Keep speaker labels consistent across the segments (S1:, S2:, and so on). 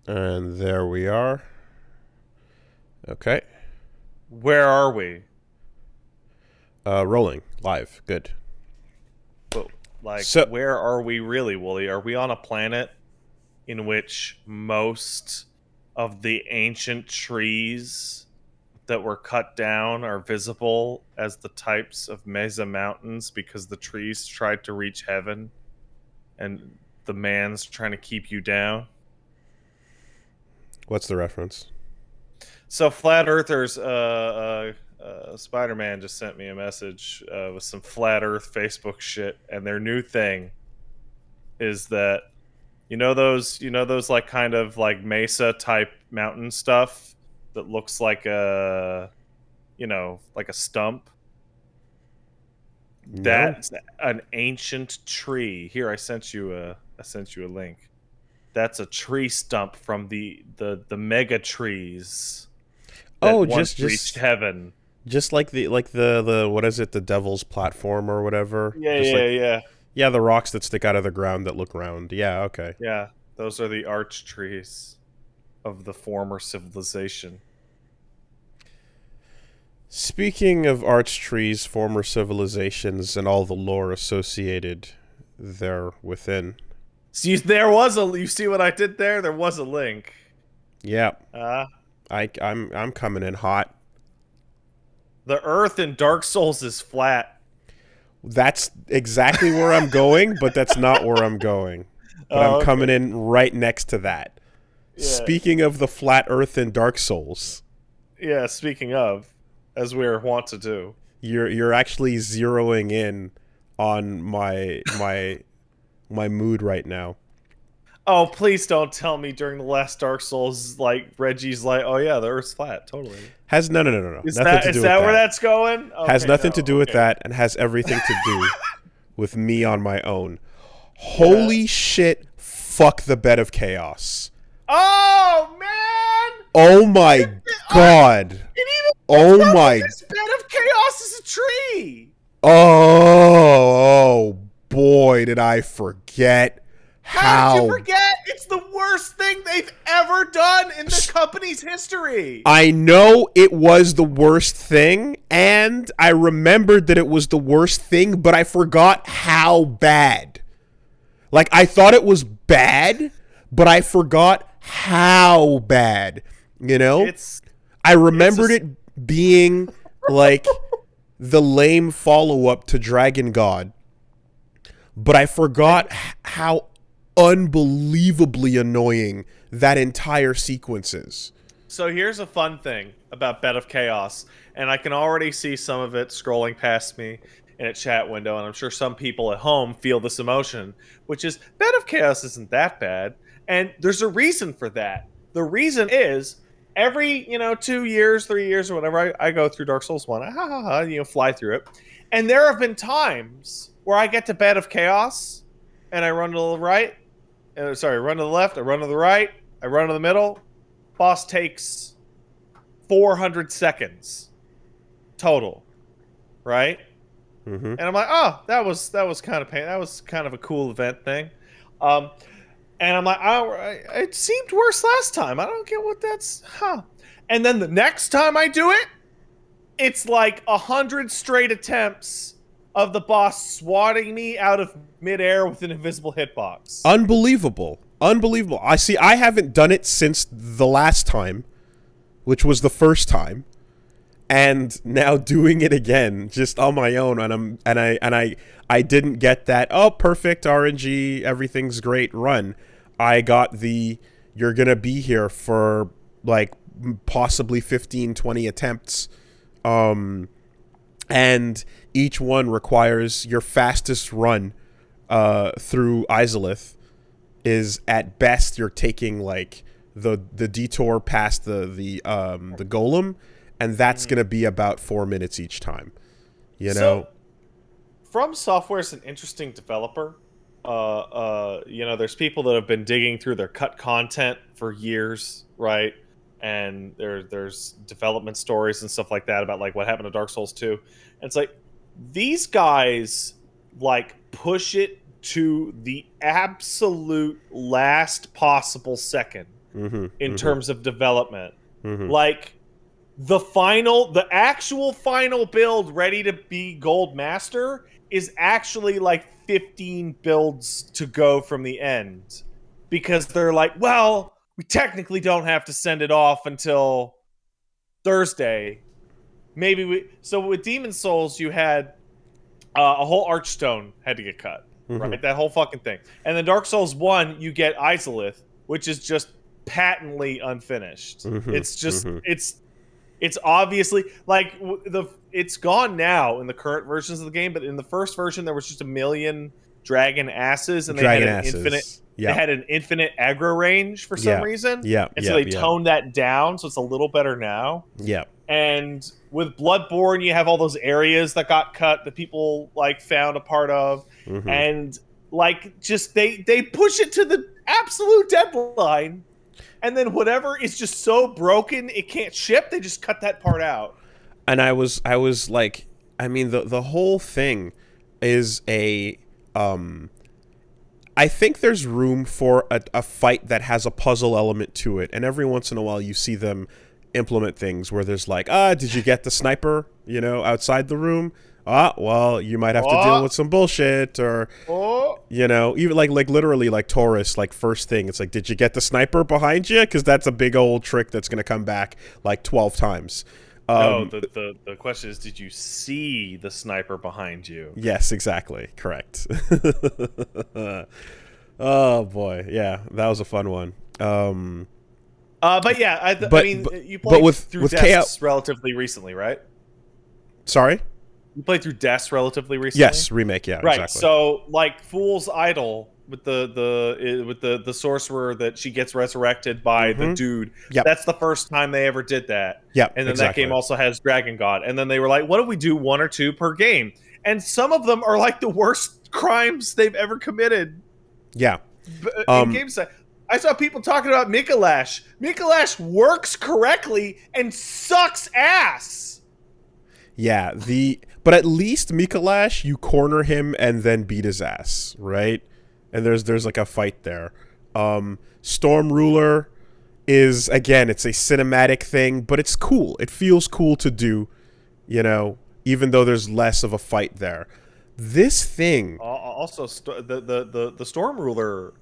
S1: And there we are. Okay.
S2: Where are we?
S1: Rolling. Live. Good.
S2: But, like,
S1: So,
S2: where are we really, Wooly? Are we on a planet in which most of the ancient trees that were cut down are visible as the types of mesa mountains because the trees tried to reach heaven and the man's trying to keep you down?
S1: what's the reference?
S2: So flat earthers, Spider-Man just sent me a message with some flat Earth Facebook shit, and their new thing is that those like kind of like mesa type mountain stuff that looks like a like a stump.
S1: No.
S2: That's an ancient tree. Here, I sent you a link. That's a tree stump from the mega trees that
S1: Oh,
S2: once reached heaven.
S1: just like the what is it? The Devil's Platform or whatever.
S2: Yeah,
S1: Just
S2: yeah,
S1: like
S2: yeah,
S1: yeah, the rocks that stick out of the ground that look round. Yeah. Okay.
S2: yeah. Those are the arch trees of the former civilization.
S1: Speaking of arch trees, former civilizations, and all the lore associated there within.
S2: See, there was a. You see what I did there? There was a link.
S1: Yeah,
S2: Uh,
S1: I'm coming in hot.
S2: the Earth in Dark Souls is flat.
S1: That's exactly where I'm going, but that's not where I'm going. But I'm
S2: Oh,
S1: coming
S2: okay.
S1: in right next to that.
S2: Yeah,
S1: Speaking of the flat Earth in Dark Souls,
S2: yeah. Speaking of, as we are wont to do.
S1: you're actually zeroing in on my mood right now.
S2: Oh, please don't tell me during the last Dark Souls, like Reggie's like, oh yeah, the Earth's flat. Totally.
S1: Has no,
S2: Is
S1: nothing to
S2: is
S1: do with
S2: that where
S1: that.
S2: that's going?
S1: Has
S2: Okay,
S1: nothing to
S2: no.
S1: do with
S2: Okay.
S1: that, and has everything to do with me on my own.
S2: Yeah.
S1: Holy shit! Fuck the bed of chaos.
S2: Oh man!
S1: Oh my god.
S2: It even
S1: Oh
S2: up that
S1: my.
S2: this bed of chaos is a tree.
S1: Oh boy, did I forget
S2: How did you
S1: how.
S2: forget? It's the worst thing they've ever done in the company's history.
S1: I know it was the worst thing, and I remembered that it was the worst thing, but I forgot how bad. Like, I thought it was bad, but I forgot how bad. You know?
S2: It's
S1: I remembered
S2: a
S1: it being like the lame follow up to Dragon God, but I forgot how unbelievably annoying that entire sequence is.
S2: So here's a fun thing about Bed of Chaos, and I can already see some of it scrolling past me in a chat window, and I'm sure some people at home feel this emotion, which is Bed of Chaos isn't that bad, and there's a reason for that. The reason is every 2 years, 3 years, or whatever I go through Dark Souls 1, fly through it, and there have been times where I get to Bed of Chaos and I run to the right, run to the left, I run to the right, I run to the middle. Boss takes 400 seconds total, right?
S1: Mm-hmm.
S2: And I'm like, oh, that was kind of pain. That was kind of a cool event thing. Um, and I'm like, oh, it seemed worse last time. I don't get what that's, huh? And then the next time I do it, it's like 100 straight attempts of the boss swatting me out of midair with an invisible hitbox.
S1: Unbelievable. Unbelievable. I haven't done it since the last time, which was the first time. And now doing it again just on my own, and I didn't get that perfect RNG, everything's great run. I got the you're going to be here for like possibly 15, 20 attempts. And each one requires your fastest run through Izalith is at best you're taking like the detour past the golem, and that's gonna be about 4 minutes each time. You
S2: So,
S1: know?
S2: From Software is an interesting developer. There's people that have been digging through their cut content for years, right? And there's development stories and stuff like that about like what happened to Dark Souls 2. And it's like these guys like push it to the absolute last possible second. in terms of development.
S1: Mm-hmm.
S2: Like the actual final build ready to be Gold Master is actually like 15 builds to go from the end, because they're like, well, we technically don't have to send it off until Thursday. So with Demon Souls, you had a whole Archstone had to get cut, right? That whole fucking thing. And then Dark Souls 1, you get Izalith, which is just patently unfinished. It's just it's obviously like it's gone now in the current versions of the game, but in the first version there was just a million dragon asses, and they had an infinite aggro range for some reason. And so they toned that down, so it's a little better now. And with Bloodborne, you have all those areas that got cut that people like found a part of, and like just they push it to the absolute deadline, and then whatever is just so broken it can't ship, they just cut that part out.
S1: And I was like, I mean, the whole thing is a I think there's room for a fight that has a puzzle element to it, and every once in a while you see them implement things where there's like, did you get the sniper, outside the room? Well, you might have to deal with some bullshit, or even like literally like Taurus, like first thing, it's like, did you get the sniper behind you? Because that's a big old trick that's going to come back like 12 times.
S2: No, the question is, did you see the sniper behind you?
S1: Yes, exactly. Correct. Oh boy, yeah, that was a fun one.
S2: But yeah, I mean, you played through Deaths relatively recently, right?
S1: Sorry?
S2: You played through Deaths relatively recently?
S1: Yes, remake, yeah,
S2: right.
S1: Exactly.
S2: So, like, Fool's Idol with the sorcerer that she gets resurrected by the dude.
S1: Yep.
S2: That's the first time they ever did that.
S1: Yeah,
S2: and then that game also has Dragon God. And then they were like, what if we do 1 or 2 per game? And some of them are like the worst crimes they've ever committed.
S1: Yeah.
S2: In games. I saw people talking about Mikalash. Mikalash works correctly and sucks ass.
S1: Yeah, but at least Mikalash, you corner him and then beat his ass, right? And there's like a fight there. Storm Ruler is, again, it's a cinematic thing, but it's cool. It feels cool to do, even though there's less of a fight there. This thing
S2: also the Storm Ruler,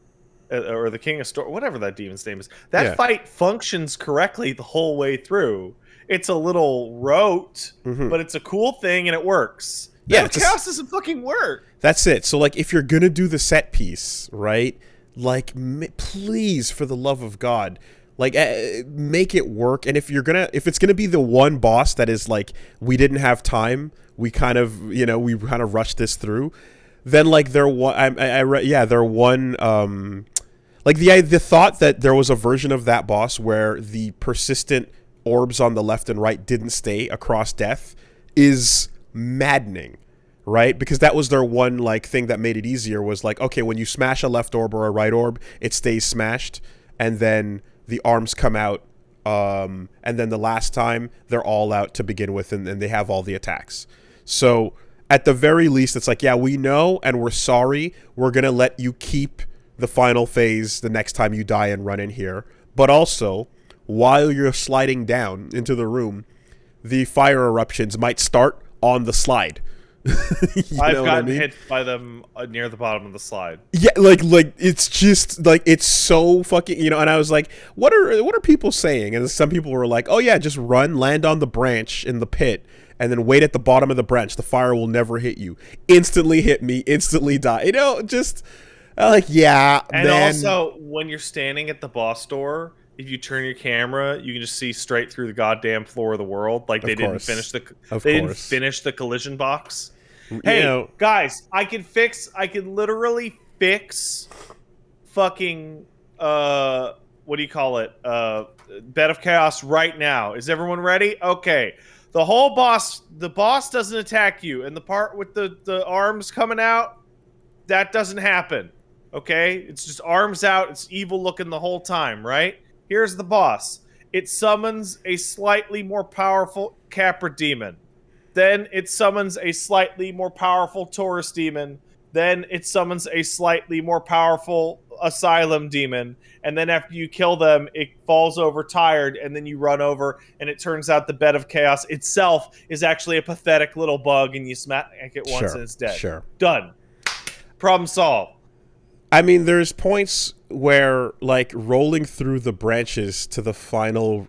S2: or the King of Storm, whatever that demon's name is, that fight functions correctly the whole way through. It's a little rote, but it's a cool thing and it works.
S1: Yeah,
S2: Chaos doesn't fucking work.
S1: That's it. So like, if you're gonna do the set piece, right? Like, please, for the love of God, like, make it work. And if it's gonna be the one boss that is like, we didn't have time, we kind of rushed this through, then like the thought that there was a version of that boss where the persistent orbs on the left and right didn't stay across death is maddening, right? Because that was their one like thing that made it easier, was like, okay, when you smash a left orb or a right orb, it stays smashed, and then the arms come out, and then the last time they're all out to begin with, and they have all the attacks. So at the very least, it's like, yeah, we know and we're sorry, we're gonna let you keep the final phase the next time you die and run in here, but also, while you're sliding down into the room, the fire eruptions might start on the slide.
S2: I've gotten hit by them near the bottom of the slide.
S1: Yeah, like it's just like, it's so fucking, and I was like, what are people saying? And some people were like, oh yeah, just run, land on the branch in the pit, and then wait at the bottom of the branch. The fire will never hit you. Instantly hit me, instantly die. Just like, yeah.
S2: And also, when you're standing at the boss door, if you turn your camera, you can just see straight through the goddamn floor of the world. Like, they didn't finish the collision box. Hey, guys, I can literally fix fucking what do you call it? Bed of Chaos right now. Is everyone ready? Okay. The boss doesn't attack you, and the part with the arms coming out, that doesn't happen. Okay? It's just arms out, it's evil looking the whole time, right? Here's the boss. It summons a slightly more powerful Capra demon. Then it summons a slightly more powerful Taurus demon. Then it summons a slightly more powerful asylum demon, and then after you kill them, it falls over tired, and then you run over, and it turns out the Bed of Chaos itself is actually a pathetic little bug, and you smack it once and it's dead.
S1: Sure.
S2: Done. Problem solved.
S1: I mean, there's points where, like, rolling through the branches to the final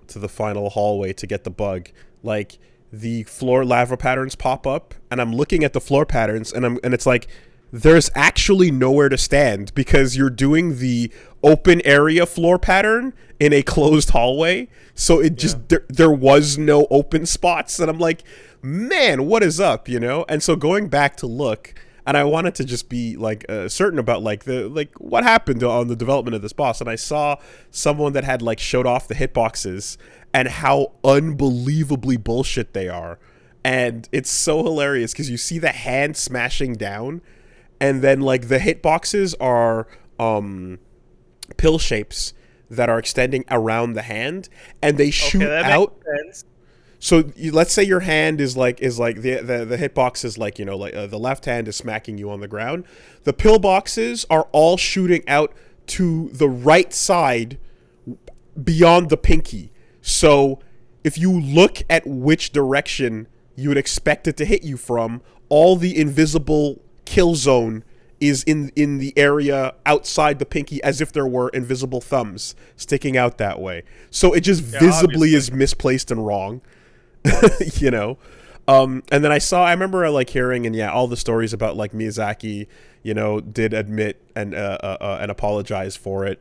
S1: hallway to get the bug, like, the floor lava patterns pop up, and I'm looking at the floor patterns, and it's like, there's actually nowhere to stand because you're doing the open area floor pattern in a closed hallway. So it just, there was no open spots. And I'm like, man, what is up, you know? And so going back to look, and I wanted to just be like certain about like what happened on the development of this boss. And I saw someone that had like showed off the hitboxes and how unbelievably bullshit they are. And it's so hilarious because you see the hand smashing down, and then like the hitboxes are pill shapes that are extending around the hand, and they shoot out. So let's say your hand is like the hitbox is like, you know, like the left hand is smacking you on the ground. The pill boxes are all shooting out to the right side beyond the pinky. So if you look at which direction you would expect it to hit you from, all the invisible kill zone is in the area outside the pinky, as if there were invisible thumbs sticking out that way. So it just visibly is misplaced and wrong. You know, and then I remember like hearing and all the stories about like Miyazaki, you know, did admit and apologize for it,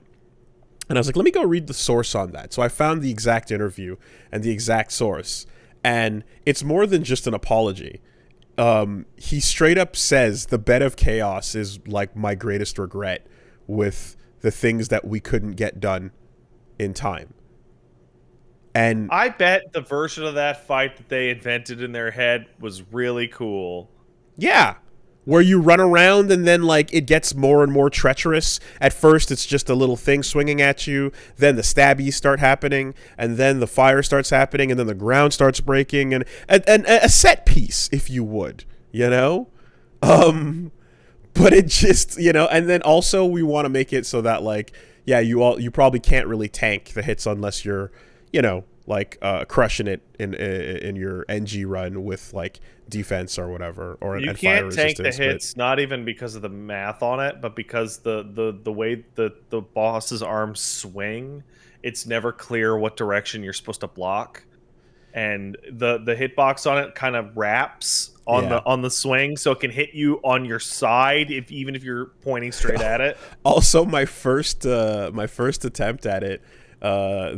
S1: and I was like, let me go read the source on that. So I found the exact interview and the exact source, and it's more than just an apology. He straight up says the Bed of Chaos is like my greatest regret with the things that we couldn't get done in time. And
S2: I bet the version of that fight that they invented in their head was really cool.
S1: Yeah. Where you run around and then like it gets more and more treacherous. At first it's just a little thing swinging at you, then the stabbies start happening, and then the fire starts happening, and then the ground starts breaking, and a set piece, if you would, you know? But it just, you know, and then also we want to make it so that like, yeah, you probably can't really tank the hits unless you're, you know, like crushing it in your NG run with like defense or whatever, or
S2: you can't tank the hits, not even because of the math on it, but because the way the boss's arms swing, it's never clear what direction you're supposed to block, and the hitbox on it kind of wraps on the swing, so it can hit you on your side even if you're pointing straight at it.
S1: Also, my first attempt at it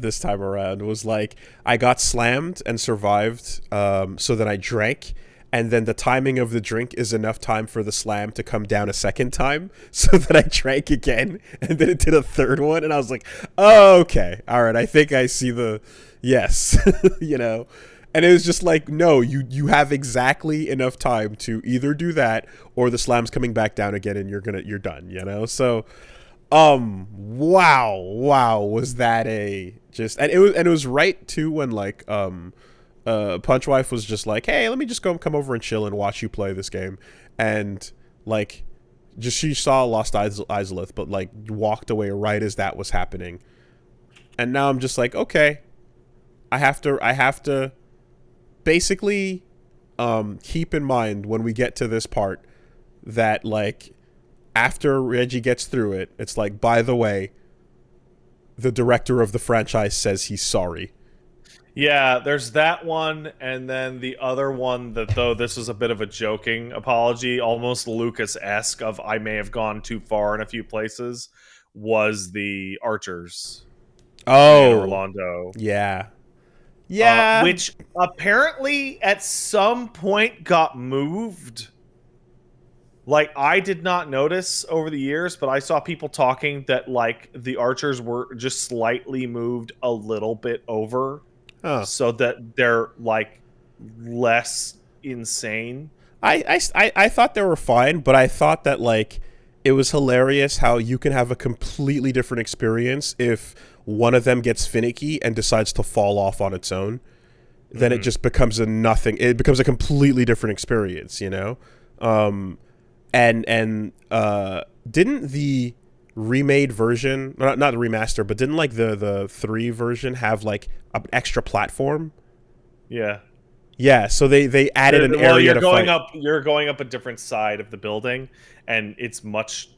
S1: this time around was like I got slammed and survived, so then I drank, and then the timing of the drink is enough time for the slam to come down a second time, so that I drank again, and then it did a third one, and I was like, oh, okay, all right, I think I see the yes. You know, and it was just like, no, you have exactly enough time to either do that or the slam's coming back down again and you're done, you know. So wow, was that and it was right too when like Punchwife was just like, hey, let me just come over and chill and watch you play this game, and like just she saw Lost Izalith, but like walked away right as that was happening, and now I'm just like, okay, I have to basically keep in mind when we get to this part that like after Reggie gets through it, it's like, by the way, the director of the franchise says he's sorry.
S2: Yeah, there's that one, and then the other one that, though this was a bit of a joking apology, almost Lucas-esque of I may have gone too far in a few places, was the Archers.
S1: Oh,
S2: in Orlando.
S1: Yeah.
S2: Which apparently at some point got moved. Like, I did not notice over the years, but I saw people talking that, like, the Archers were just slightly moved a little bit over. So that they're, like, less insane.
S1: I thought they were fine, but I thought that, like, it was hilarious how you can have a completely different experience if one of them gets finicky and decides to fall off on its own. Then it just becomes it becomes a completely different experience, you know? And didn't the remade version, not the remaster, but didn't like the 3 version have like an extra platform?
S2: Yeah.
S1: Yeah, so they added an
S2: Well,
S1: area
S2: you're
S1: to
S2: going
S1: fight.
S2: up. You're going up a different side of the building, and it's much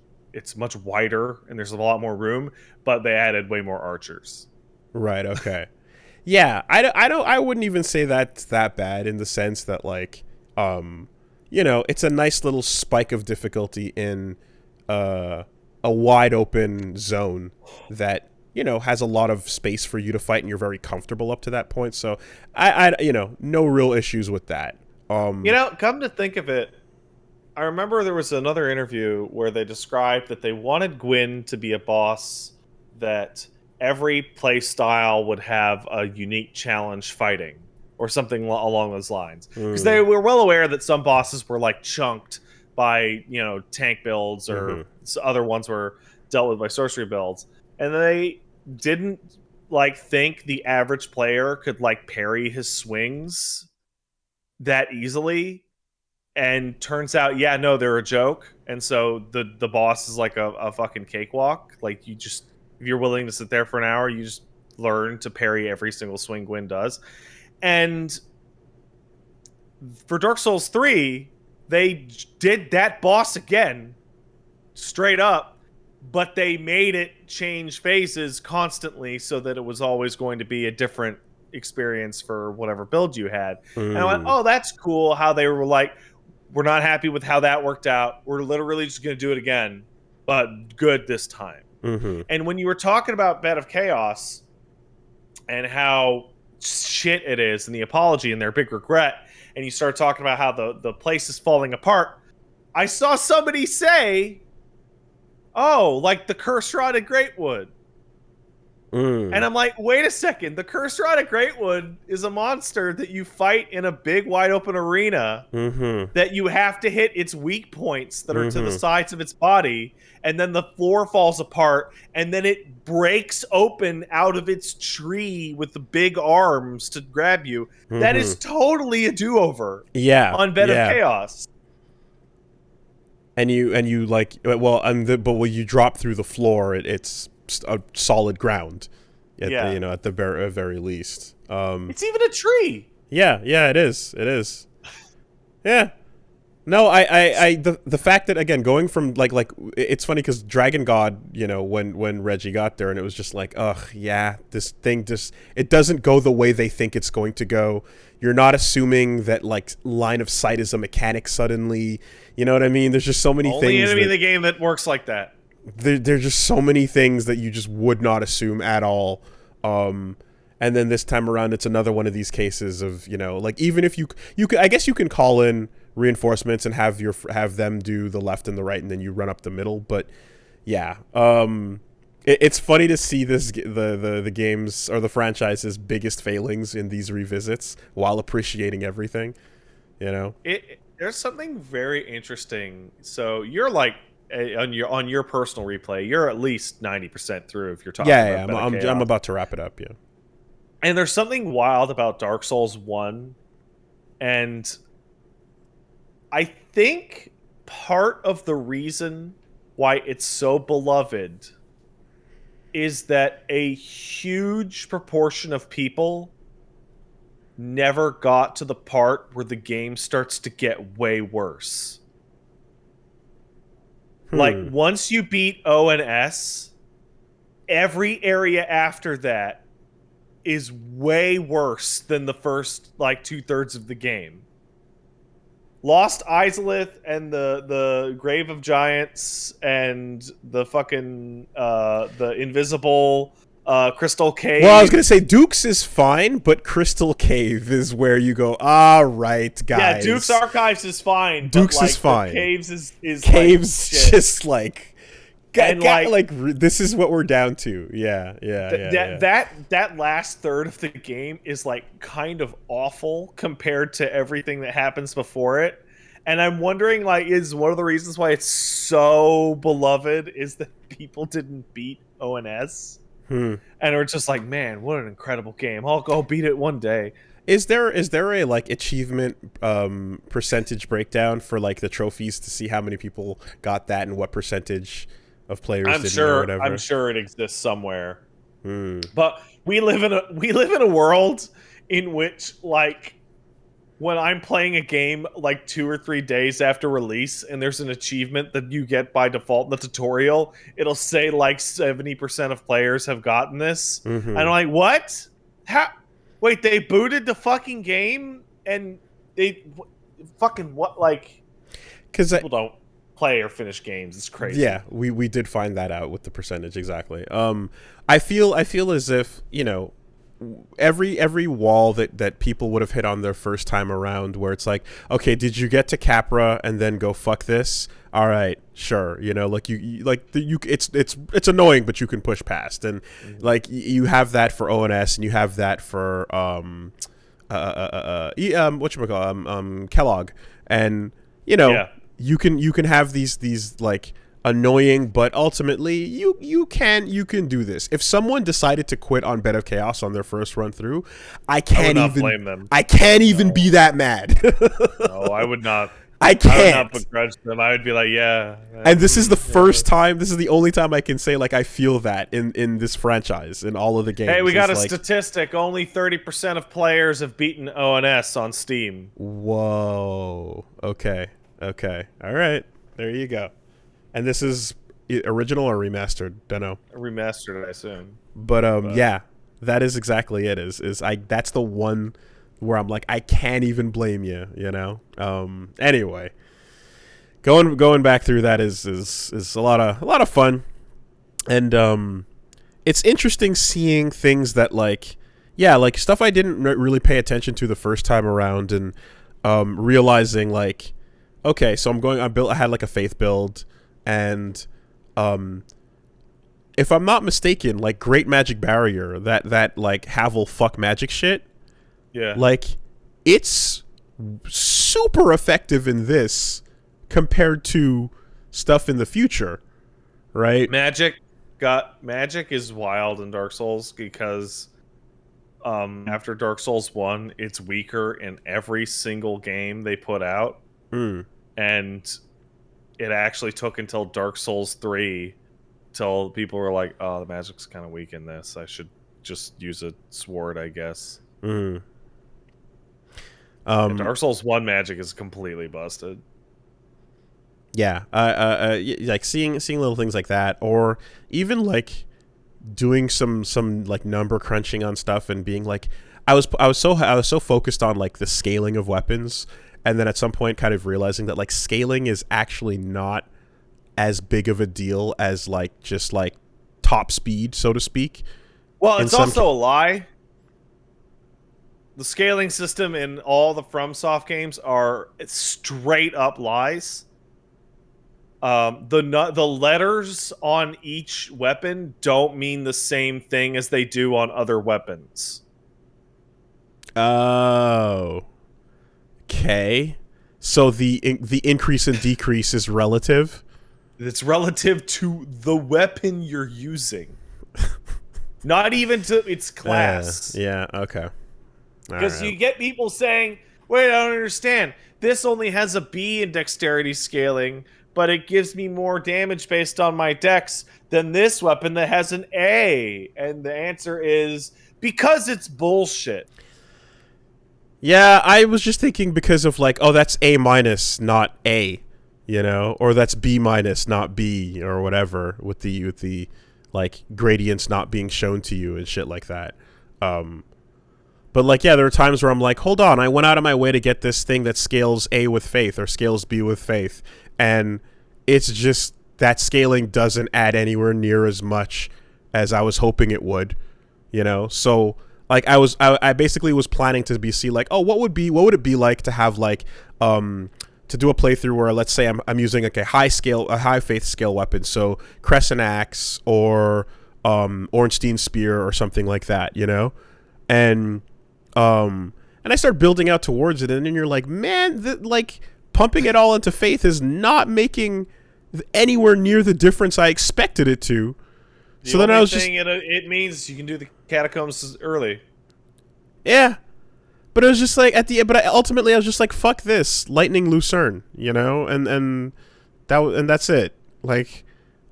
S2: wider, and there's a lot more room. But they added way more archers.
S1: Right. Okay. Yeah, I wouldn't even say that's that bad in the sense that like, it's a nice little spike of difficulty in a wide open zone that has a lot of space for you to fight, and you're very comfortable up to that point. So I no real issues with that.
S2: Come to think of it, I remember there was another interview where they described that they wanted Gwyn to be a boss that every play style would have a unique challenge fighting or something along those lines. Because they were well aware that some bosses were like chunked by, tank builds or other ones were dealt with by sorcery builds. And they didn't think the average player could parry his swings that easily. And turns out, yeah, no, they're a joke. And so the boss is like a fucking cakewalk. Like, you just, if you're willing to sit there for an hour, you just learn to parry every single swing Gwyn does. And for Dark Souls 3, they did that boss again, straight up, but they made it change phases constantly so that it was always going to be a different experience for whatever build you had. And I went, oh, that's cool how they were like, we're not happy with how that worked out. We're literally just going to do it again, but good this time. And when you were talking about Bed of Chaos and how shit it is and the apology and their big regret, and you start talking about how the place is falling apart, I saw somebody say, oh, like the Cursed Rod at Greatwood. And I'm like, wait a second. The Cursed Rod at Greatwood is a monster that you fight in a big, wide open arena that you have to hit its weak points that are to the sides of its body. And then the floor falls apart. And then it breaks open out of its tree with the big arms to grab you. That is totally a do-over.
S1: Yeah.
S2: On Bed of Chaos.
S1: And you like, well, but when you drop through the floor, it's a solid ground at the very least.
S2: It's even a tree.
S1: Yeah, it is. Yeah. No, the fact that, again, going from like it's funny because Dragon God, when Reggie got there, and it was just like, ugh, yeah, this thing just, it doesn't go the way they think it's going to go. You're not assuming that like line of sight is a mechanic suddenly. You know what I mean? There's just so many things.
S2: Only enemy in the game that works like that.
S1: There's just so many things that you just would not assume at all. And then this time around, it's another one of these cases of, like, even if you could, I guess you can call in reinforcements and have them do the left and the right, and then you run up the middle. But yeah, it's funny to see the games or the franchise's biggest failings in these revisits while appreciating everything.
S2: There's something very interesting. So you're like, on your personal replay, you're at least 90% through if you're talking about
S1: I'm about to wrap it up, yeah.
S2: And there's something wild about Dark Souls 1, and I think part of the reason why it's so beloved is that a huge proportion of people never got to the part where the game starts to get way worse. Like, once you beat O and S, every area after that is way worse than the first, 2/3 of the game. Lost Izalith and the Grave of Giants and the fucking, the invisible Crystal Cave.
S1: Well, I was going to say Dukes is fine, but Crystal Cave is where you go, all right, guys.
S2: Yeah, Dukes Archives is fine.
S1: Dukes is fine.
S2: Caves is
S1: Caves
S2: like,
S1: just like... this is what we're down to. Yeah.
S2: That last third of the game is kind of awful compared to everything that happens before it. And I'm wondering, is one of the reasons why it's so beloved is that people didn't beat ONS. And we're just like, man, what an incredible game. I'll go beat it one day.
S1: Is there a achievement percentage breakdown for the trophies to see how many people got that and what percentage of players didn't know whatever.
S2: I'm sure it exists somewhere.
S1: Hmm.
S2: But we live in a world in which, like, when I'm playing a game like 2 or 3 days after release and there's an achievement that you get by default in the tutorial, it'll say like 70% of players have gotten this.
S1: Mm-hmm.
S2: And I'm like, what? How? Wait, they booted the fucking game and they fucking what? Like,
S1: because
S2: people don't play or finish games. It's crazy.
S1: Yeah, we did find that out with the percentage exactly. I feel as if, you know, every wall that people would have hit on their first time around, where it's like, okay, did you get to Capra and then go fuck this? All right, sure, you know, like it's annoying, but you can push past, and like you have that for ONS, and you have that for whatchamacallit, Kellogg, and you know, you can have these like annoying, but ultimately you can do this. If someone decided to quit on Bed of Chaos on their first run through, I can't even blame them. I can't even be that mad.
S2: No, I would not.
S1: I can't.
S2: I would not begrudge them. I would be like, yeah.
S1: And this is the first time. This is the only time I can say like I feel that in this franchise, in all of the games.
S2: Hey, we got a
S1: like,
S2: statistic. Only 30% of players have beaten ONS on Steam.
S1: Whoa. Okay. All right. There you go. And this is original or remastered? Don't know.
S2: Remastered, I assume.
S1: But yeah, that is exactly it. That's the one where I'm like, I can't even blame you. You know. Anyway, going back through that is a lot of fun, and it's interesting seeing things that like stuff I didn't really pay attention to the first time around, and realizing like, okay, so I had like a faith build. And if I'm not mistaken, like Great Magic Barrier, that like Havel fuck magic shit,
S2: yeah,
S1: like it's super effective in this compared to stuff in the future, right?
S2: Magic is wild in Dark Souls because after Dark Souls 1, it's weaker in every single game they put out, and it actually took until Dark Souls 3 till people were like, oh, the magic's kind of weak in this. I should just use a sword, I guess. Dark Souls 1 magic is completely busted.
S1: Yeah. Like seeing little things like that, or even like doing some like number crunching on stuff and being like, I was so focused on like the scaling of weapons. And then at some point kind of realizing that like scaling is actually not as big of a deal as like just like top speed, so to speak.
S2: Well, it's also a lie. The scaling system in all the FromSoft games are straight up lies. The letters on each weapon don't mean the same thing as they do on other weapons.
S1: Oh. Okay, so the increase and decrease is relative.
S2: It's relative to the weapon you're using, not even to its class.
S1: Yeah. Okay.
S2: Because you get people saying, "Wait, I don't understand. This only has a B in dexterity scaling, but it gives me more damage based on my dex than this weapon that has an A." And the answer is because it's bullshit.
S1: Yeah, I was just thinking because of like, oh, that's A minus, not A, you know, or that's B minus, not B, or whatever, with the like gradients not being shown to you and shit like that. But like, yeah, there are times where I'm like, hold on, I went out of my way to get this thing that scales A with faith or scales B with faith, and it's just that scaling doesn't add anywhere near as much as I was hoping it would, you know, so. Like I basically was planning to see like, oh, what would it be like to have like to do a playthrough where let's say I'm using like a high faith scale weapon, so Crescent Axe or Ornstein Spear or something like that, you know, and I start building out towards it, and then you're like, man, like pumping it all into faith is not making anywhere near the difference I expected it to. So then I was just...
S2: It means you can do the catacombs early.
S1: Yeah. But it was just like, ultimately I was just like, fuck this. Lightning Lucerne, you know? And that's it. Like,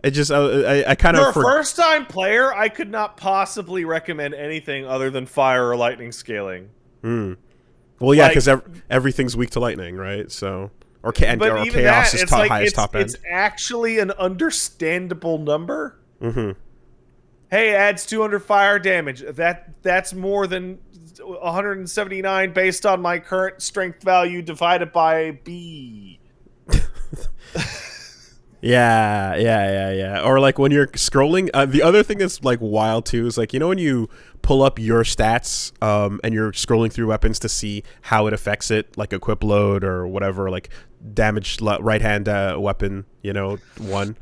S1: It just I kind
S2: For
S1: of
S2: a first-time player, I could not possibly recommend anything other than fire or lightning scaling.
S1: Well, yeah,
S2: Like,
S1: because everything's weak to lightning, right? So or
S2: even
S1: chaos
S2: that,
S1: is
S2: it's like
S1: highest top end.
S2: it's actually an understandable number.
S1: Mm-hmm.
S2: Hey, adds 200 fire damage. That's more than 179 based on my current strength value divided by B.
S1: Yeah. Or like when you're scrolling, the other thing that's like wild too is like, you know, when you pull up your stats and you're scrolling through weapons to see how it affects it, like equip load or whatever, like damaged right hand weapon, you know, one.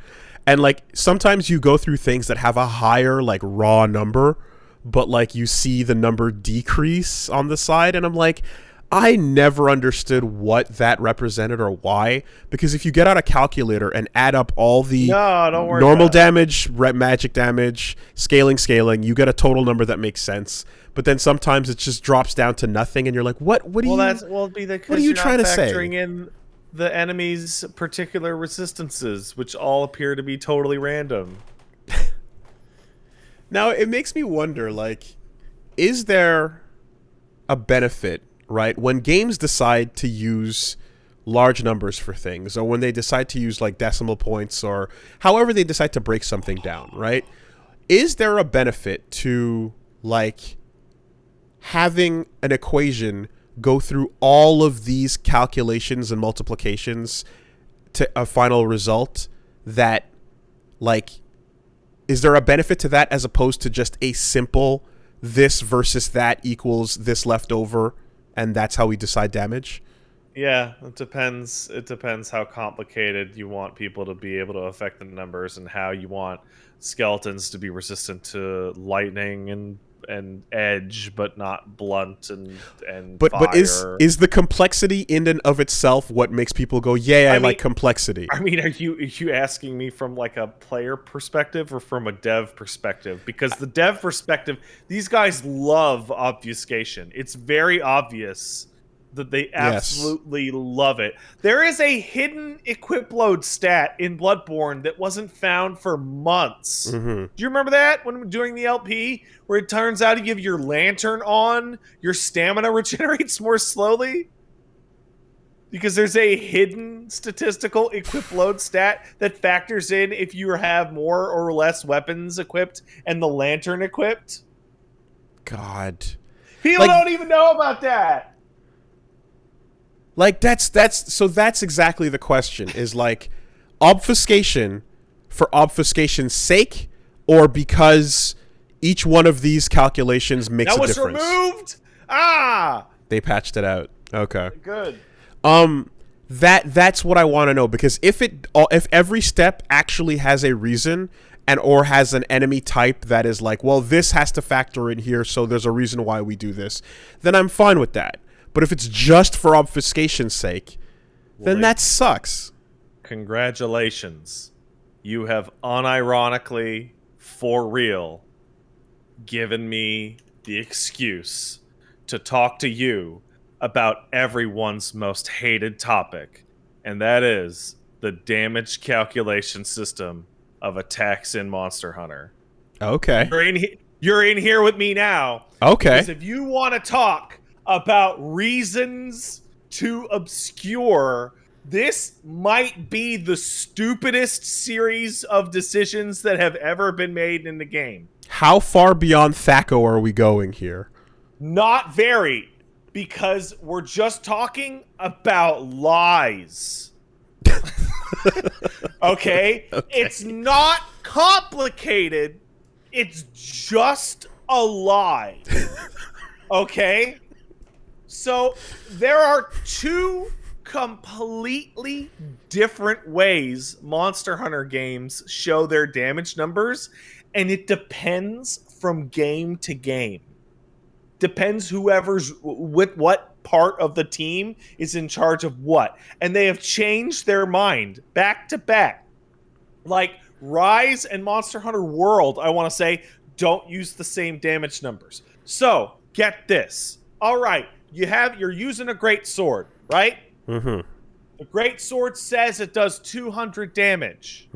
S1: And like sometimes you go through things that have a higher like raw number, but like you see the number decrease on the side, and I'm like, I never understood what that represented or why. Because if you get out a calculator and add up all the
S2: don't worry
S1: normal
S2: about it.
S1: damage, magic damage, scaling, you get a total number that makes sense. But then sometimes it just drops down to nothing, and you're like, what? What do you?
S2: It'd be
S1: what are you trying to say?
S2: Factoring in the enemy's particular resistances, which all appear to be totally random.
S1: Now it makes me wonder, like, is there a benefit? Right, when games decide to use large numbers for things, or when they decide to use like decimal points, or however they decide to break something down, right, is there a benefit to like having an equation go through all of these calculations and multiplications to a final result? That like, is there a benefit to that as opposed to just a simple this versus that equals this left over, and that's how we decide damage?
S2: Yeah, it depends. It depends how complicated you want people to be able to affect the numbers, and how you want skeletons to be resistant to lightning and edge, but not blunt and
S1: but
S2: fire.
S1: But is the complexity in and of itself what makes people go, yeah, I mean, like complexity?
S2: I mean, are you asking me from like a player perspective or from a dev perspective? Because the dev perspective, these guys love obfuscation. It's very obvious that they absolutely love it. There is a hidden equip load stat in Bloodborne that wasn't found for months. Do you remember that when we were doing the LP, where it turns out if you have your lantern on, your stamina regenerates more slowly? Because there's a hidden statistical equip load stat that factors in if you have more or less weapons equipped and the lantern equipped.
S1: God.
S2: People don't even know about that.
S1: Like that's exactly the question, is like obfuscation for obfuscation's sake, or because each one of these calculations makes a difference.
S2: That was removed. Ah,
S1: they patched it out. Okay,
S2: good.
S1: That's what I want to know, because if every step actually has a reason and or has an enemy type that is like, well, this has to factor in here, so there's a reason why we do this, then I'm fine with that. But if it's just for obfuscation's sake, then that sucks.
S2: Congratulations. You have unironically, for real, given me the excuse to talk to you about everyone's most hated topic, and that is the damage calculation system of attacks in Monster Hunter.
S1: Okay.
S2: You're in here with me now.
S1: Okay.
S2: Because if you want to talk about reasons to obscure, this might be the stupidest series of decisions that have ever been made in the game.
S1: How far beyond Thaco are we going here?
S2: Not very, because we're just talking about lies. Okay? It's not complicated. It's just a lie. Okay? So there are two completely different ways Monster Hunter games show their damage numbers, and it depends from game to game. Depends whoever's with what part of the team is in charge of what. And they have changed their mind back to back. Like Rise and Monster Hunter World, I want to say, don't use the same damage numbers. So, get this. All right. You're using a great sword, right?
S1: Mm-hmm.
S2: The great sword says it does 200 damage,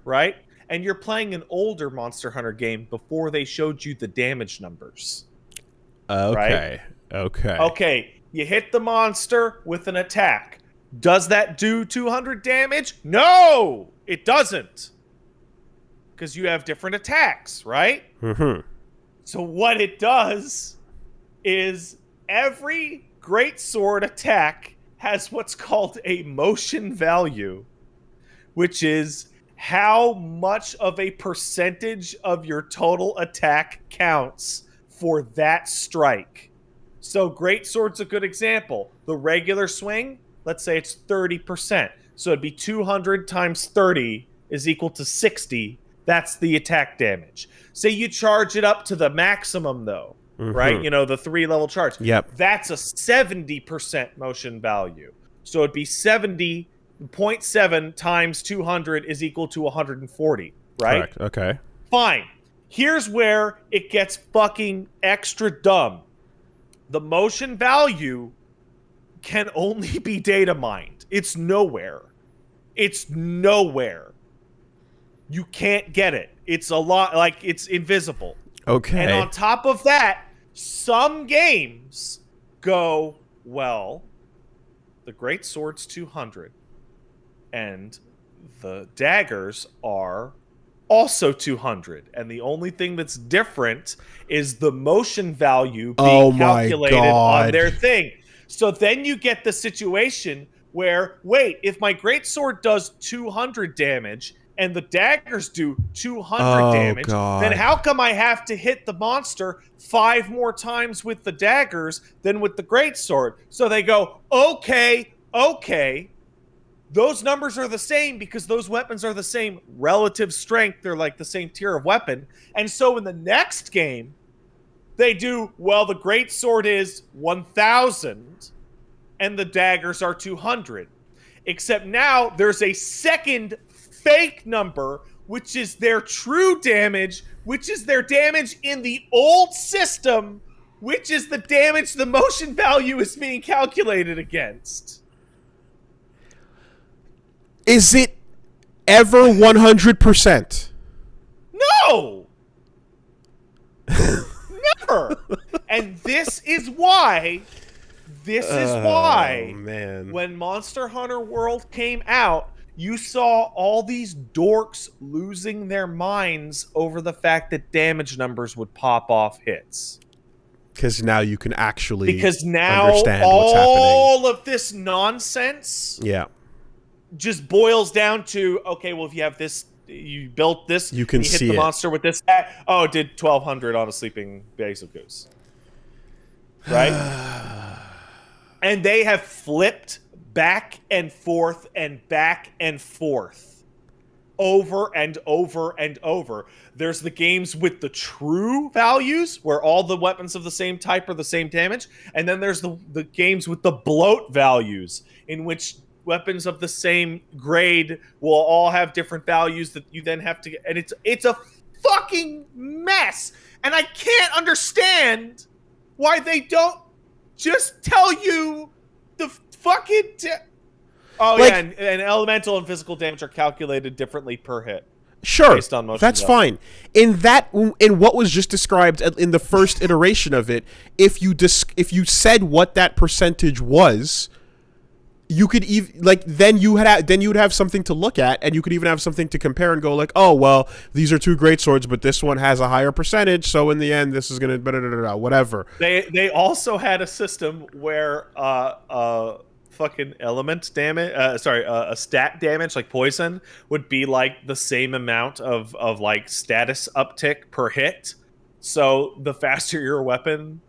S2: right? and you're playing an older Monster Hunter game before they showed you the damage numbers.
S1: Okay.
S2: Right?
S1: Okay.
S2: Okay, you hit the monster with an attack. Does that do 200 damage? No, it doesn't. Because you have different attacks, right?
S1: Mm-hmm.
S2: So what it does is every greatsword attack has what's called a motion value, which is how much of a percentage of your total attack counts for that strike. So greatsword's a good example. The regular swing, let's say it's 30%. So it'd be 200 times 30 is equal to 60. That's the attack damage. Say you charge it up to the maximum, though, right? You know, the 3-level charge.
S1: Yep.
S2: That's a 70% motion value. So it'd be 70.7 times 200 is equal to 140, right?
S1: Correct. Okay.
S2: Fine. Here's where it gets fucking extra dumb. The motion value can only be data mined. It's nowhere. It's nowhere. You can't get it. It's a lot, like, it's invisible.
S1: Okay.
S2: And on top of that, some games go, well, the greatsword's 200, and the daggers are also 200, and the only thing that's different is the motion value being calculated on their thing. So then you get the situation where, wait, if my greatsword does 200 damage and the daggers do 200 damage, then how come I have to hit the monster 5 more times with the daggers than with the greatsword? So they go, okay, those numbers are the same because those weapons are the same relative strength. They're like the same tier of weapon. And so in the next game, they do, well, the greatsword is 1,000 and the daggers are 200. Except now there's a second fake number, which is their true damage, which is their damage in the old system, which is the damage the motion value is being calculated against.
S1: Is it ever 100%?
S2: No! Never! And this is why,
S1: man,
S2: when Monster Hunter World came out, you saw all these dorks losing their minds over the fact that damage numbers would pop off hits.
S1: Because now you can actually
S2: understand
S1: what's happening.
S2: All of this nonsense just boils down to, okay, well, if you have this, you built this,
S1: you can
S2: hit
S1: see
S2: the
S1: it.
S2: monster with this. Oh, it did 1,200 on a sleeping basil goose. Right? And they have flipped back and forth and back and forth over and over and over. There's the games with the true values where all the weapons of the same type are the same damage. And then there's the games with the bloat values in which weapons of the same grade will all have different values that you then have to get. And it's a fucking mess. And I can't understand why they don't just tell you the fucking... and elemental and physical damage are calculated differently per hit.
S1: Sure,
S2: based on motion
S1: that's fine. In what was just described in the first iteration of it, if you said what that percentage was, you could then you would have something to look at, and you could even have something to compare and go like, oh well, these are two great swords, but this one has a higher percentage, so in the end, this is gonna whatever.
S2: They also had a system where fucking element damage, a stat damage like poison would be like the same amount of like status uptick per hit. So the faster your weapon,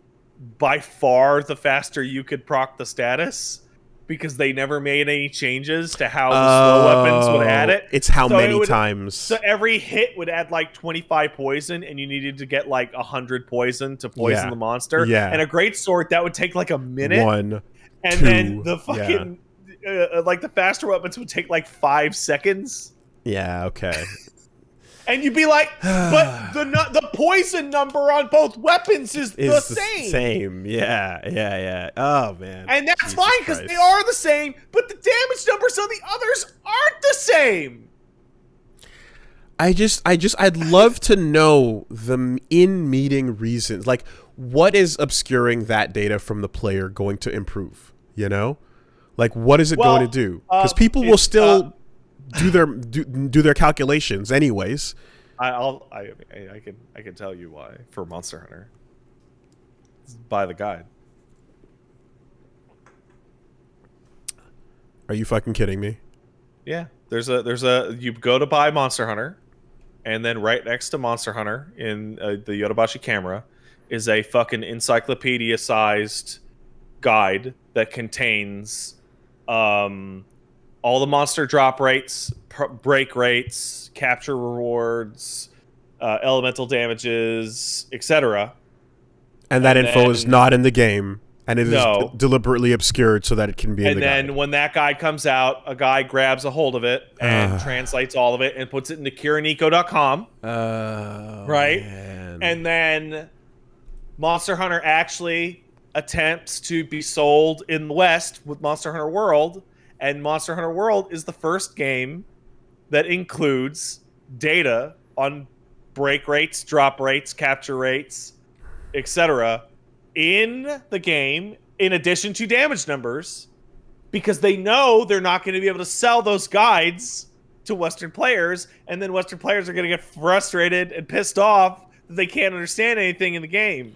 S2: by far the faster you could proc the status, because they never made any changes to how the slow weapons would add it.
S1: It's how many times.
S2: So every hit would add like 25 poison, and you needed to get like 100 poison to poison the monster.
S1: Yeah.
S2: And a great sword, that would take like a minute.
S1: 1,
S2: and
S1: 2,
S2: then the fucking like the faster weapons would take like 5 seconds.
S1: Yeah, okay.
S2: And you'd be like, but the poison number on both weapons is the same.
S1: Same, yeah. Oh man.
S2: And that's fine because they are the same, but the damage numbers on the others aren't the same.
S1: I'd love to know the in-meeting reasons. Like, what is obscuring that data from the player going to improve? You know, like, what is it going to do? Because people will still do their calculations anyways.
S2: I can tell you why for Monster Hunter. Buy the guide.
S1: Are you fucking kidding me?
S2: Yeah, there's a you go to buy Monster Hunter, and then right next to Monster Hunter in the Yodobashi camera is a fucking encyclopedia-sized guide that contains all the monster drop rates, break rates, capture rewards, elemental damages, etc.
S1: And that info is not in the game, and it is deliberately obscured so that it can be in the guide.
S2: And then when that guide comes out, a guy grabs a hold of it and translates all of it and puts it into kiriniko.com. Right?
S1: Man.
S2: And then Monster Hunter actually attempts to be sold in the West with Monster Hunter World, and Monster Hunter World is the first game that includes data on break rates, drop rates, capture rates, etc. in the game, in addition to damage numbers, because they know they're not going to be able to sell those guides to Western players, and then Western players are going to get frustrated and pissed off that they can't understand anything in the game.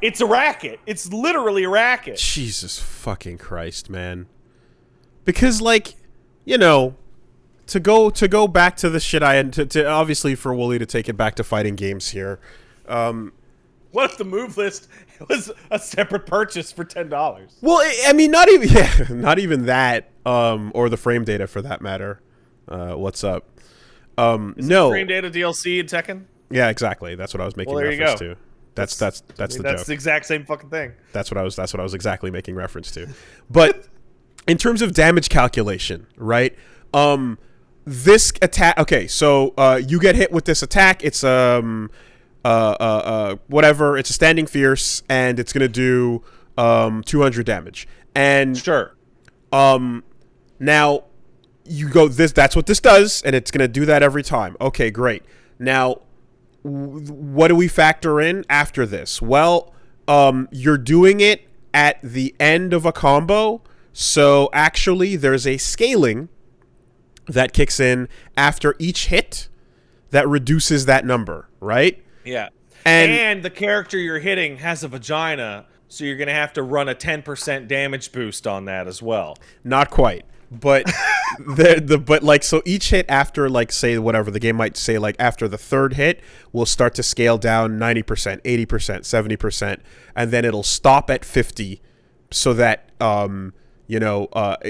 S2: It's a racket. It's literally a racket.
S1: Jesus fucking Christ, man. Because, like, you know, to go back to the shit I had to obviously for Wooly to take it back to fighting games here.
S2: What if the move list was a separate purchase for $10?
S1: Well, I mean, not even that, or the frame data for that matter. What's up? No
S2: frame data DLC in Tekken.
S1: Yeah, exactly. That's what I was making reference to. That's the joke.
S2: That's the exact same fucking thing.
S1: That's what I was exactly making reference to. But in terms of damage calculation, right? This attack. Okay, so you get hit with this attack. It's whatever. It's a standing fierce, and it's gonna do 200 damage. And
S2: sure.
S1: Now you go this. That's what this does, and it's gonna do that every time. Okay, great. Now, what do we factor in after this? Well, you're doing it at the end of a combo, so actually there's a scaling that kicks in after each hit that reduces that number, right?
S2: Yeah. And the character you're hitting has a vagina, so you're going to have to run a 10% damage boost on that as well.
S1: Not quite. But so each hit after, like, say whatever the game might say, like after the third hit will start to scale down 90%, 80%, 70%, and then it'll stop at 50 so that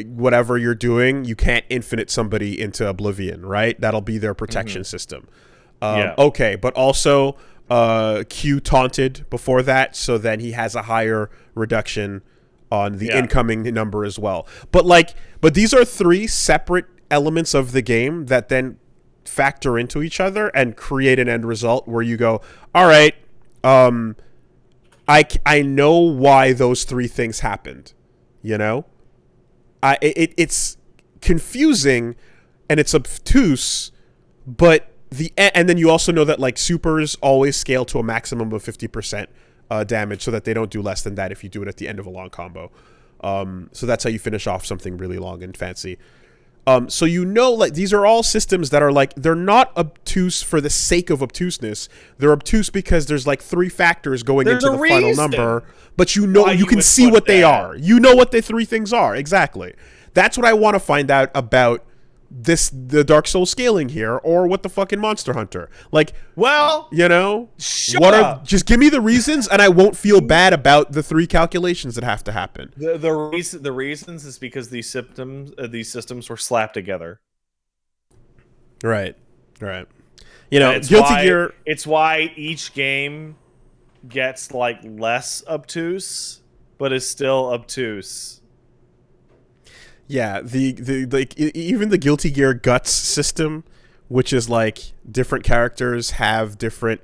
S1: whatever you're doing, you can't infinite somebody into oblivion, right? That'll be their protection system. Okay, but also Q taunted before that, so then he has a higher reduction on the incoming number as well. But these are three separate elements of the game that then factor into each other and create an end result where you go, all right, I know why those three things happened, you know? It's confusing and it's obtuse, but and then you also know that, like, supers always scale to a maximum of 50% damage, so that they don't do less than that if you do it at the end of a long combo. So that's how you finish off something really long and fancy. So like, these are all systems that are, like, they're not obtuse for the sake of obtuseness. They're obtuse because there's, like, three factors going into the final number, but you can see what they are. You know what the three things are. Exactly. That's what I want to find out about the Dark Souls scaling here, or what the fucking Monster Hunter. Like,
S2: well,
S1: you know,
S2: just
S1: give me the reasons, and I won't feel bad about the three calculations that have to happen.
S2: The reasons is because these systems were slapped together.
S1: Right. You know, Guilty Gear.
S2: It's why each game gets, like, less obtuse, but is still obtuse.
S1: Yeah, even the Guilty Gear Guts system, which is, like, different characters have different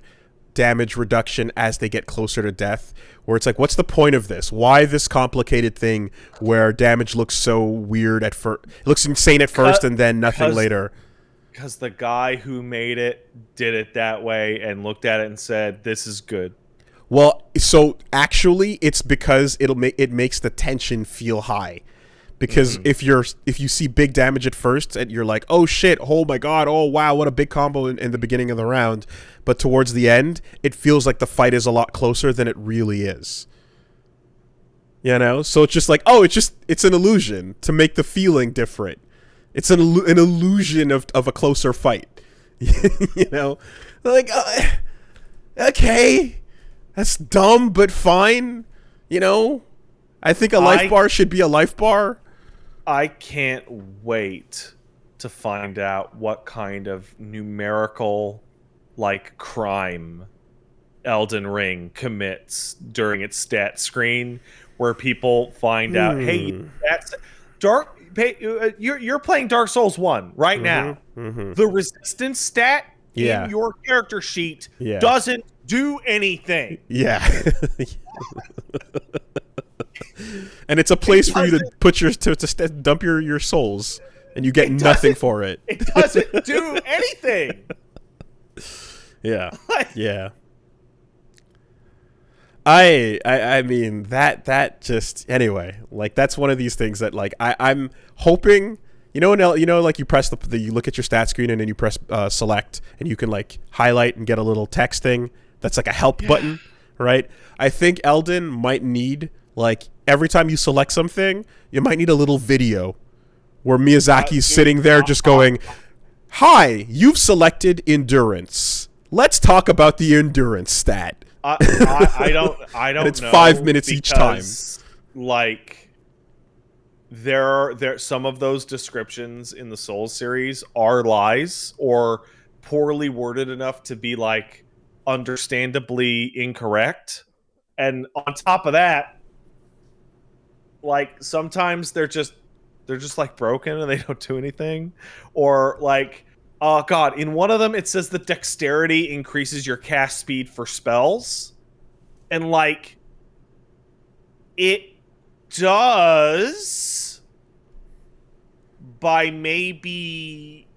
S1: damage reduction as they get closer to death, where it's like, what's the point of this? Why this complicated thing where damage looks so weird at first? It looks insane at first and then nothing later.
S2: Because the guy who made it did it that way and looked at it and said, "This is good."
S1: Well, so actually, it's because it makes the tension feel high. Because if you see big damage at first and you're like, oh shit, oh my god, oh wow, what a big combo in the beginning of the round, but towards the end, it feels like the fight is a lot closer than it really is. You know, so it's just like, oh, it's an illusion to make the feeling different. It's an illusion of a closer fight. You know, like okay, that's dumb but fine. You know, I think a life bar should be a life bar.
S2: I can't wait to find out what kind of numerical, like, crime Elden Ring commits during its stat screen, where people find out, hey, that's you're playing Dark Souls 1 right now. The resistance stat in your character sheet doesn't do anything.
S1: Yeah. And it's a place for you to put to dump your souls, and you get nothing for it.
S2: It doesn't do anything.
S1: Yeah. Yeah. I mean that just anyway, like that's one of these things that like I'm hoping, like you press you look at your stat screen and then you press select and you can like highlight and get a little text thing that's like a help button, right? I think Elden might need, like, every time you select something, you might need a little video where Miyazaki's sitting there just going, "Hi, you've selected endurance. Let's talk about the endurance stat."
S2: I don't
S1: and it's
S2: know,
S1: 5 minutes each time.
S2: Like, there some of those descriptions in the Souls series are lies or poorly worded enough to be like understandably incorrect. And on top of that, like, sometimes they're just like broken and they don't do anything. Or like, oh god, in one of them it says the dexterity increases your cast speed for spells. And like, it does by maybe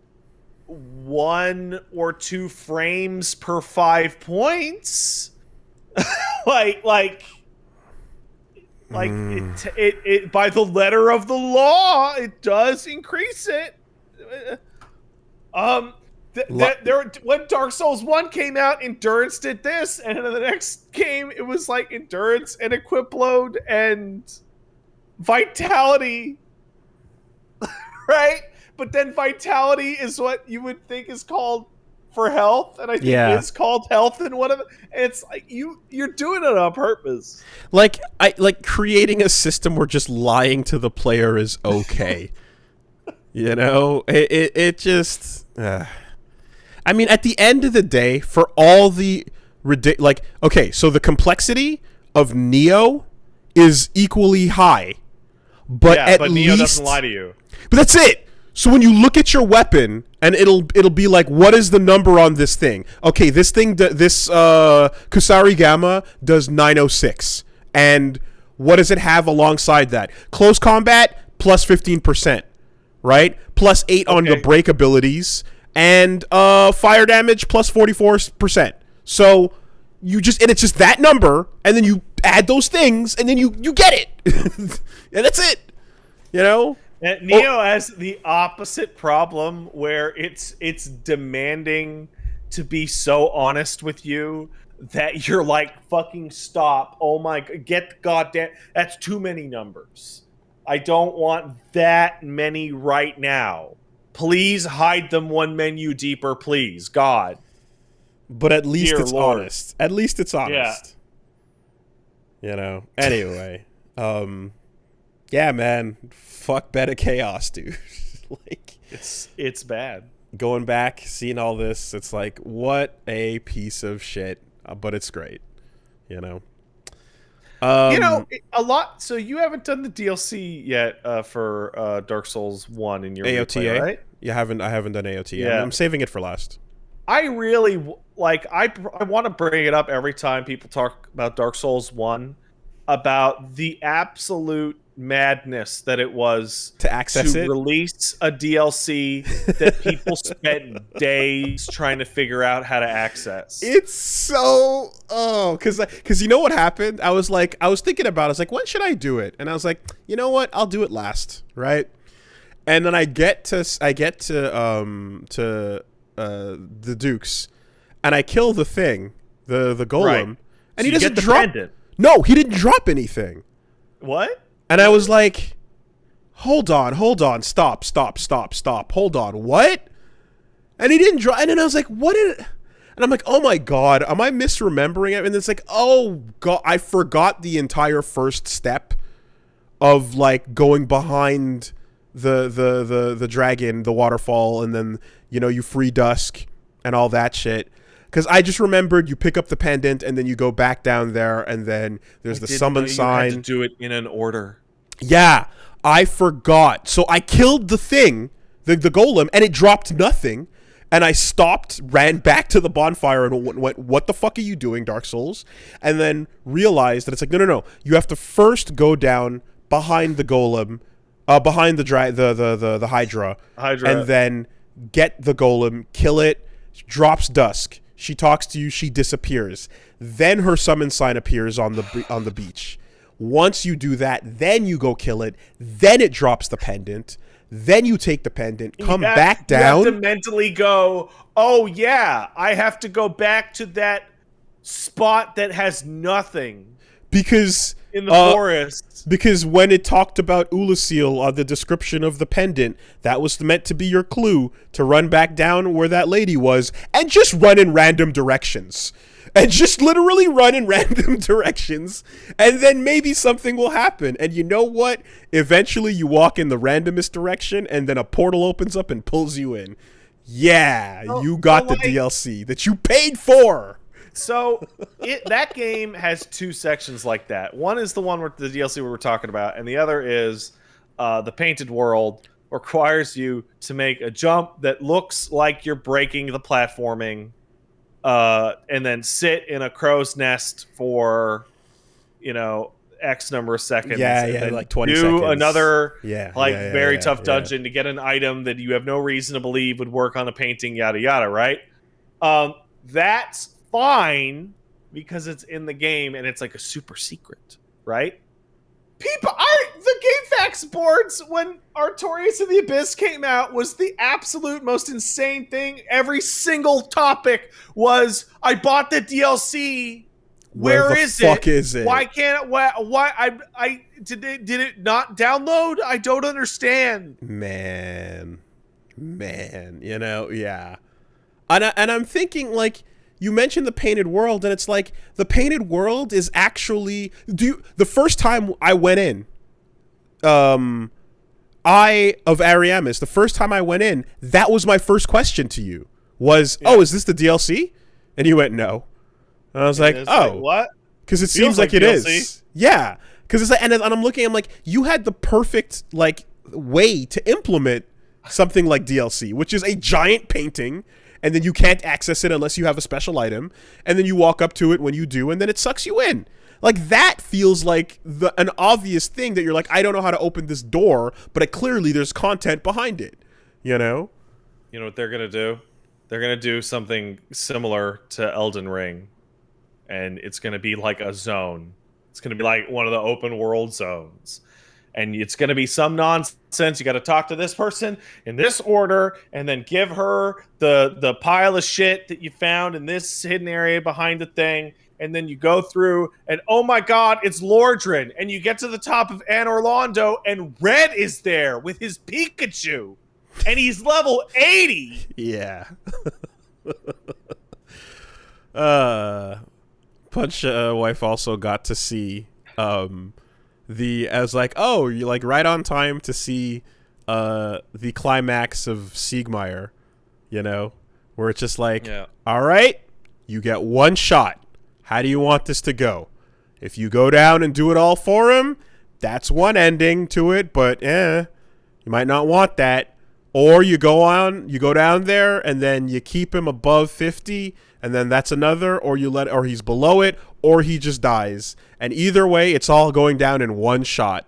S2: 1 or 2 frames per 5 points. It by the letter of the law, it does increase it. When Dark Souls 1 came out, Endurance did this, and in the next game, it was like Endurance and Equip Load and Vitality, right? But then Vitality is what you would think is called for health, and I think it's called health in one of them. It's like you're doing it on purpose.
S1: Like creating a system where just lying to the player is okay. You know, it just. I mean, at the end of the day, for all the okay, so the complexity of Neo is equally high, but
S2: but Neo doesn't lie to you.
S1: But that's it. So when you look at your weapon, and it'll be like, what is the number on this thing? Okay, this thing, this Kusari Gamma does 906, and what does it have alongside that? Close combat plus 15%, right? Plus 8 on the break abilities, and fire damage plus 44%. So and it's just that number, and then you add those things, and then you get it, and that's it. You know.
S2: And Neo has the opposite problem, where it's demanding to be so honest with you that you're like, fucking stop. Oh my, get goddamn, that's too many numbers. I don't want that many right now. Please hide them one menu deeper, please. God.
S1: But at least
S2: Dear
S1: it's
S2: Lord.
S1: honest. At least it's honest. Yeah. You know. Anyway. Yeah, man. Fuck Beta Chaos, dude. Like,
S2: it's bad.
S1: Going back, seeing all this, it's like, what a piece of shit. But it's great. You know.
S2: A lot. So you haven't done the DLC yet for Dark Souls 1 in your
S1: AOTA,
S2: replay, right?
S1: I haven't done AOTA.
S2: Yeah.
S1: I'm saving it for last.
S2: I really like. I want to bring it up every time people talk about Dark Souls 1, about the absolute madness that it was
S1: to access
S2: to
S1: it.
S2: release a DLC that people spent days trying to figure out how to access.
S1: It's so because you know what happened? I was thinking about it. I was like, when should I do it? And I was like, you know what? I'll do it last, right? And then I get to the Dukes, and I kill the thing, the golem,
S2: Right.
S1: and
S2: So
S1: he
S2: you
S1: doesn't
S2: get the
S1: drop.
S2: pendant.
S1: No, he didn't drop anything.
S2: What?
S1: And I was like, hold on, stop, hold on, what? And he didn't drop. And then I was like, what did? And I'm like, oh my god, am I misremembering it? And it's like, oh god, I forgot the entire first step of like going behind the dragon, the waterfall, and then you free Dusk and all that shit. Because I just remembered you pick up the pendant and then you go back down there and then there's the summon sign.
S2: You had to do it in an order.
S1: Yeah, I forgot. So I killed the thing, the golem, and it dropped nothing. And I stopped, ran back to the bonfire and went, what the fuck are you doing, Dark Souls? And then realized that it's like, no. You have to first go down behind the golem, behind the Hydra. And then get the golem, kill it, drops Dusk. She talks to you, she disappears. Then her summon sign appears on the beach. Once you do that, then you go kill it. Then it drops the pendant. Then you take the pendant, come back down.
S2: You have to mentally go, oh yeah, I have to go back to that spot that has nothing.
S1: Because
S2: in the forest.
S1: Because when it talked about Ulasil on the description of the pendant, that was meant to be your clue to run back down where that lady was and just run in random directions. And just literally run in random directions, and then maybe something will happen. And you know what? Eventually you walk in the randomest direction, and then a portal opens up and pulls you in. Yeah, you got the DLC that you paid for.
S2: So that game has two sections like that. One is the one with the DLC we were talking about, and the other is the Painted World requires you to make a jump that looks like you're breaking the platforming. And then sit in a crow's nest for, X number of seconds.
S1: Yeah, like 20
S2: do
S1: seconds.
S2: Another, very tough
S1: yeah.
S2: dungeon to get an item that you have no reason to believe would work on a painting, yada, yada, right? That's fine because it's in the game and it's like a super secret, right? The GameFAQs boards when Artorias of the Abyss came out was the absolute most insane thing. Every single topic was, I bought the DLC. Where is it?
S1: Where the fuck is it?
S2: Why can't it? Why did it not download? I don't understand.
S1: Man, yeah. And I'm thinking, like, you mentioned the Painted World, and it's like, the Painted World is actually... the first time I went in, of Ariamis, the first time I went in, that was my first question to you, was, is this the DLC? And you went, no. And I was like,
S2: what?
S1: Because it seems like it DLC. Is. Yeah. Because it's like, and I'm looking, I'm like, you had the perfect, like, way to implement something like DLC, which is a giant painting, and then you can't access it unless you have a special item, and then you walk up to it when you do, and then it sucks you in. Like, that feels like an obvious thing that you're like, I don't know how to open this door, but clearly there's content behind it, You know
S2: what they're going to do? They're going to do something similar to Elden Ring, and it's going to be like a zone. It's going to be like one of the open world zones. And it's going to be some nonsense. You got to talk to this person in this order and then give her the pile of shit that you found in this hidden area behind the thing. And then you go through and, oh my God, it's Lordran. And you get to the top of Anne Orlando and Red is there with his Pikachu. And he's level 80.
S1: Yeah. Punch Wife also got to see... I was like, oh, you're like right on time to see the climax of Siegmeyer, where it's just like, all right, you get one shot. How do you want this to go? If you go down and do it all for him, that's one ending to it, but you might not want that. Or you go down there and then you keep him above 50, and then that's another, or he's below it, or he just dies. And either way, it's all going down in one shot.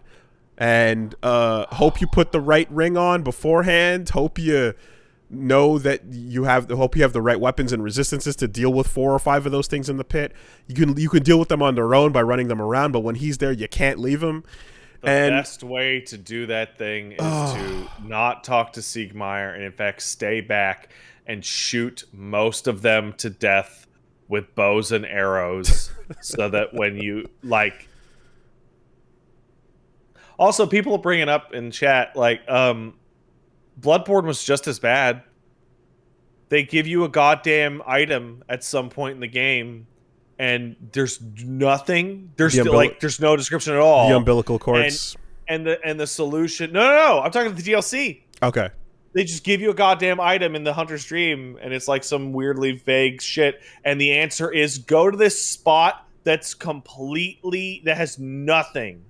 S1: And hope you put the right ring on beforehand. Hope you know that hope you have the right weapons and resistances to deal with 4 or 5 of those things in the pit. You can deal with them on their own by running them around, but when he's there, you can't leave him.
S2: The best way to do that thing is to not talk to Siegmeyer and in fact stay back and shoot most of them to death with bows and arrows so that when you like. Also, people are bringing up in chat like Bloodborne was just as bad. They give you a goddamn item at some point in the game and there's nothing. There's there's no description at all.
S1: The umbilical cords.
S2: And the solution. No. I'm talking about the DLC.
S1: Okay.
S2: They just give you a goddamn item in the Hunter's Dream, and it's like some weirdly vague shit. And the answer is go to this spot that has nothing,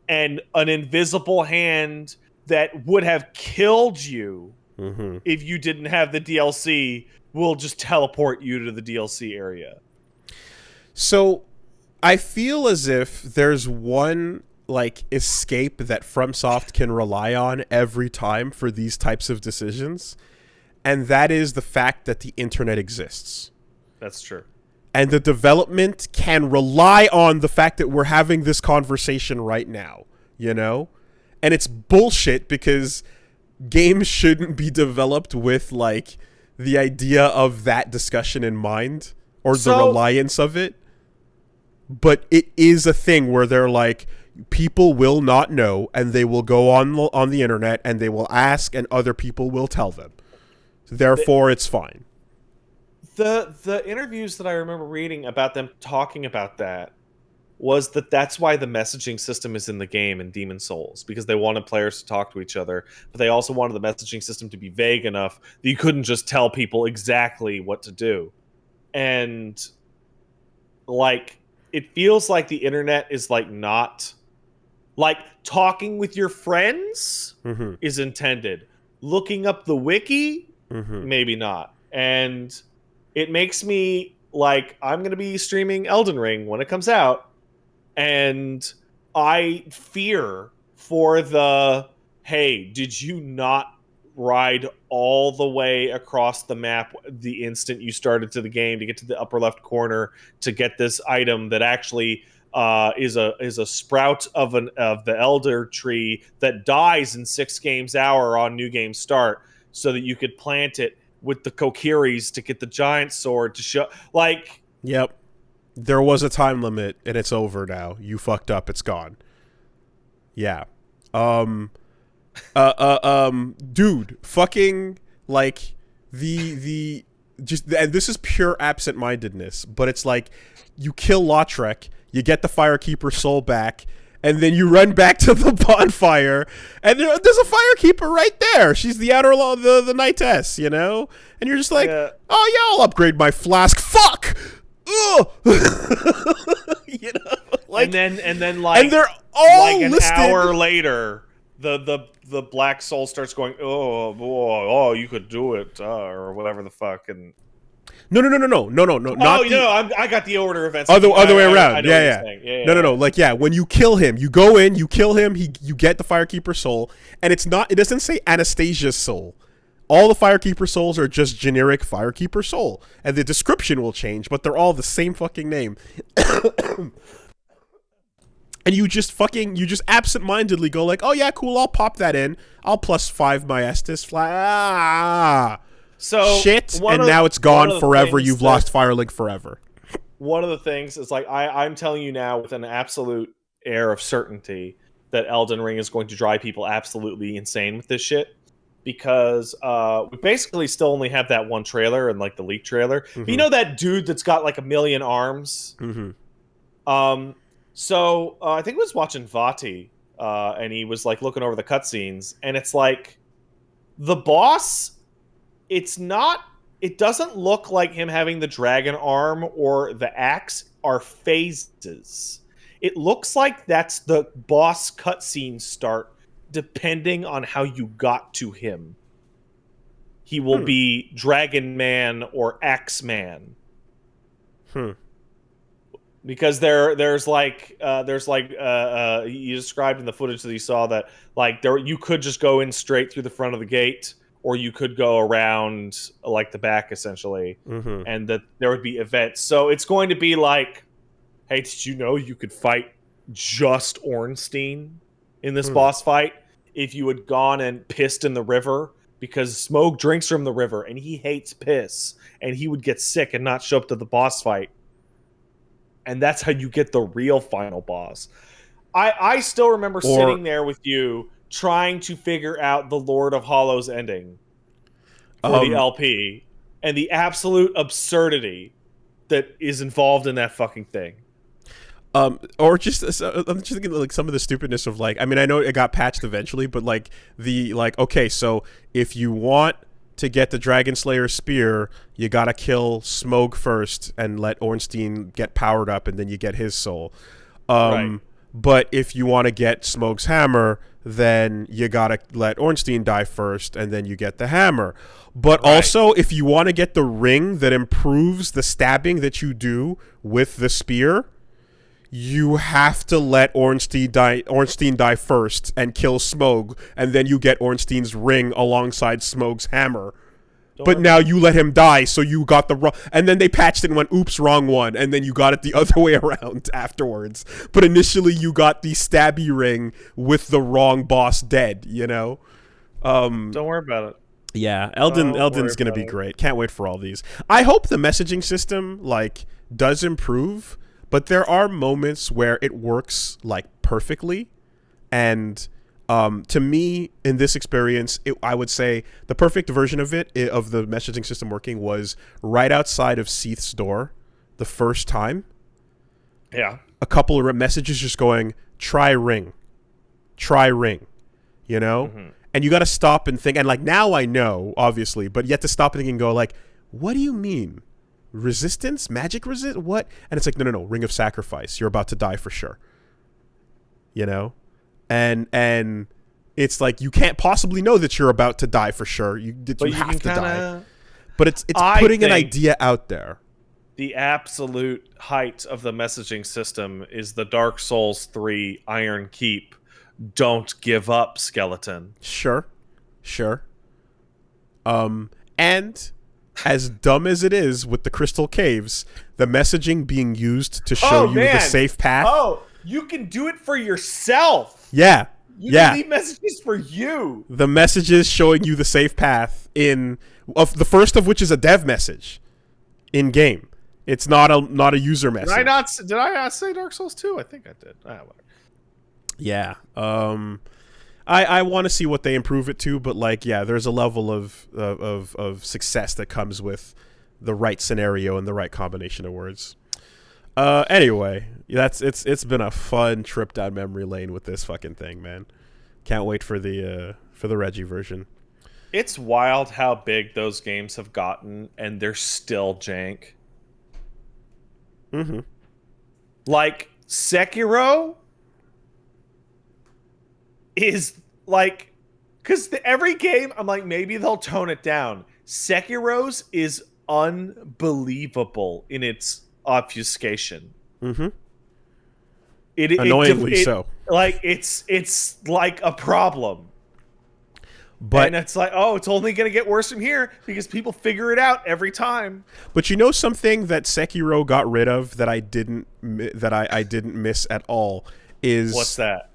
S2: and an invisible hand that would have killed you if you didn't have the DLC will just teleport you to the DLC area.
S1: So, I feel as if there's one like escape that FromSoft can rely on every time for these types of decisions, and that is the fact that the internet exists.
S2: That's true.
S1: And the development can rely on the fact that we're having this conversation right now, you know? And it's bullshit because games shouldn't be developed with like the idea of that discussion in mind or the reliance of it. But it is a thing where they're like, people will not know, and they will go on the internet and they will ask, and other people will tell them. Therefore, it's fine.
S2: The interviews that I remember reading about them talking about that was that's why the messaging system is in the game in Demon's Souls, because they wanted players to talk to each other, but they also wanted the messaging system to be vague enough that you couldn't just tell people exactly what to do. And like, it feels like the internet is like not like talking with your friends is intended. Looking up the wiki, maybe not. And it makes me like, I'm going to be streaming Elden Ring when it comes out. And I fear for hey, did you not ride all the way across the map the instant you started to the game to get to the upper left corner to get this item that actually is a sprout of the elder tree that dies in 6 games hour on new game start, so that you could plant it with the kokiris to get the giant sword to show like.
S1: Yep, there was a time limit and it's over now. You fucked up. It's gone. Yeah. Dude, fucking like the just, and this is pure absent-mindedness, but it's like you kill Lautrec, you get the Firekeeper soul back, and then you run back to the bonfire, and there's a Firekeeper right there. She's the outer law, the knightess, you know, and you're just like, oh yeah, I'll upgrade my flask. Fuck. Ugh. You know, like, and then like, and they're all
S2: like an
S1: listed.
S2: Hour later. The black soul starts going, oh, you could do it, or whatever the fuck, and
S1: no,
S2: I got the order events.
S1: Other way around. Yeah. No. Like, yeah, when you kill him, you go in, you kill him, you get the Firekeeper soul, and it doesn't say Anastasia's soul. All the Firekeeper souls are just generic Firekeeper soul, and the description will change, but they're all the same fucking name. And you just absent-mindedly go like, oh yeah, cool, I'll pop that in. I'll +5 my Estus So shit, and now it's gone forever. You've lost Firelink forever.
S2: One of the things is like, I'm telling you now with an absolute air of certainty that Elden Ring is going to drive people absolutely insane with this shit. Because we basically still only have that one trailer and like the leak trailer. But you know that dude that's got like 1 million arms? So I think I was watching Vati, and he was like looking over the cutscenes, and it's like the boss. It doesn't look like him having the dragon arm or the axe are phases. It looks like that's the boss cutscene start, depending on how you got to him. He will be Dragon Man or Axe Man. because there's like you described in the footage that you saw that like there you could just go in straight through the front of the gate, or you could go around like the back essentially,
S1: Mm-hmm.
S2: and that there would be events. So it's going to be like, hey, did you know you could fight just Ornstein in this boss fight if you had gone and pissed in the river? Because Smoke drinks from the river and he hates piss, and he would get sick and not show up to the boss fight. And that's how you get the real final boss. I still remember sitting there with you trying to figure out the Lord of Hollows ending for the LP and the absolute absurdity that is involved in that fucking thing.
S1: Or just I'm just thinking like some of the stupidness of like, I mean, I know it got patched eventually, but like okay, so if you want to get the Dragon Slayer spear, you gotta kill Smoke first and let Ornstein get powered up, and then you get his soul.
S2: Right.
S1: But if you want to get Smoke's hammer, then you gotta let Ornstein die first, and then you get the hammer. But also, if you want to get the ring that improves the stabbing that you do with the spear, you have to let Ornstein die first and kill Smoke, and then you get Ornstein's ring alongside Smoke's hammer. But now you let him die, so you got the wrong... And then they patched it and went, oops, wrong one. And then you got it the other way around afterwards. But initially you got the stabby ring with the wrong boss dead, you know?
S2: Don't worry about it.
S1: Yeah, Elden's going to be great. Can't wait for all these. I hope the messaging system, like, does improve, but there are moments where it works, like, perfectly. And... to me, in this experience, I would say the perfect version of of the messaging system working was right outside of Seath's door the first time.
S2: Yeah.
S1: A couple of messages just going, try ring, you know? Mm-hmm. And you got to stop and think. And like, now I know, obviously, but you have to stop and think and go like, what do you mean? Resistance? Magic resist? What? And it's like, no, ring of sacrifice. You're about to die for sure. You know? And it's like you can't possibly know that you're about to die for sure. You have to die. But it's putting an idea out there.
S2: The absolute height of the messaging system is the Dark Souls 3 Iron Keep. Don't give up, skeleton.
S1: Sure. And as dumb as it is with the Crystal Caves, the messaging being used to show you the safe path.
S2: Oh, you can do it for yourself.
S1: Yeah.
S2: You can leave messages for you.
S1: The messages showing you the safe path the first of which is a dev message in game. It's not a user message.
S2: Did I not say Dark Souls 2? I think I did.
S1: Yeah. I want to see what they improve it to, but like, yeah, there's a level of success that comes with the right scenario and the right combination of words. Anyway, it's been a fun trip down memory lane with this fucking thing, man. Can't wait for the Reggie version.
S2: It's wild how big those games have gotten, and they're still jank.
S1: Mm-hmm.
S2: Like Sekiro is like, because every game I'm like, maybe they'll tone it down. Sekiro's is unbelievable in its obfuscation.
S1: Mm-hmm. Annoyingly so.
S2: Like it's like a problem.
S1: But
S2: and it's like, oh, it's only going to get worse from here because people figure it out every time.
S1: But you know something that Sekiro got rid of that I didn't miss at all is
S2: what's that?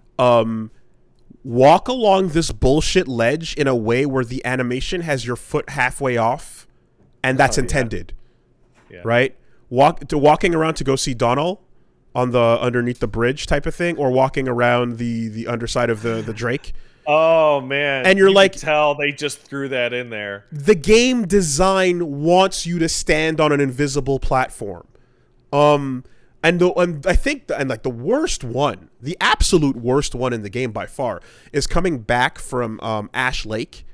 S1: Walk along this bullshit ledge in a way where the animation has your foot halfway off, and that's intended. Yeah. Right? Walking around to go see Donald on the underneath the bridge type of thing, or walking around the underside of the Drake.
S2: Oh man.
S1: And you like,
S2: can tell they just threw that in there.
S1: The game design wants you to stand on an invisible platform. And I think the worst one, the absolute worst one in the game by far, is coming back from Ash Lake.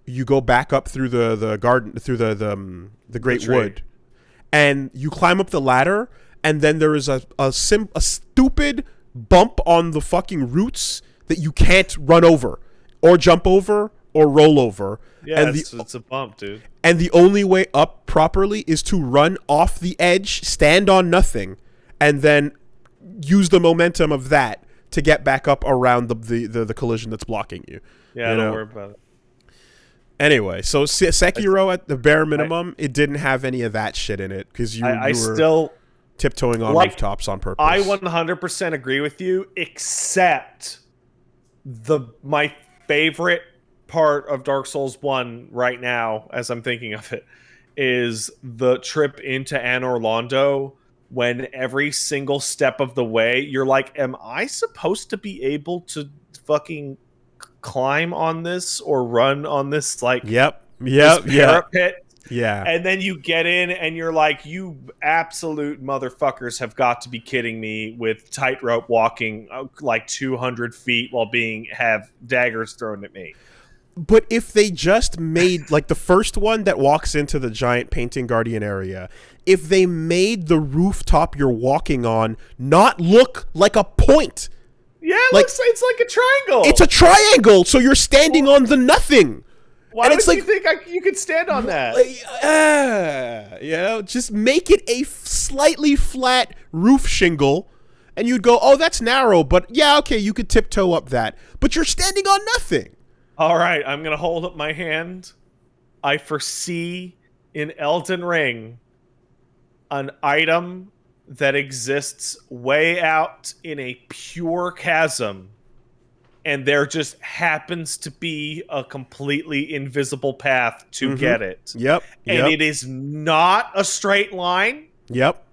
S1: You go back up through the garden, through the Great Wood, and you climb up the ladder, and then there is a stupid bump on the fucking roots that you can't run over, or jump over, or roll over.
S2: Yeah, and it's a bump, dude.
S1: And the only way up properly is to run off the edge, stand on nothing, and then use the momentum of that to get back up around the collision that's blocking you.
S2: Yeah, don't worry about it.
S1: Anyway, so Sekiro at the bare minimum, it didn't have any of that shit in it because you were
S2: still
S1: tiptoeing on rooftops on purpose.
S2: I 100% agree with you, except my favorite part of Dark Souls 1 right now, as I'm thinking of it, is the trip into Anor Londo, when every single step of the way you're like, am I supposed to be able to fucking climb on this or run on this, like, this parapet?
S1: Yeah.
S2: And then you get in and you're like, you absolute motherfuckers have got to be kidding me with tightrope walking like 200 feet while have daggers thrown at me.
S1: But if they just made, like, the first one that walks into the giant painting guardian area, if they made the rooftop you're walking on not look like a point.
S2: Yeah, it's like a triangle.
S1: It's a triangle, so you're standing on the nothing.
S2: Why would you think you could stand on that?
S1: Just make it a slightly flat roof shingle, and you'd go, oh, that's narrow, but yeah, okay, you could tiptoe up that. But you're standing on nothing.
S2: All right, I'm going to hold up my hand. I foresee in Elden Ring an item that exists way out in a pure chasm, and there just happens to be a completely invisible path to get it.
S1: Yep.
S2: And it is not a straight line.
S1: Yep.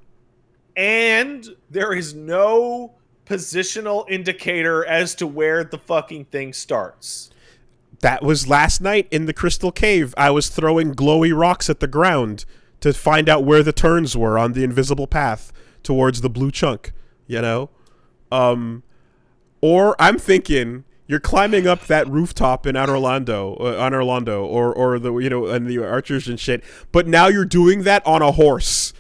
S2: And there is no positional indicator as to where the fucking thing starts.
S1: That was last night in the Crystal Cave. I was throwing glowy rocks at the ground to find out where the turns were on the invisible path towards the blue chunk, you know? Or I'm thinking you're climbing up that rooftop in Anor Londo, or the, you know, and the archers and shit, but now you're doing that on a horse.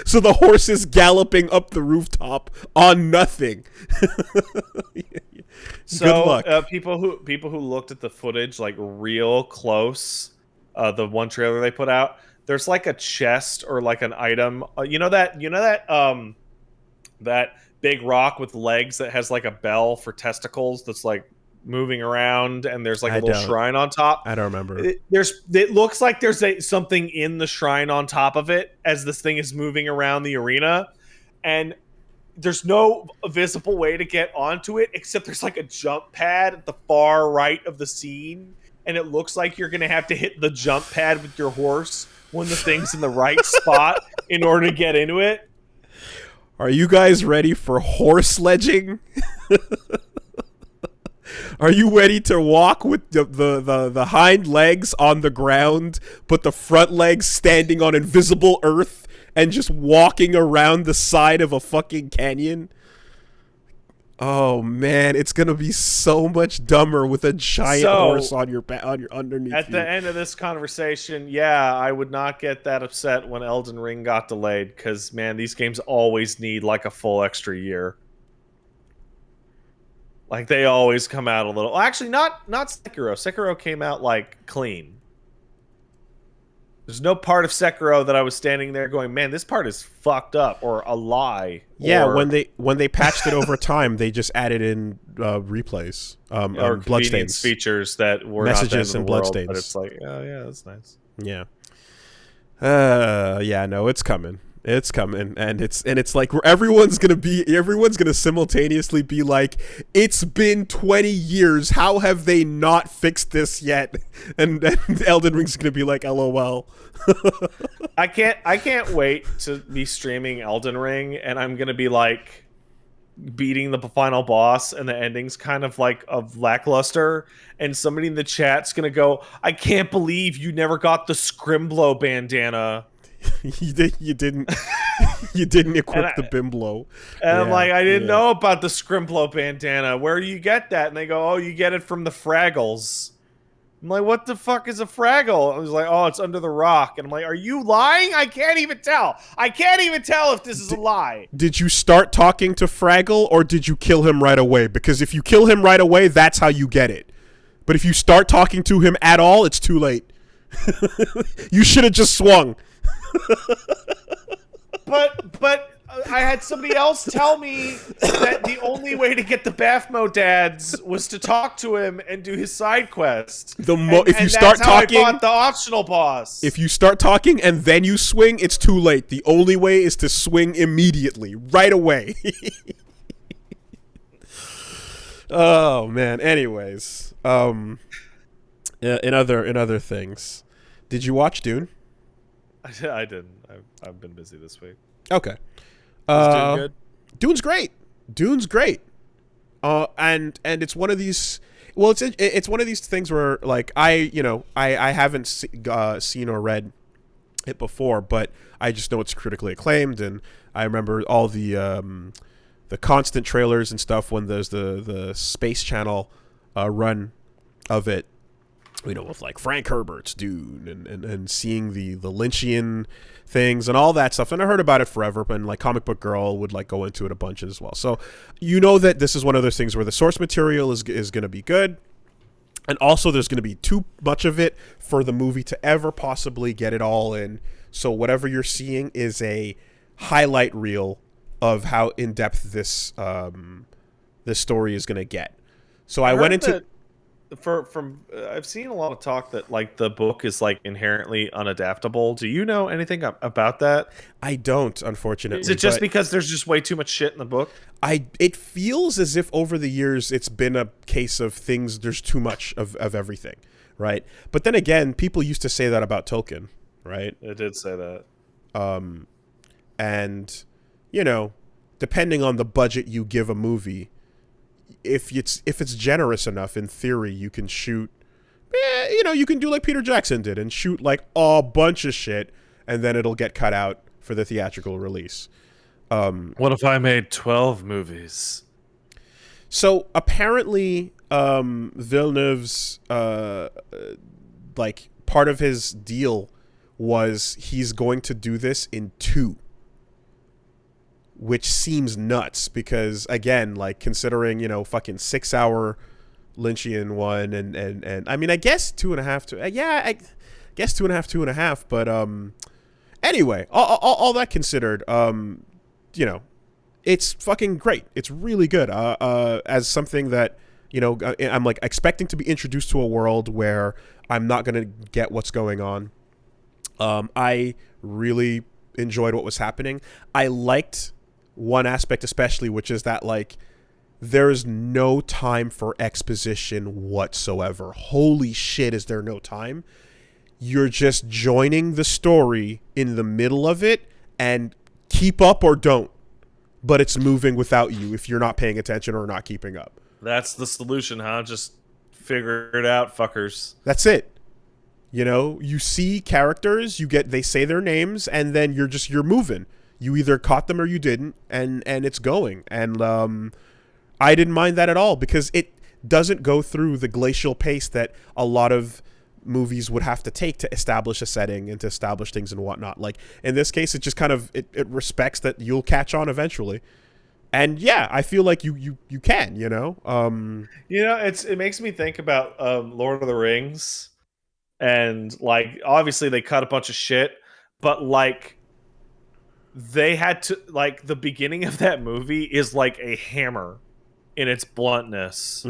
S1: So the horse is galloping up the rooftop on nothing.
S2: So,
S1: good luck.
S2: People who looked at the footage like real close, the one trailer they put out, there's like a chest or like an item. That big rock with legs that has like a bell for testicles that's like moving around, and there's like a little shrine on top.
S1: I don't remember.
S2: It looks like there's something in the shrine on top of it as this thing is moving around the arena, and there's no visible way to get onto it except there's like a jump pad at the far right of the scene, and it looks like you're gonna have to hit the jump pad with your horse when the thing's in the right spot in order to get into it.
S1: Are you guys ready for horse sledging? Are you ready to walk with the hind legs on the ground, but the front legs standing on invisible earth and just walking around the side of a fucking canyon? Oh man, it's gonna be so much dumber with a giant horse on your underneath.
S2: At the end of this conversation, yeah, I would not get that upset when Elden Ring got delayed, because man, these games always need like a full extra year. Like they always come out a little. Actually, not Sekiro. Sekiro came out like clean. There's no part of Sekiro that I was standing there going, man, this part is fucked up or a lie.
S1: Yeah, when they patched it over time, they just added in replays,
S2: or
S1: bloodstains
S2: features that were
S1: messages
S2: not
S1: and
S2: bloodstains.
S1: bloodstains.
S2: But it's like, oh yeah, that's nice.
S1: Yeah. Yeah, no, it's coming. It's coming, and it's like everyone's gonna simultaneously be like, it's been 20 years. How have they not fixed this yet? And Elden Ring's gonna be like, LOL.
S2: I can't wait to be streaming Elden Ring, and I'm gonna be like beating the final boss, and the ending's kind of like of lackluster, and somebody in the chat's gonna go, I can't believe you never got the Scrimblow bandana.
S1: You didn't equip the Bimblow.
S2: And I'm like, I didn't know about the Scrimplow bandana. Where do you get that? And they go, oh, you get it from the Fraggles. I'm like, what the fuck is a Fraggle? I was like, oh, it's under the rock. And I'm like, are you lying? I can't even tell. I can't even tell if this is a lie.
S1: Did you start talking to Fraggle, or did you kill him right away? Because if you kill him right away, that's how you get it. But if you start talking to him at all, it's too late. You should have just swung.
S2: But I had somebody else tell me that the only way to get the Baphomet dads was to talk to him and do his side quest.
S1: If you start
S2: that's how
S1: talking,
S2: I fought the optional boss.
S1: if you start talking and then you swing, it's too late. The only way is to swing immediately, right away. Oh man. Anyways, in other things, did you watch Dune?
S2: I didn't. I've been busy this week.
S1: Okay.
S2: Is Dune good?
S1: Dune's great. Dune's great. And it's one of these. Well, it's one of these things where like I haven't seen or read it before, but I just know it's critically acclaimed, and I remember all the constant trailers and stuff when there's the Space Channel run of it. With like Frank Herbert's Dune and seeing the Lynchian things and all that stuff. And I heard about it forever, but like Comic Book Girl would like go into it a bunch as well. So that this is one of those things where the source material is going to be good. And also there's going to be too much of it for the movie to ever possibly get it all in. So whatever you're seeing is a highlight reel of how in-depth this story is going to get. So I went into...
S2: I've seen a lot of talk that like the book is like inherently unadaptable. Do you know anything about that?
S1: I don't, unfortunately.
S2: Is it just because there's just way too much shit in the book?
S1: It feels as if over the years it's been a case of things. There's too much of everything, right? But then again, people used to say that about Tolkien, right?
S2: It did say that.
S1: And depending on the budget you give a movie. If it's generous enough, in theory, you can shoot, you can do like Peter Jackson did and shoot like a bunch of shit, and then it'll get cut out for the theatrical release.
S2: What if I made 12 movies?
S1: So apparently, Villeneuve's like part of his deal was he's going to do this in 2. Which seems nuts because, again, like considering, fucking 6-hour Lynchian one and I mean, I guess 2.5. I guess 2.5. But anyway, all that considered, it's fucking great. It's really good. As something that, I'm like expecting to be introduced to a world where I'm not going to get what's going on. I really enjoyed what was happening. I liked one aspect especially, which is that like there's no time for exposition whatsoever. Holy shit, is there no time? You're just joining the story in the middle of it and keep up or don't, but it's moving without you if you're not paying attention or not keeping up.
S2: That's the solution, huh? Just figure it out, fuckers.
S1: That's it. You see characters, they say their names, and then you're moving. You either caught them or you didn't, and it's going. And I didn't mind that at all because it doesn't go through the glacial pace that a lot of movies would have to take to establish a setting and to establish things and whatnot. Like in this case, it just kind of it respects that you'll catch on eventually. And yeah, I feel like you can. It
S2: makes me think about Lord of the Rings, and like obviously they cut a bunch of shit, but like. They had to, like, the beginning of that movie is like a hammer in its bluntness.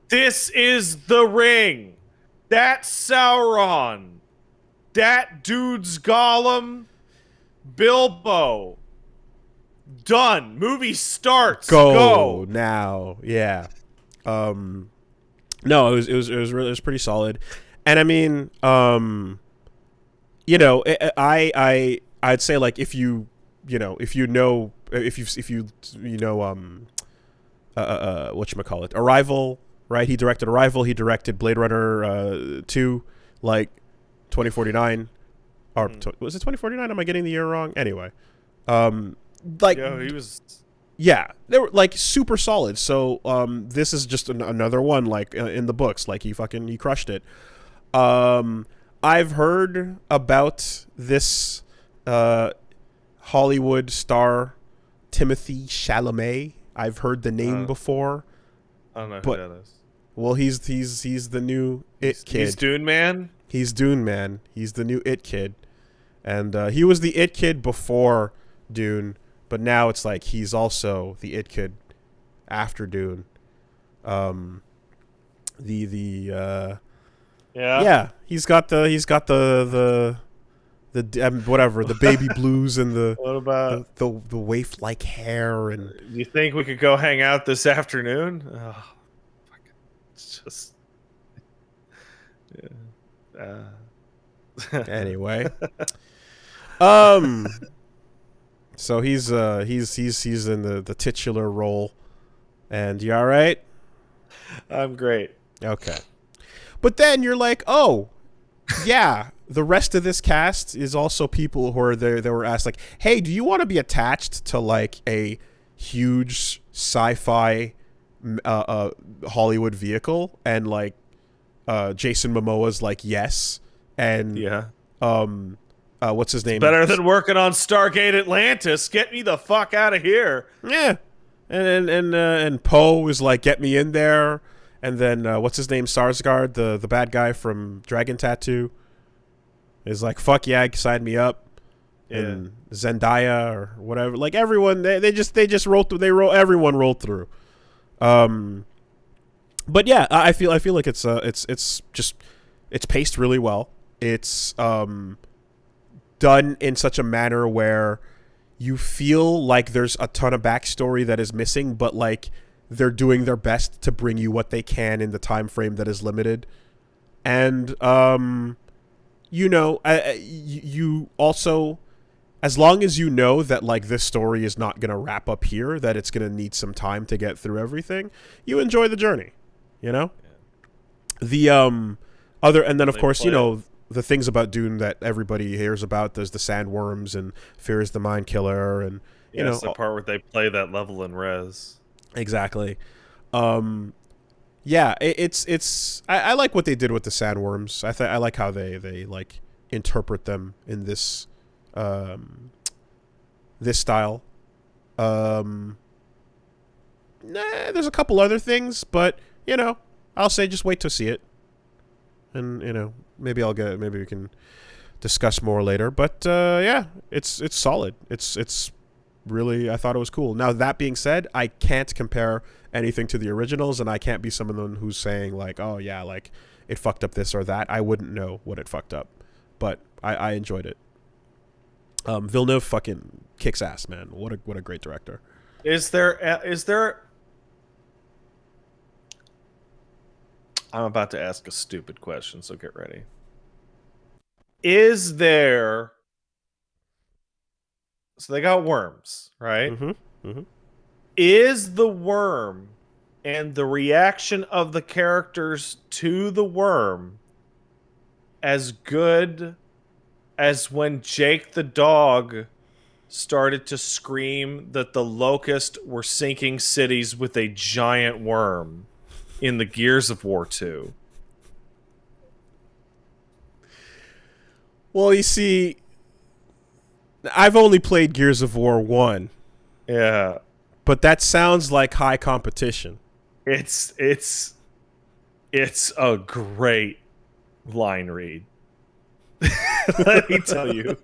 S2: This is the ring. That's Sauron. That dude's Gollum. Bilbo. Done. Movie starts. Go
S1: now. Yeah. No, it was pretty solid. And I mean, I'd say like if you whatchamacallit, Arrival, right? He directed Arrival, he directed Blade Runner 2, like 2049. Or was it 2049? Am I getting the year wrong? Anyway. Like
S2: he was
S1: they were like super solid. So this is just another one like in the books, like he crushed it. I've heard about this Hollywood star Timothée Chalamet. I've heard the name before.
S2: I don't know who that is.
S1: Well, he's the new It Kid.
S2: He's Dune Man?
S1: He's Dune Man. He's the new It Kid. And he was the It Kid before Dune, but now it's like he's also the it kid after Dune. Yeah, he's got the whatever, the baby blues and the
S2: What about
S1: the waif like hair. And
S2: you think we could go hang out this afternoon? Oh, it's just
S1: anyway. So he's in the titular role, and you all right?
S2: I'm great.
S1: Okay. But then you're like, oh, yeah, the rest of this cast is also people who are there. They were asked like, hey, do you want to be attached to like a huge sci-fi Hollywood vehicle? And like Jason Momoa's like, yes. And what's his name?
S2: It's better than working on Stargate Atlantis. Get me the fuck out of here.
S1: Yeah. And Poe is like, get me in there. And then what's his name? Sarsgaard, the bad guy from Dragon Tattoo, is like, fuck yeah, sign me up. Yeah. And Zendaya or whatever, like everyone, they just rolled through. Everyone rolled through. But yeah, I feel like it's paced really well. It's done in such a manner where you feel like there's a ton of backstory that is missing, but like they're doing their best to bring you what they can in the time frame that is limited. And you also, as long as you know that like this story is not going to wrap up here, that it's going to need some time to get through everything, you enjoy the journey, you know? Yeah. And then of course, you know, the things about Dune that everybody hears about, there's the sandworms and Fear is the Mind Killer, and you know,
S2: the part where they play that level in Res.
S1: Exactly. Yeah, it's I like what they did with the sandworms. I like how they like interpret them in this this style. There's a couple other things, but you know, I'll say just wait to see it. And you know, maybe we can discuss more later, but yeah, it's solid. It's really, I thought it was cool. Now, that being said, I can't compare anything to the originals, and I can't be someone who's saying like, oh yeah, like it fucked up this or that. I wouldn't know what it fucked up, but I enjoyed it. Villeneuve fucking kicks ass, man. What a great director.
S2: Is there I'm about to ask a stupid question, so get ready. Is there, so they got worms, right?
S1: Mm-hmm. Mm-hmm.
S2: Is the worm and the reaction of the characters to the worm as good as when Jake the dog started to scream that the Locust were sinking cities with a giant worm in the Gears of War 2?
S1: Well, you see, I've only played Gears of War 1.
S2: Yeah.
S1: But that sounds like high competition.
S2: It's a great line read. Let me tell you.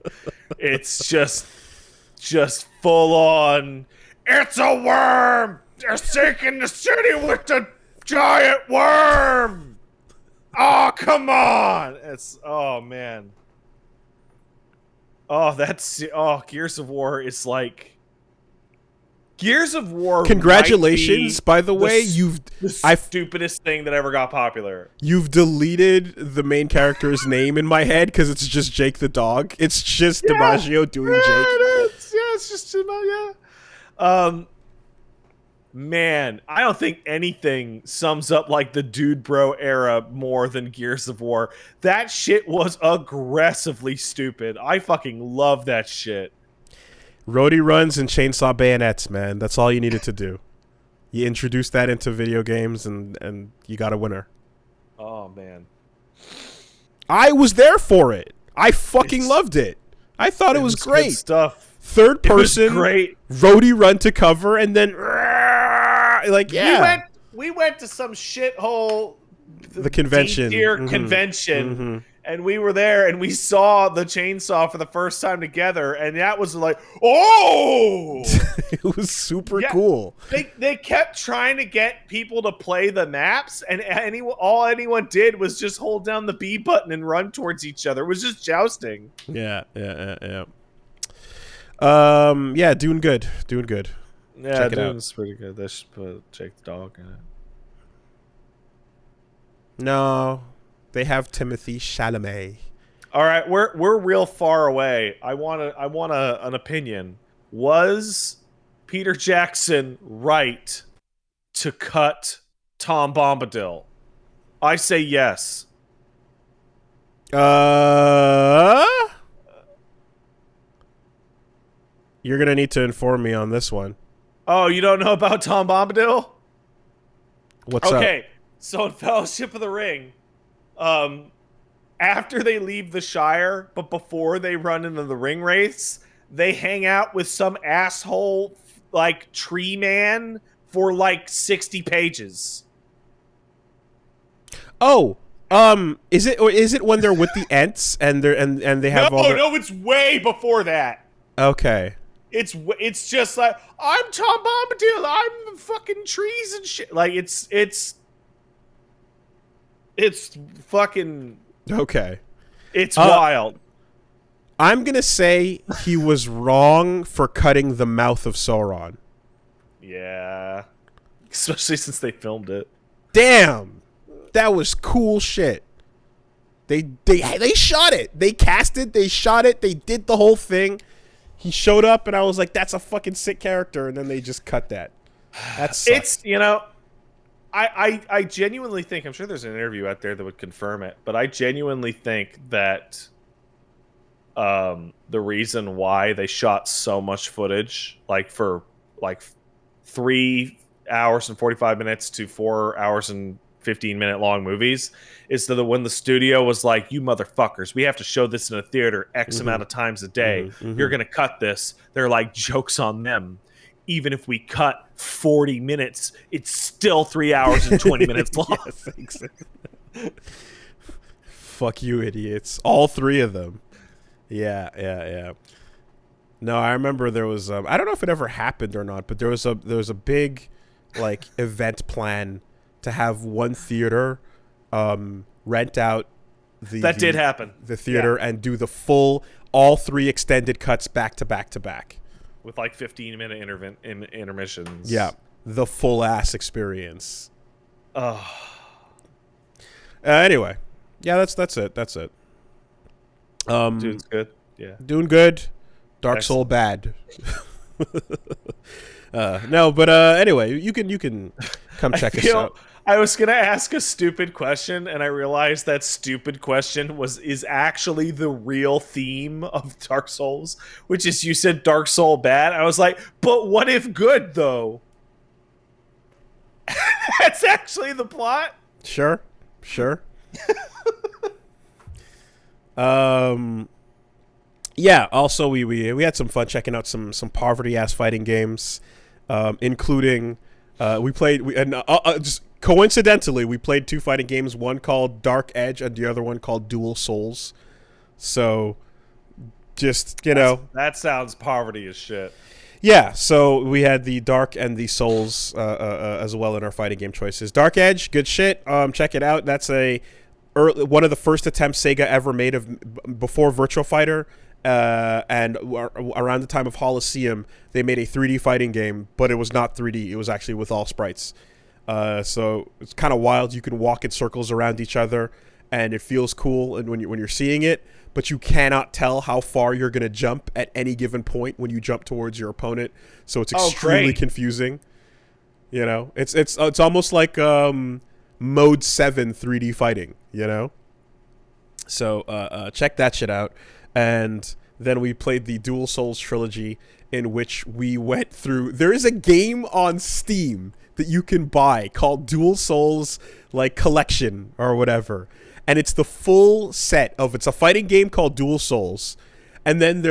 S2: It's just full on, it's a worm! They're sinking the city with the giant worm! Oh, come on! Oh, man. Gears of War is like... Gears of War.
S1: Congratulations, by the way,
S2: the stupidest thing that ever got popular.
S1: You've deleted the main character's name in my head because it's just Jake the dog. It's just DiMaggio doing Jake.
S2: It's just man, I don't think anything sums up like the Dude Bro era more than Gears of War. That shit was aggressively stupid. I fucking love that shit.
S1: Roadie runs and chainsaw bayonets, man. That's all you needed to do. You introduced that into video games, and you got a winner.
S2: Oh, man.
S1: I was there for it. I fucking loved it. I thought it was great.
S2: Good stuff.
S1: Third person,
S2: great.
S1: Roadie run to cover, and then like, yeah.
S2: We went to some shithole
S1: the convention.
S2: convention. and we were there, and we saw the chainsaw for the first time together, and that was like, oh!
S1: It was super cool.
S2: They kept trying to get people to play the maps, and all anyone did was just hold down the B button and run towards each other. It was just jousting.
S1: Yeah. Doing good.
S2: Yeah, Dune's pretty good. They should put Jake the dog in it.
S1: No, they have Timothy Chalamet.
S2: All right, we're real far away. I want an opinion. Was Peter Jackson right to cut Tom Bombadil? I say yes.
S1: You're gonna need to inform me on this one.
S2: Oh, you don't know about Tom Bombadil?
S1: What's up?
S2: Okay, so in Fellowship of the Ring, after they leave the Shire, but before they run into the ring wraiths, they hang out with some asshole like tree man for like 60 pages.
S1: Oh, is it when they're with the Ents and they have
S2: No, it's way before that.
S1: Okay.
S2: It's just like, I'm Tom Bombadil, I'm fucking trees and shit. Like it's fucking
S1: okay.
S2: It's wild.
S1: I'm gonna say he was wrong for cutting the mouth of Sauron.
S2: Yeah, especially since they filmed it.
S1: Damn, that was cool shit. They shot it. They cast it. They shot it. They did the whole thing. He showed up, and I was like, "That's a fucking sick character," and then they just cut that. That's
S2: it's I genuinely think, I'm sure there's an interview out there that would confirm it, but I genuinely think that the reason why they shot so much footage, like for like 3 hours and 45 minutes to 4 hours and 15-minute long movies, is so that when the studio was like, you motherfuckers, we have to show this in a theater X amount of times a day, you're gonna cut this. They're like, joke's on them. Even if we cut 40 minutes, it's still 3 hours and 20 minutes long.
S1: Yes, exactly. Fuck you, idiots. All three of them. Yeah. No, I remember there was I don't know if it ever happened or not, but there was a big like event plan to have one theater rent out
S2: did happen.
S1: The theater and do the full all three extended cuts back to back to back.
S2: With like 15-minute intermissions.
S1: Yeah, the full ass experience. Anyway, yeah, that's it.
S2: Dude's good. Yeah,
S1: doing good. Dark Soul bad. No, but anyway, you can come check us out.
S2: I was gonna ask a stupid question, and I realized that stupid question is actually the real theme of Dark Souls, which is, you said Dark Soul bad. I was like, but what if good though? That's actually the plot.
S1: Sure. Yeah. Also, we had some fun checking out some poverty ass fighting games, including just coincidentally we played two fighting games. One called Dark Edge and the other one called Dual Souls. So, just
S2: that sounds poverty as shit.
S1: Yeah, so we had the Dark and the Souls as well in our fighting game choices. Dark Edge, good shit. Check it out. That's one of the first attempts Sega ever made before Virtua Fighter, and around the time of Holocene, they made a 3D fighting game, but it was not 3D. It was actually with all sprites. So it's kind of wild. You can walk in circles around each other, and it feels cool. And when you're seeing it, but you cannot tell how far you're going to jump at any given point when you jump towards your opponent. So it's extremely confusing. It's almost like Mode 7 3D fighting. So check that shit out. And then we played the Dual Souls trilogy, in which we went through. There is a game on Steam that you can buy called Dual Souls Collection or whatever. And it's the full set it's a fighting game called Dual Souls. And then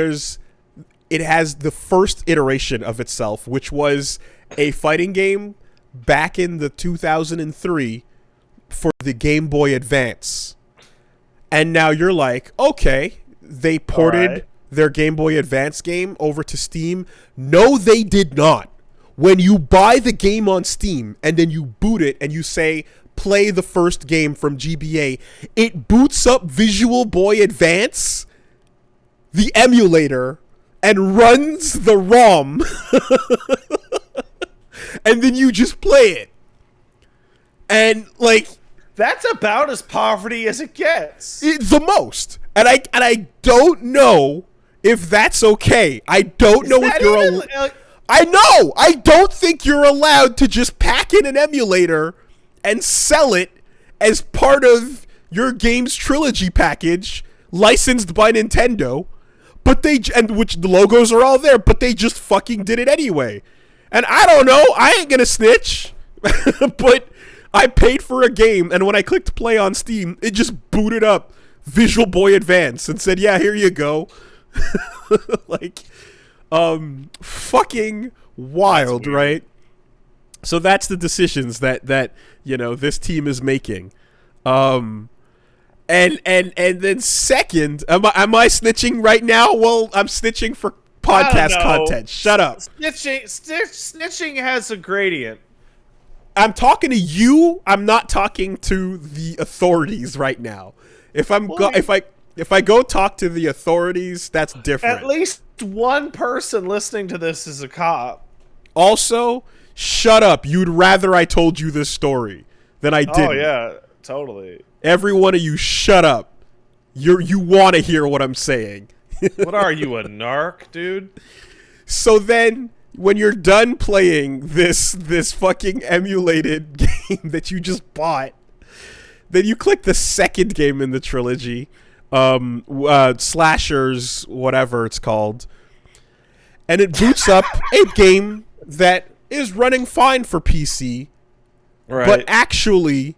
S1: it has the first iteration of itself, which was a fighting game back in the 2003 for the Game Boy Advance. And now you're like, okay, they ported
S2: right.
S1: their Game Boy Advance game over to Steam. No, they did not. When you buy the game on Steam and then you boot it and you say, play the first game from GBA, it boots up Visual Boy Advance, the emulator, and runs the ROM. And then you just play it. And, like...
S2: That's about as poverty as it gets.
S1: The most. And I don't know if that's okay. I don't know if you're... I know! I don't think you're allowed to just pack in an emulator and sell it as part of your game's trilogy package, licensed by Nintendo, but and which the logos are all there, but they just fucking did it anyway. And I don't know, I ain't gonna snitch, but I paid for a game, and when I clicked play on Steam, it just booted up Visual Boy Advance and said, yeah, here you go. Like... fucking wild, right? So that's the decisions that you know this team is making. And then second, am I snitching right now? Well, I'm snitching for podcast content. Shut up.
S2: Snitching has a gradient.
S1: I'm talking to you. I'm not talking to the authorities right now. If I go talk to the authorities, that's different.
S2: At least one person listening to this is a cop.
S1: Also, shut up. You'd rather I told you this story than I didn't.
S2: Oh, yeah. Totally.
S1: Every one of you, shut up. You want to hear what I'm saying.
S2: What are you, a narc, dude?
S1: So then, when you're done playing this fucking emulated game that you just bought, then you click the second game in the trilogy, Slashers, whatever it's called, and it boots up a game that is running fine for PC,
S2: Right.
S1: but actually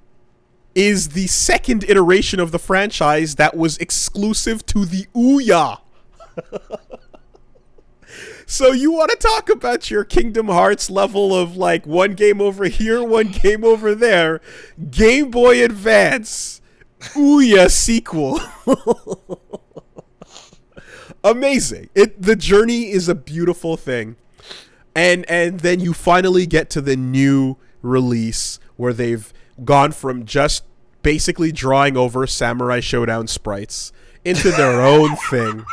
S1: is the second iteration of the franchise that was exclusive to the Ouya. So you want to talk about your Kingdom Hearts level of like one game over here, one game over there, Game Boy Advance, Ouya sequel. Amazing. The journey is a beautiful thing. And then you finally get to the new release where they've gone from just basically drawing over Samurai Showdown sprites into their own thing.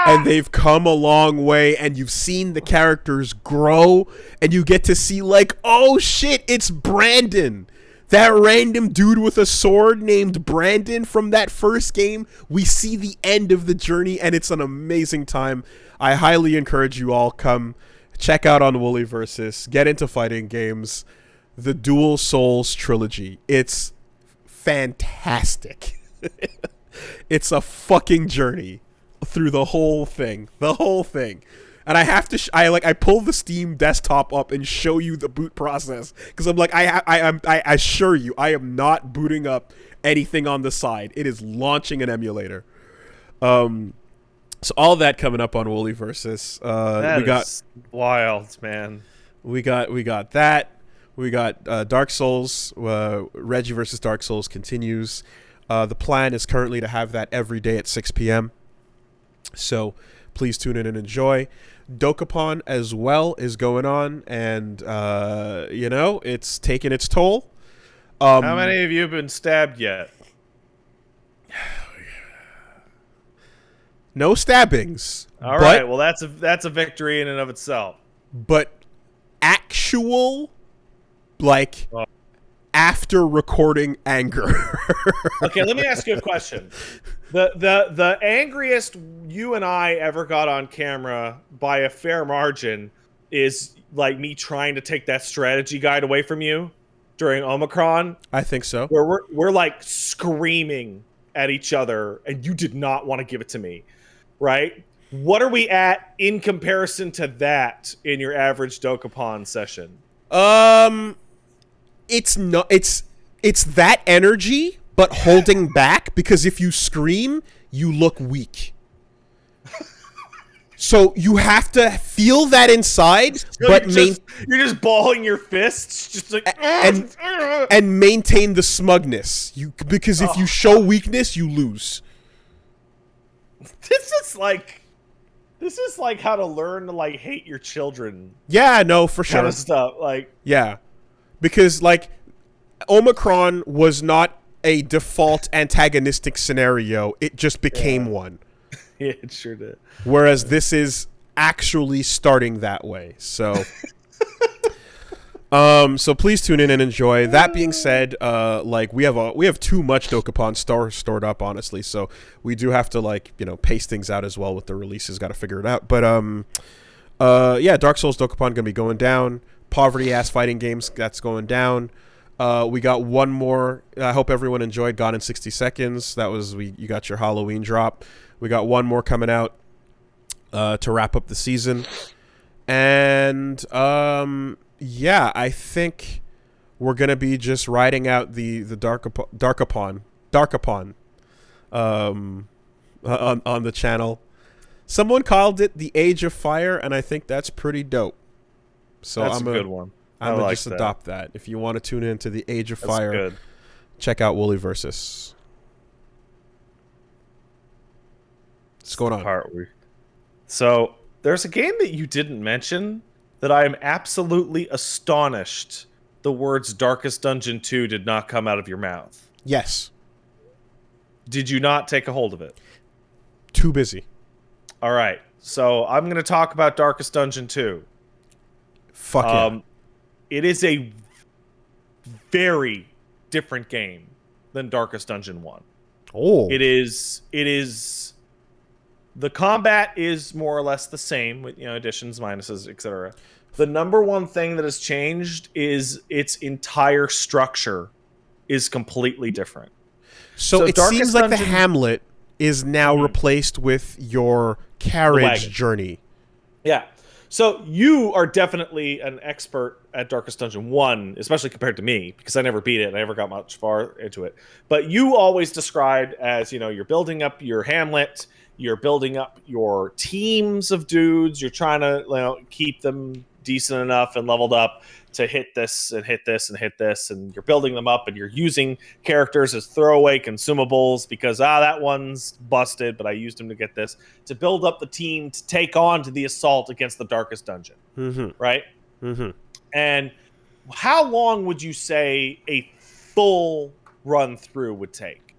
S1: And they've come a long way, and you've seen the characters grow, and you get to see like, oh shit, it's Brandon. That random dude with a sword named Brandon from that first game. We see the end of the journey, and it's an amazing time. I highly encourage you all, come check out on Wooly Versus, get into fighting games, the Dual Souls trilogy. It's fantastic. It's a fucking journey through the whole thing. And I have to I pull the Steam desktop up and show you the boot process, because I'm like, I assure you I am not booting up anything on the side. It is launching an emulator. So all that coming up on Wooly Versus. We got
S2: wild, man.
S1: We got that. We got Dark Souls. Reggie versus Dark Souls continues. The plan is currently to have that every day at 6 p.m. So please tune in and enjoy. Dokapon as well is going on, and it's taking its toll.
S2: How many of you have been stabbed yet?
S1: No stabbings.
S2: All right, well that's a victory in and of itself.
S1: But actual, like, after recording anger.
S2: Okay, let me ask you a question. The angriest you and I ever got on camera by a fair margin is like me trying to take that strategy guide away from you during Omicron.
S1: I think so.
S2: Where we're like screaming at each other and you did not want to give it to me, right? What are we at in comparison to that in your average Dokapon session?
S1: It's not. It's that energy, but holding back, because if you scream, you look weak. So you have to feel that inside,
S2: So
S1: but
S2: you're just balling your fists, just like
S1: and maintain the smugness. Because if you show weakness, you lose.
S2: This is like how to learn to like hate your children.
S1: Yeah, no, for sure.
S2: Kind of stuff. Like,
S1: yeah, because like Omicron was not a default antagonistic scenario; it just became one.
S2: Yeah, it sure did.
S1: Whereas this is actually starting that way. So, so please tune in and enjoy. That being said, like we have too much Dokapon stored up, honestly. So we do have to like pace things out as well with the releases. Got to figure it out. But yeah, Dark Souls Dokapon gonna be going down. Poverty ass fighting games that's going down. We got one more. I hope everyone enjoyed Gone in 60 Seconds. That was you got your Halloween drop. We got one more coming out to wrap up the season. And yeah, I think we're going to be just riding out the Darkapon on the channel. Someone called it the Age of Fire, and I think that's pretty dope. So
S2: that's a good one.
S1: I'm going to just adopt that. If you want to tune into the Age of Fire, check out Wooly Versus. What's going on?
S2: So there's a game that you didn't mention that I am absolutely astonished the words Darkest Dungeon 2 did not come out of your mouth.
S1: Yes.
S2: Did you not take a hold of it?
S1: Too busy.
S2: All right. So I'm going to talk about Darkest Dungeon 2.
S1: Fuck yeah.
S2: It is a very different game than Darkest Dungeon 1.
S1: Oh.
S2: It is the combat is more or less the same with additions, minuses, etc. The number one thing that has changed is its entire structure is completely different.
S1: So it seems like the Hamlet is now replaced with your carriage journey.
S2: Yeah. So you are definitely an expert at Darkest Dungeon 1, especially compared to me, because I never beat it. I never got much far into it. But you always described as, you're building up your Hamlet, you're building up your teams of dudes, you're trying to keep them decent enough and leveled up to hit this and hit this and hit this, and you're building them up, and you're using characters as throwaway consumables because that one's busted, but I used him to get this, to build up the team to take on to the assault against the Darkest Dungeon. Right? And how long would you say a full run through would take?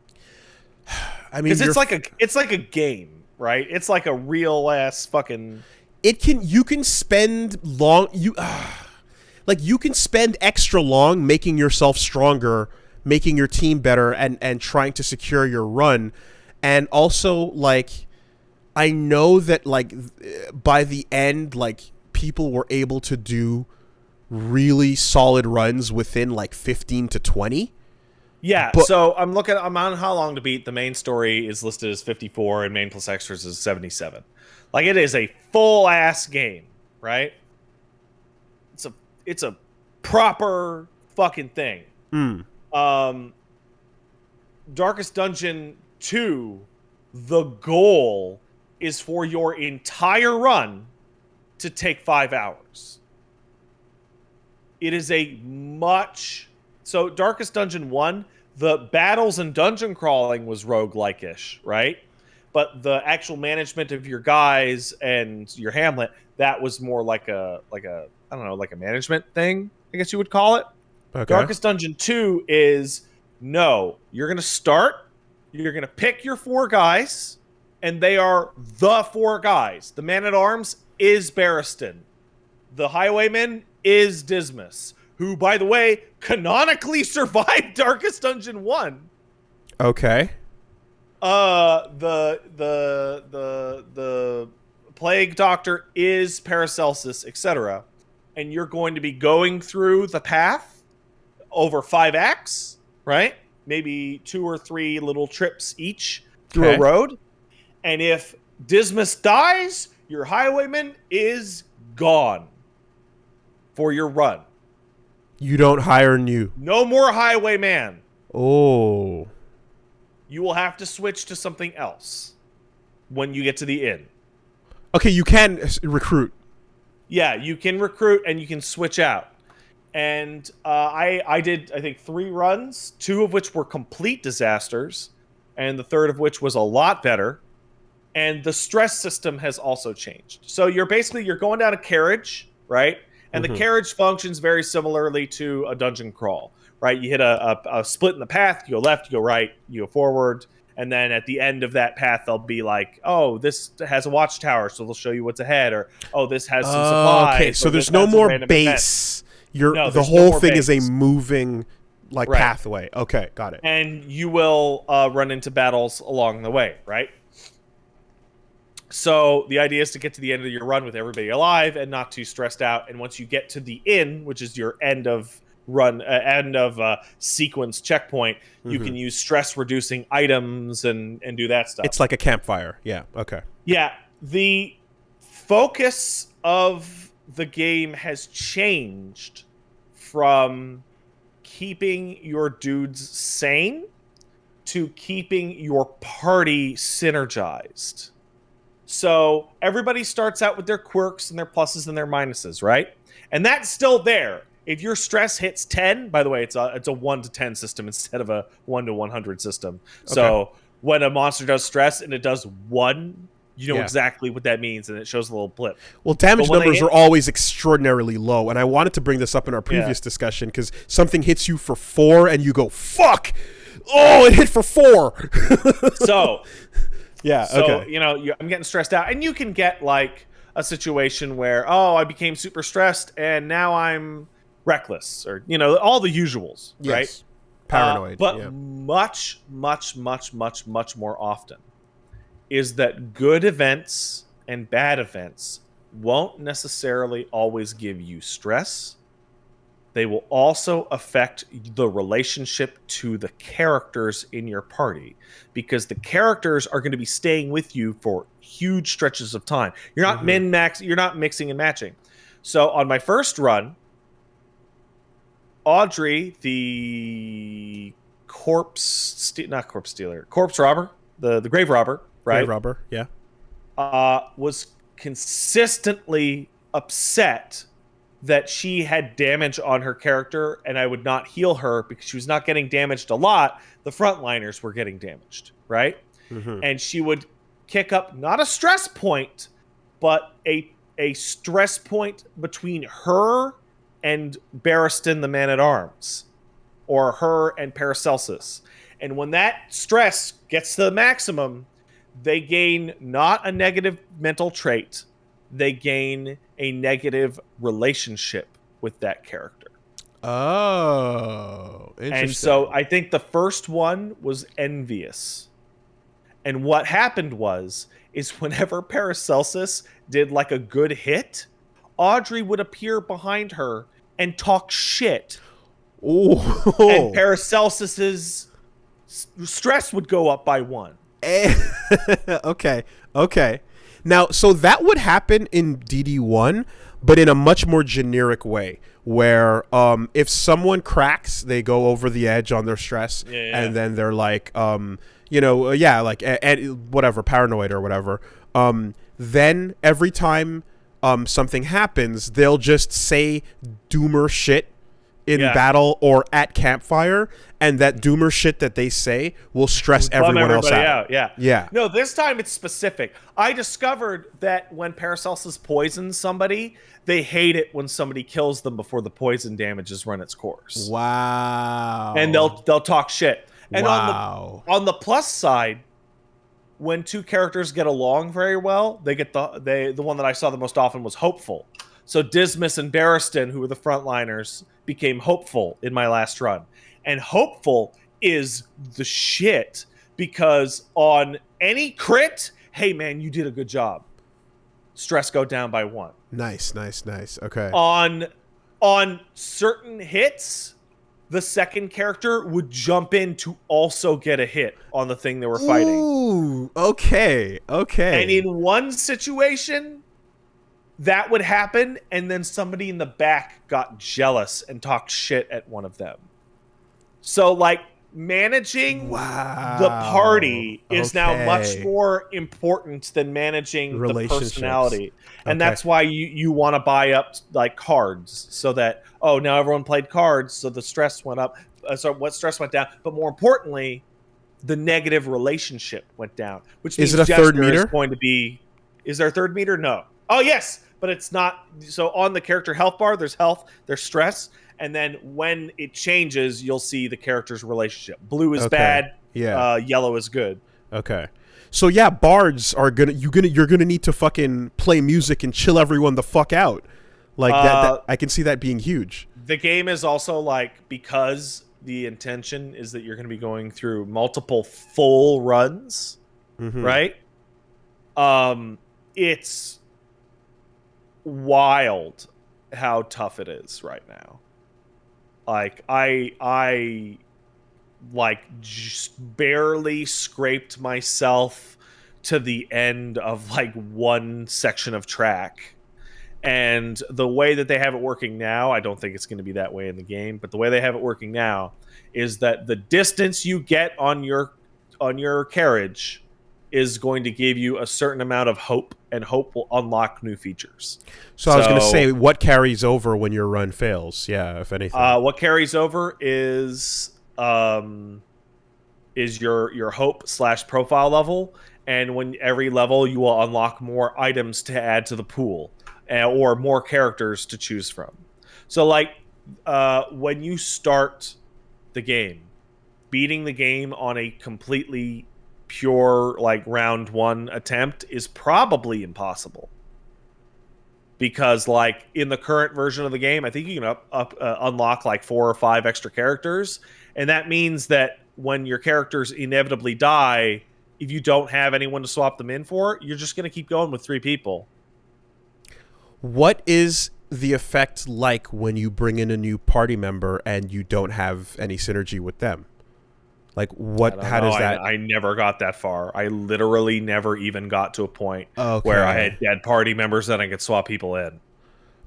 S1: I mean,
S2: because it's like a game, right? It's like a real ass fucking.
S1: You can spend long. You can spend extra long making yourself stronger, making your team better, and trying to secure your run. And also, I know that, by the end, people were able to do really solid runs within, 15 to 20.
S2: Yeah, so I'm on how long to beat. The main story is listed as 54, and main plus extras is 77. It is a full-ass game, right? It's a proper fucking thing. Darkest Dungeon 2, the goal is for your entire run to take 5 hours. It is so Darkest Dungeon 1, the battles and dungeon crawling was roguelike-ish, right? But the actual management of your guys and your Hamlet, that was more like a management thing, I guess you would call it.
S1: Okay.
S2: Darkest Dungeon 2 is, no, you're going to start, you're going to pick your 4 guys, and they are the 4 guys. The man-at-arms is Barristan. The highwayman is Dismas, who, by the way, canonically survived Darkest Dungeon 1.
S1: Okay.
S2: The plague doctor is Paracelsus, etc. And you're going to be going through the path over 5 acts, right? Maybe 2 or 3 little trips each through a road. And if Dismas dies, your highwayman is gone for your run.
S1: You don't hire new.
S2: No more highwayman.
S1: Oh.
S2: You will have to switch to something else when you get to the inn.
S1: Okay, you can recruit.
S2: Yeah, you can recruit and you can switch out. And I did, I think, 3 runs, 2 of which were complete disasters, and the third of which was a lot better. And the stress system has also changed. So you're going down a carriage, right? And the carriage functions very similarly to a dungeon crawl, right? You hit a split in the path, you go left, you go right, you go forward, and then at the end of that path, they'll be like, "Oh, this has a watchtower, so they'll show you what's ahead," or "Oh, this has some supplies."
S1: Okay, so there's no more base. The whole thing is a moving pathway. Okay, got it.
S2: And you will run into battles along the way, right? So the idea is to get to the end of your run with everybody alive and not too stressed out. And once you get to the inn, which is your end of sequence checkpoint, you can use stress reducing items and do that stuff.
S1: It's like a campfire. Yeah. Okay.
S2: Yeah. The focus of the game has changed from keeping your dudes sane to keeping your party synergized. So everybody starts out with their quirks and their pluses and their minuses, right? And that's still there. If your stress hits 10, by the way, it's a 1 to 10 system instead of a 1 to 100 system. Okay. So when a monster does stress and it does 1, you know exactly what that means, and it shows a little blip.
S1: Well, damage numbers are always extraordinarily low, and I wanted to bring this up in our previous discussion because something hits you for 4 and you go, fuck! Oh, it hit for 4!
S2: So...
S1: Yeah,
S2: so, I'm getting stressed out. And you can get, like, a situation where, oh, I became super stressed, and now I'm reckless. Or, all the usuals, right?
S1: Paranoid.
S2: But much, much, much, much, much more often is that good events and bad events won't necessarily always give you stress. They will also affect the relationship to the characters in your party, because the characters are going to be staying with you for huge stretches of time. You're not you're not mixing and matching. So on my first run, Audrey, the corpse robber, the grave robber, right?
S1: Grave robber, yeah.
S2: Was consistently upset that she had damage on her character and I would not heal her because she was not getting damaged a lot. The frontliners were getting damaged, right? And she would kick up not a stress point, but a stress point between her and Barristan, the man-at-arms, or her and Paracelsus. And when that stress gets to the maximum, they gain not a negative mental trait, they gain a negative relationship with that character.
S1: Oh, interesting.
S2: And so I think the first one was envious. And what happened is whenever Paracelsus did like a good hit, Audrey would appear behind her and talk shit.
S1: Oh.
S2: And Paracelsus's stress would go up by 1.
S1: Okay. Now, so that would happen in DD1, but in a much more generic way, where if someone cracks, they go over the edge on their stress, and then they're like, whatever, paranoid or whatever. Then every time something happens, they'll just say doomer shit in battle or at campfire, and that doomer shit that they say will stress everyone else out. Yeah.
S2: No, this time it's specific. I discovered that when Paracelsus poisons somebody, they hate it when somebody kills them before the poison damage has run its course.
S1: Wow.
S2: And they'll talk shit. And on the plus side, when 2 characters get along very well, they get the one that I saw the most often was Hopeful. So Dismas and Barristan, who were the frontliners, became Hopeful in my last run. And Hopeful is the shit, because on any crit, hey man, you did a good job. Stress go down by 1.
S1: Nice. Okay.
S2: On certain hits, the second character would jump in to also get a hit on the thing they were fighting.
S1: Ooh, okay.
S2: And in one situation, that would happen, and then somebody in the back got jealous and talked shit at one of them. So, like, managing
S1: Wow.
S2: the party is now much
S1: Okay.
S2: more important than managing the
S1: Relationships.
S2: personality. And
S1: Okay.
S2: that's why you want to buy up like cards so that, oh, now everyone played cards, so the stress went up. So what stress went down, but more importantly, the negative relationship went down, which
S1: Is
S2: means
S1: it a third
S2: Jester is
S1: meter?
S2: going to be. Is there a third meter? No. Oh yes, but it's not. So on the character health bar, there's health, there's stress, and then when it changes, you'll see the character's relationship. Blue is
S1: Okay.
S2: bad.
S1: Yeah.
S2: Yellow is good.
S1: Okay. So yeah, bards are you're gonna need to fucking play music and chill everyone the fuck out. Like that I can see that being huge.
S2: The game is also like, because the intention is that you're going to be going through multiple full runs, right? It's wild how tough it is right now. Like I like just barely scraped myself to the end of like one section of track. And the way that they have it working now, I don't think it's going to be that way in the game, but the way they have it working now is that the distance you get on your carriage is going to give you a certain amount of hope, and hope will unlock new features.
S1: So I was gonna say, what carries over when your run fails? Yeah, if anything.
S2: What carries over is your hope / profile level, and when every level you will unlock more items to add to the pool, or more characters to choose from. So like when you start the game, beating the game on a completely pure like round one attempt is probably impossible, because like in the current version of the game, I think you can unlock like 4 or 5 extra characters, and that means that when your characters inevitably die, if you don't have anyone to swap them in for, you're just going to keep going with 3 people.
S1: What is the effect like when you bring in a new party member and you don't have any synergy with them? Like what? How does that?
S2: I never got that far. I literally never even got to a point
S1: Okay.
S2: where I had dead party members that I could swap people in.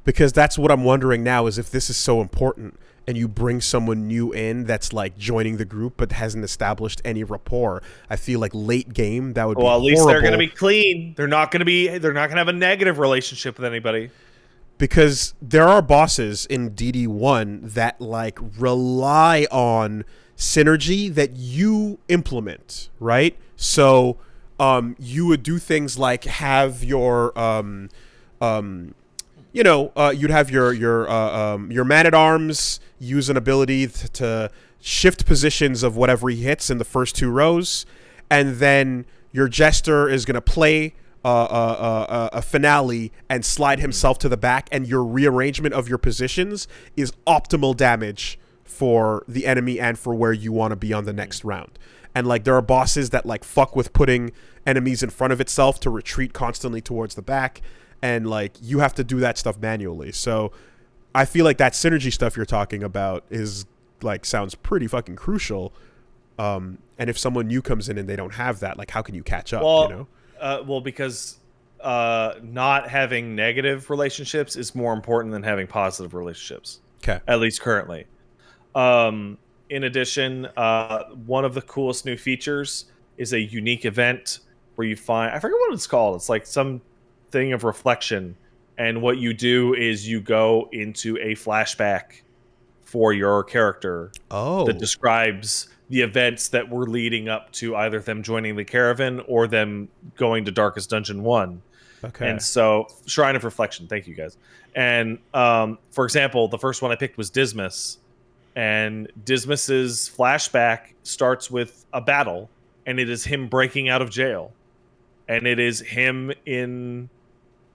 S1: Because that's what I'm wondering now, is if this is so important and you bring someone new in that's like joining the group but hasn't established any rapport. I feel like late game that would be horrible. Well, at least
S2: they're going to be clean. They're not going to have a negative relationship with anybody.
S1: Because there are bosses in DD1 that like rely on synergy that you implement, right? So you would do things like have your you'd have your man-at-arms use an ability to shift positions of whatever he hits in the first 2 rows, and then your jester is going to play a finale and slide himself to the back, and your rearrangement of your positions is optimal damage for the enemy and for where you want to be on the next round. And like there are bosses that like fuck with putting enemies in front of itself to retreat constantly towards the back, and like you have to do that stuff manually. So I feel like that synergy stuff you're talking about is like sounds pretty fucking crucial. And if someone new comes in and they don't have that, like how can you catch up?
S2: Well,
S1: you know?
S2: Because not having negative relationships is more important than having positive relationships.
S1: Okay.
S2: At least currently. In addition, one of the coolest new features is a unique event where you find, I forget what it's called. It's like some thing of reflection. And what you do is you go into a flashback for your character that describes the events that were leading up to either them joining the caravan or them going to Darkest Dungeon 1.
S1: Okay.
S2: And so, Shrine of Reflection. Thank you, guys. And, for example, the first one I picked was Dismas. And Dismas's flashback starts with a battle, and it is him breaking out of jail. And it is him in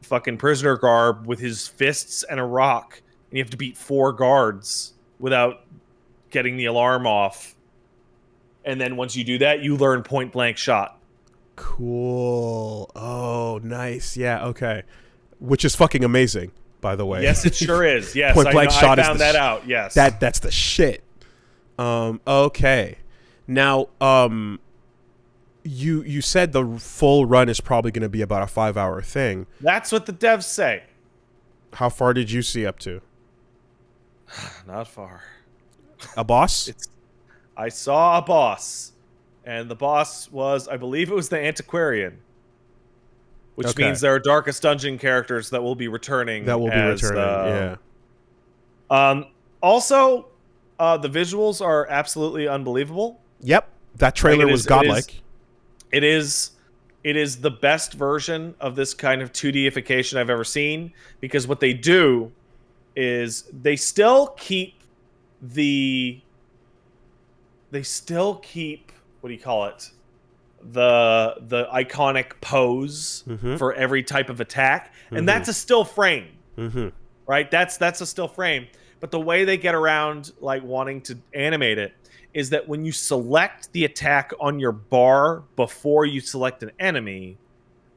S2: fucking prisoner garb with his fists and a rock. And you have to beat 4 guards without getting the alarm off. And then once you do that, you learn point blank shot.
S1: Cool. Oh, nice. Yeah, okay. Which is fucking amazing, by the way.
S2: Yes, it sure is. Yes,
S1: point blank shot
S2: I found that out. Yes.
S1: That's the shit. Okay. Now, you said the full run is probably going to be about a 5-hour thing.
S2: That's what the devs say.
S1: How far did you see up to?
S2: Not far.
S1: A boss?
S2: I saw a boss, and the boss was, I believe it was the Antiquarian, which means there are Darkest Dungeon characters that will be returning.
S1: Yeah.
S2: Also, the visuals are absolutely unbelievable.
S1: Yep, that trailer was godlike.
S2: It is the best version of this kind of 2D-ification I've ever seen, because what they do is they still keep what do you call it? The iconic pose for every type of attack, and that's a still frame. Right? That's a still frame. But the way they get around like wanting to animate it is that when you select the attack on your bar before you select an enemy,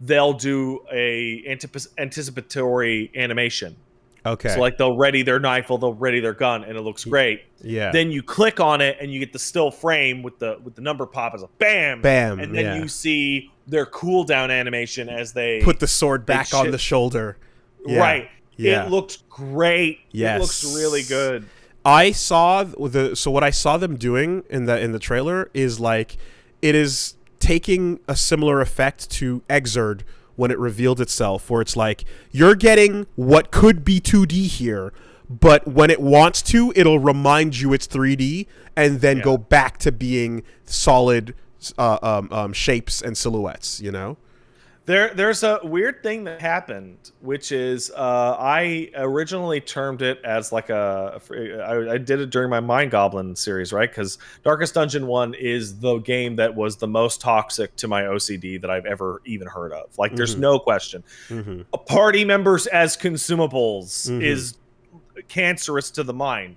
S2: they'll do a anticipatory animation.
S1: Okay.
S2: So like they'll ready their knife or they'll ready their gun, and it looks great.
S1: Yeah.
S2: Then you click on it and you get the still frame with the number pop as a bam.
S1: Bam.
S2: And then you see their cooldown animation as they
S1: put the sword back on the shoulder. Yeah.
S2: Right.
S1: Yeah.
S2: It looked great.
S1: Yes.
S2: It looks really good.
S1: I saw what I saw them doing in the trailer is like it is taking a similar effect to Exerd when it revealed itself, where it's like you're getting what could be 2D here, but when it wants to, it'll remind you it's 3D and then go back to being solid shapes and silhouettes, you know?
S2: There's a weird thing that happened, which is I originally termed it as like I did it during my Mind Goblin series, right? Because Darkest Dungeon 1 is the game that was the most toxic to my OCD that I've ever even heard of. Like, there's no question. Party members as consumables is cancerous to the mind.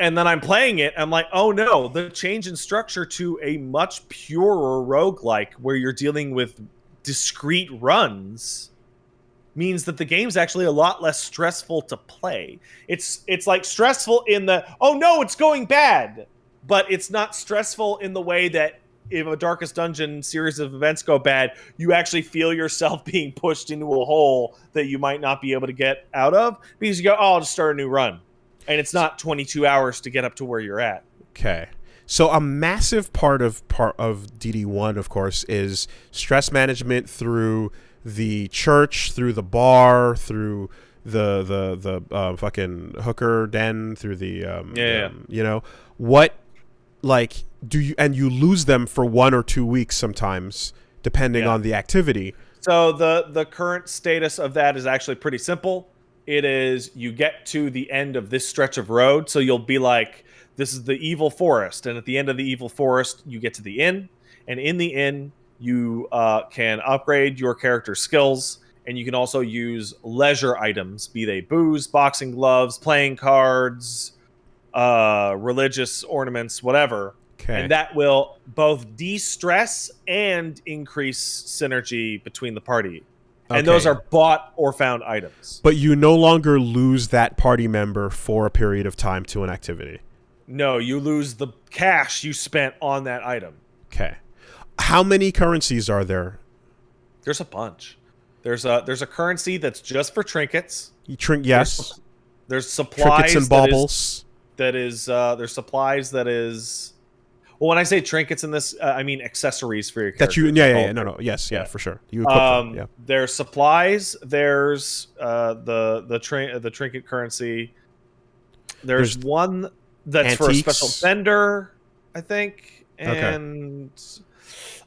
S2: And then I'm playing it, I'm like, oh no, the change in structure to a much purer roguelike where you're dealing with discrete runs means that the game's actually a lot less stressful to play. It's like stressful in the, oh no, it's going bad, but it's not stressful in the way that if a Darkest Dungeon series of events go bad, you actually feel yourself being pushed into a hole that you might not be able to get out of, because you go, oh, I'll just start a new run. And it's not 22 hours to get up to where you're at.
S1: Okay. So a massive part of DD1, of course, is stress management through the church, through the bar, through the fucking hooker den, through the you know, what, like, do you, and you lose them for 1 or 2 weeks sometimes, depending on the activity.
S2: So the current status of that is actually pretty simple. It is, you get to the end of this stretch of road, so you'll be like, this is the evil forest, and at the end of the evil forest, you get to the inn, and in the inn, you can upgrade your character's skills, and you can also use leisure items, be they booze, boxing gloves, playing cards, religious ornaments, whatever.
S1: Okay.
S2: And that will both de-stress and increase synergy between the party. And those are bought or found items.
S1: But you no longer lose that party member for a period of time to an activity.
S2: No, you lose the cash you spent on that item.
S1: Okay. How many currencies are there?
S2: There's a bunch. There's a currency that's just for trinkets.
S1: Yes.
S2: There's supplies.
S1: Trinkets and baubles.
S2: There's supplies that is. Well, when I say trinkets in this, I mean accessories for your character.
S1: Yes, for sure. You equip them, yeah.
S2: There's supplies. There's the trinket currency. There's one that's
S1: antiques.
S2: for a special vendor, I think, and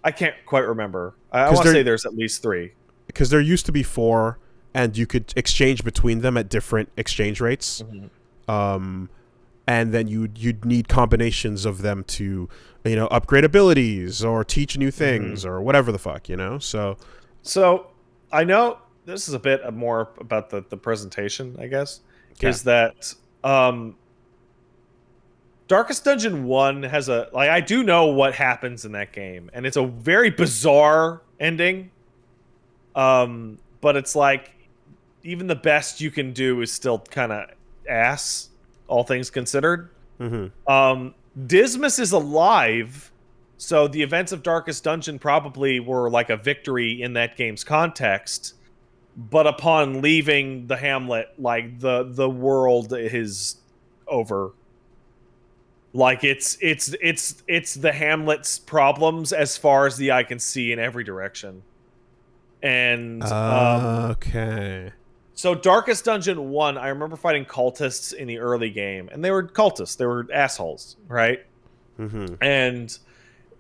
S2: I can't quite remember. I want to say there's at least 3.
S1: Because there used to be 4, and you could exchange between them at different exchange rates. And then you'd need combinations of them to, you know, upgrade abilities or teach new things or whatever the fuck, you know? So
S2: I know this is a bit more about the presentation, I guess, is that Darkest Dungeon 1 has I do know what happens in that game, and it's a very bizarre ending. But it's like, even the best you can do is still kind of ass, all things considered. Dismas is alive, so the events of Darkest Dungeon probably were like a victory in that game's context. But upon leaving the hamlet, like the world is over. Like it's the Hamlet's problems as far as the eye can see in every direction. And
S1: Okay.
S2: so Darkest Dungeon 1, I remember fighting cultists in the early game, and they were cultists, they were assholes, right?
S1: Mm-hmm.
S2: And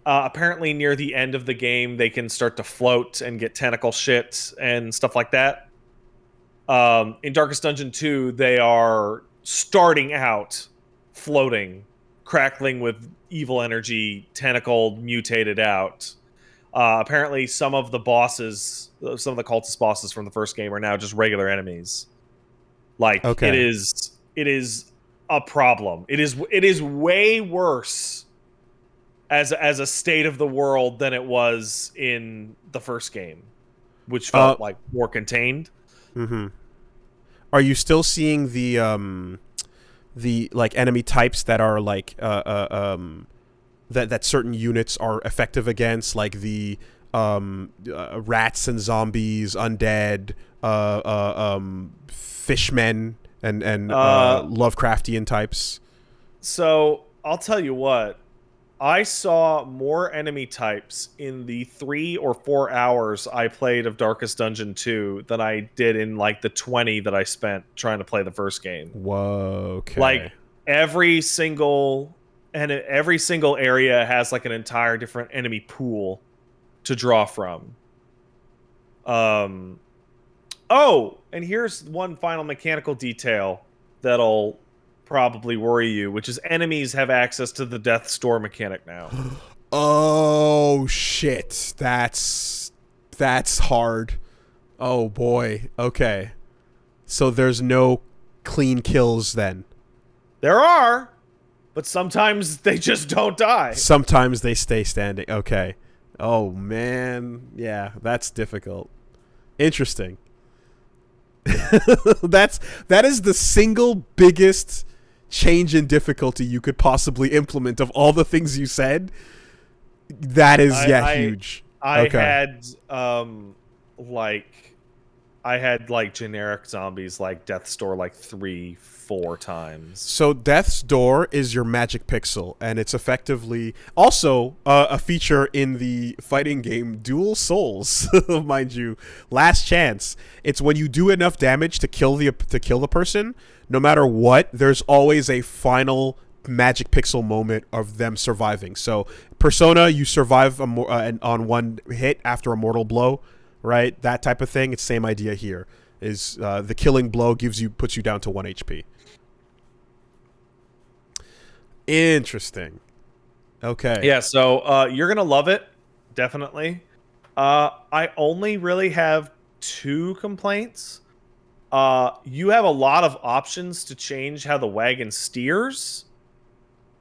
S2: apparently near the end of the game they can start to float and get tentacle shit and stuff like that. In Darkest Dungeon 2, they are starting out floating, crackling with evil energy, tentacled, mutated out. Apparently, some of the cultist bosses from the first game are now just regular enemies. Like
S1: Okay.
S2: it is a problem. It is way worse as a state of the world than it was in the first game, which felt like more contained.
S1: Mm-hmm. Are you still seeing the like enemy types that are like that certain units are effective against, like the rats and zombies, undead, fishmen, and Lovecraftian types?
S2: So I'll tell you what, I saw more enemy types in the 3 or 4 hours I played of Darkest Dungeon 2 than I did in like the 20 that I spent trying to play the first game.
S1: Whoa, okay.
S2: Like every single area has like an entire different enemy pool to draw from. Oh, and here's one final mechanical detail that'll probably worry you, which is enemies have access to the death's door mechanic now.
S1: Oh shit, that's hard. Oh boy. Okay, so there's no clean kills then.
S2: There are, but sometimes they just don't die.
S1: Sometimes they stay standing. Okay. Oh man, yeah, that's difficult. Interesting. That is the single biggest change in difficulty you could possibly implement of all the things you said. That is huge.
S2: I had generic zombies like Death's Door like 3-4 times.
S1: So Death's Door is your magic pixel, and it's effectively also a feature in the fighting game Dual Souls, mind you. Last Chance. It's when you do enough damage to kill the person, no matter what, there's always a final magic pixel moment of them surviving. So Persona, you survive on one hit after a mortal blow, right? That type of thing. It's same idea here. Is the killing blow puts you down to 1 HP. Interesting. Okay.
S2: Yeah, so you're gonna love it, definitely. I only really have 2 complaints. You have a lot of options to change how the wagon steers.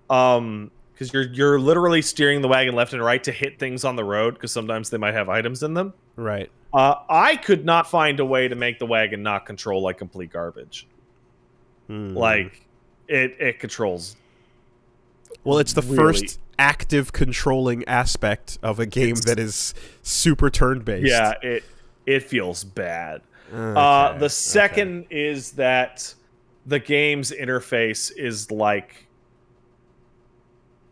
S2: Because you're literally steering the wagon left and right to hit things on the road, because sometimes they might have items in them.
S1: Right.
S2: I could not find a way to make the wagon not control like complete garbage. Like it controls.
S1: Well, it's the first active controlling aspect of a game that is super turn-based.
S2: Yeah, it feels bad.
S1: Okay,
S2: the second is that the game's interface is like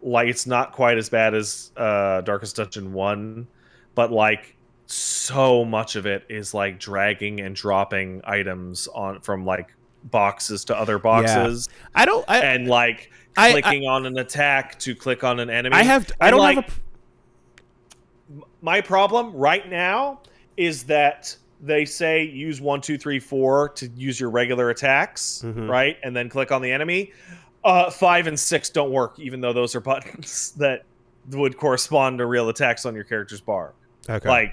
S2: it's not quite as bad as Darkest Dungeon 1, but like so much of it is like dragging and dropping items from like boxes to other boxes.
S1: Yeah.
S2: Clicking on an attack to click on an enemy. My problem right now is that they say use 1, 2, 3, 4 to use your regular attacks, right? And then click on the enemy. 5 and 6 don't work, even though those are buttons that would correspond to real attacks on your character's bar.
S1: Okay.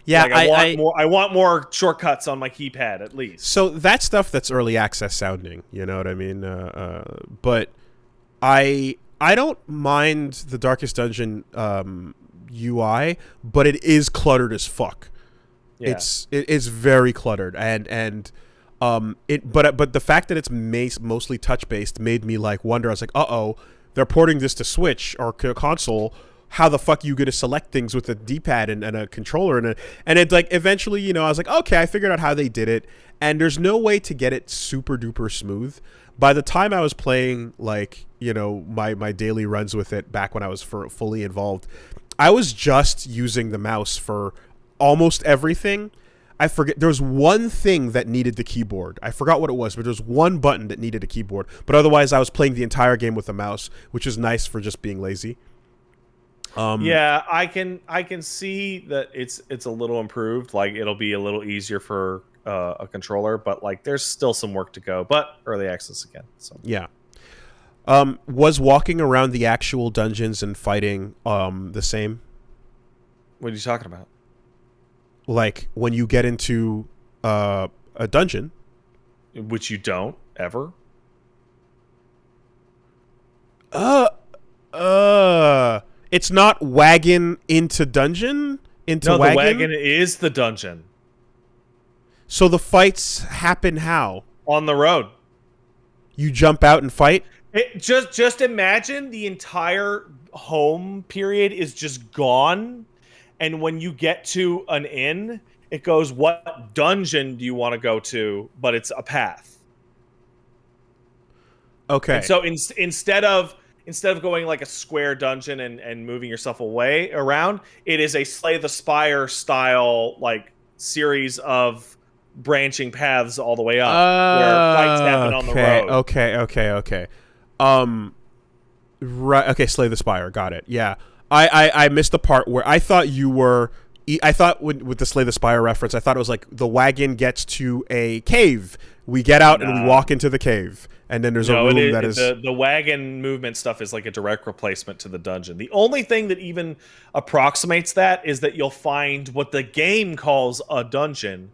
S2: I want more shortcuts on my keypad at least.
S1: So that stuff that's early access sounding, you know what I mean? But I don't mind the Darkest Dungeon UI, but it is cluttered as fuck. Yeah. It is very cluttered, but the fact that it's mostly touch based made me like wonder. I was like, they're porting this to Switch or console. how the fuck you gonna select things with a D-pad and a controller and it like eventually, you know, I was like, okay, I figured out how they did it, and there's no way to get it super duper smooth. By the time I was playing, like, you know, my daily runs with it back when I was fully involved, I was just using the mouse for almost everything. I forget, there was one thing that needed the keyboard. I forgot what it was, but there was one button that needed a keyboard. But otherwise, I was playing the entire game with a mouse, which is nice for just being lazy.
S2: Yeah, I can see that it's a little improved. Like, it'll be a little easier for a controller, but like there's still some work to go. But early access again. So
S1: yeah. Was walking around the actual dungeons and fighting the same?
S2: What are you talking about?
S1: Like when you get into a dungeon,
S2: Which you don't ever.
S1: It's not wagon into dungeon into
S2: No,
S1: wagon?
S2: the wagon is the dungeon.
S1: So the fights happen how?
S2: On the road.
S1: You jump out and fight?
S2: Just imagine the entire home period is just gone, and when you get to an inn, it goes, what dungeon do you want to go to? But it's a path.
S1: Okay.
S2: And so instead of going like a square dungeon and moving yourself away around, it is a Slay the Spire style like series of branching paths all the way up where fights happen on the road.
S1: Okay. Right. Okay, Slay the Spire. Got it. Yeah. I missed the part where I thought you were. I thought with the Slay the Spire reference, I thought it was like the wagon gets to a cave. We get out and we walk into the cave, and then there's a room that is
S2: the wagon movement stuff is like a direct replacement to the dungeon. The only thing that even approximates that is that you'll find what the game calls a dungeon,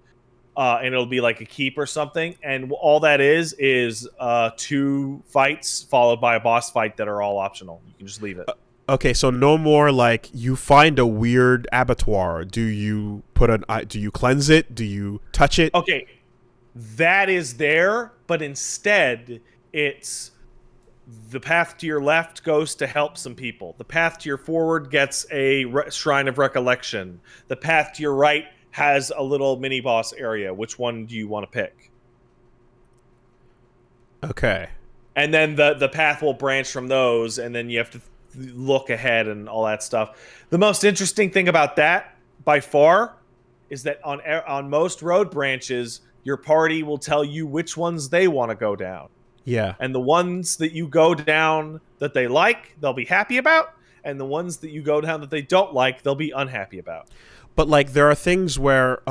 S2: and it'll be like a keep or something, and all that is 2 fights followed by a boss fight that are all optional. You can just leave it.
S1: Okay, so no more like you find a weird abattoir. Do you cleanse it? Do you touch it?
S2: Okay, that is there, but instead it's the path to your left goes to help some people. The path to your forward gets a shrine of recollection. The path to your right has a little mini boss area. Which one do you want to pick?
S1: Okay.
S2: And then the path will branch from those, and then you have to look ahead and all that stuff. The most interesting thing about that, by far, is that on most road branches, your party will tell you which ones they want to go down.
S1: Yeah.
S2: And the ones that you go down that they like, they'll be happy about, and the ones that you go down that they don't like, they'll be unhappy about.
S1: But like there are things where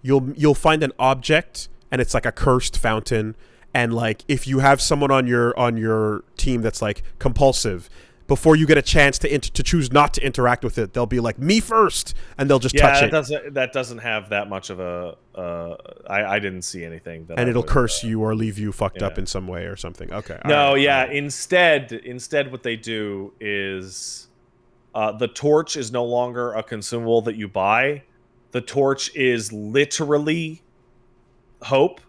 S1: you'll find an object and it's like a cursed fountain, and like if you have someone on your team that's like compulsive, before you get a chance to choose not to interact with it, they'll be like, me first, and they'll just touch it.
S2: That doesn't have that much of a... I didn't see anything.
S1: And it'll curse you or leave you fucked up in some way or something. Okay.
S2: No, right. Instead, what they do is... the torch is no longer a consumable that you buy. The torch is literally hope.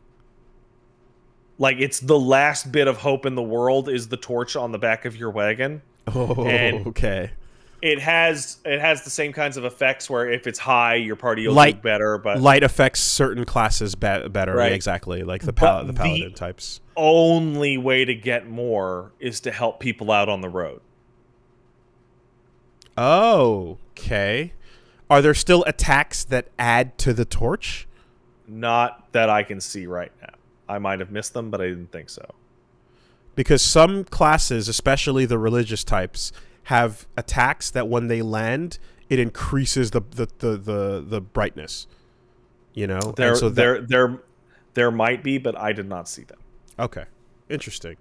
S2: Like, it's the last bit of hope in the world is the torch on the back of your wagon.
S1: Oh,
S2: and
S1: okay.
S2: It has the same kinds of effects where if it's high, your party will do better. But
S1: light affects certain classes better.
S2: Right.
S1: Exactly, like the paladin types.
S2: Only way to get more is to help people out on the road.
S1: Oh, okay. Are there still attacks that add to the torch?
S2: Not that I can see right now. I might have missed them, but I didn't think so.
S1: Because some classes, especially the religious types, have attacks that when they land, it increases the brightness. You know,
S2: there might be, but I did not see them.
S1: Okay, interesting.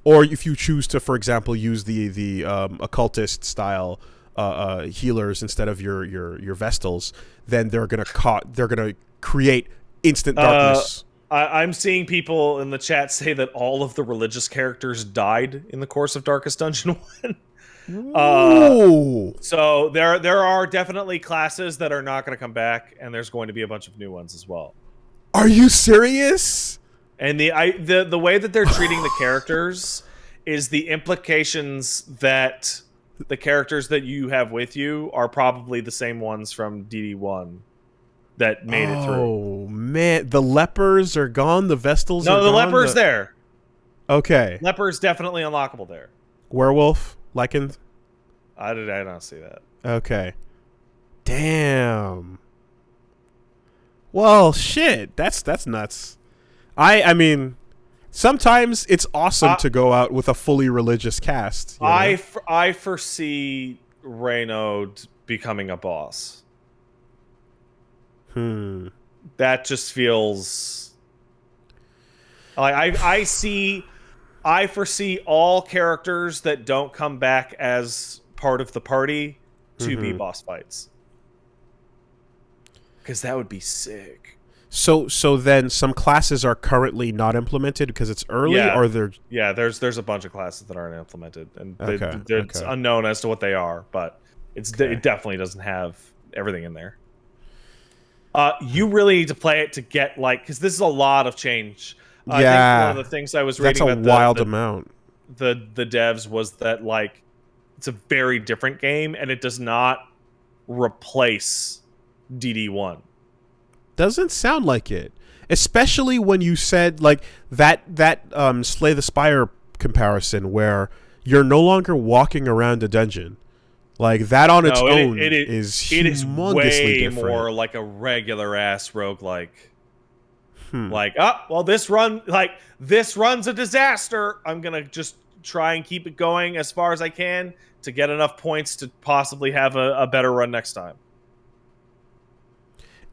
S1: Or if you choose to, for example, use the occultist style healers instead of your Vestals, then they're gonna create instant darkness.
S2: I'm seeing people in the chat say that all of the religious characters died in the course of Darkest Dungeon 1. So there are definitely classes that are not going to come back, and there's going to be a bunch of new ones as well.
S1: Are you serious?
S2: And the way that they're treating the characters is the implications that the characters that you have with you are probably the same ones from DD1 that made it through.
S1: Oh man, the lepers are gone. The Vestals are
S2: No, the
S1: gone.
S2: leper's there.
S1: Okay.
S2: Leper's definitely unlockable there.
S1: Werewolf, Lycan.
S2: I not see that.
S1: Okay. Damn. Well, shit. That's nuts. I mean, sometimes it's awesome to go out with a fully religious cast. You know?
S2: I foresee Reynaud becoming a boss. That just feels like I foresee all characters that don't come back as part of the party to be boss fights. Because that would be sick.
S1: So then some classes are currently not implemented because it's early, or they're...
S2: Yeah, there's a bunch of classes that aren't implemented, and it's
S1: okay.
S2: unknown as to what they are, but it definitely doesn't have everything in there. You really need to play it to get, like, because this is a lot of change. I think one of the things I was reading about
S1: that's a wild amount.
S2: The devs was that, like, it's a very different game, and it does not replace DD1.
S1: Doesn't sound like it, especially when you said like that Slay the Spire comparison where you're no longer walking around a dungeon. Like that on its own is humongously
S2: way
S1: different.
S2: More like a regular ass roguelike. Like, well, this run's a disaster. I'm gonna just try and keep it going as far as I can to get enough points to possibly have a better run next time.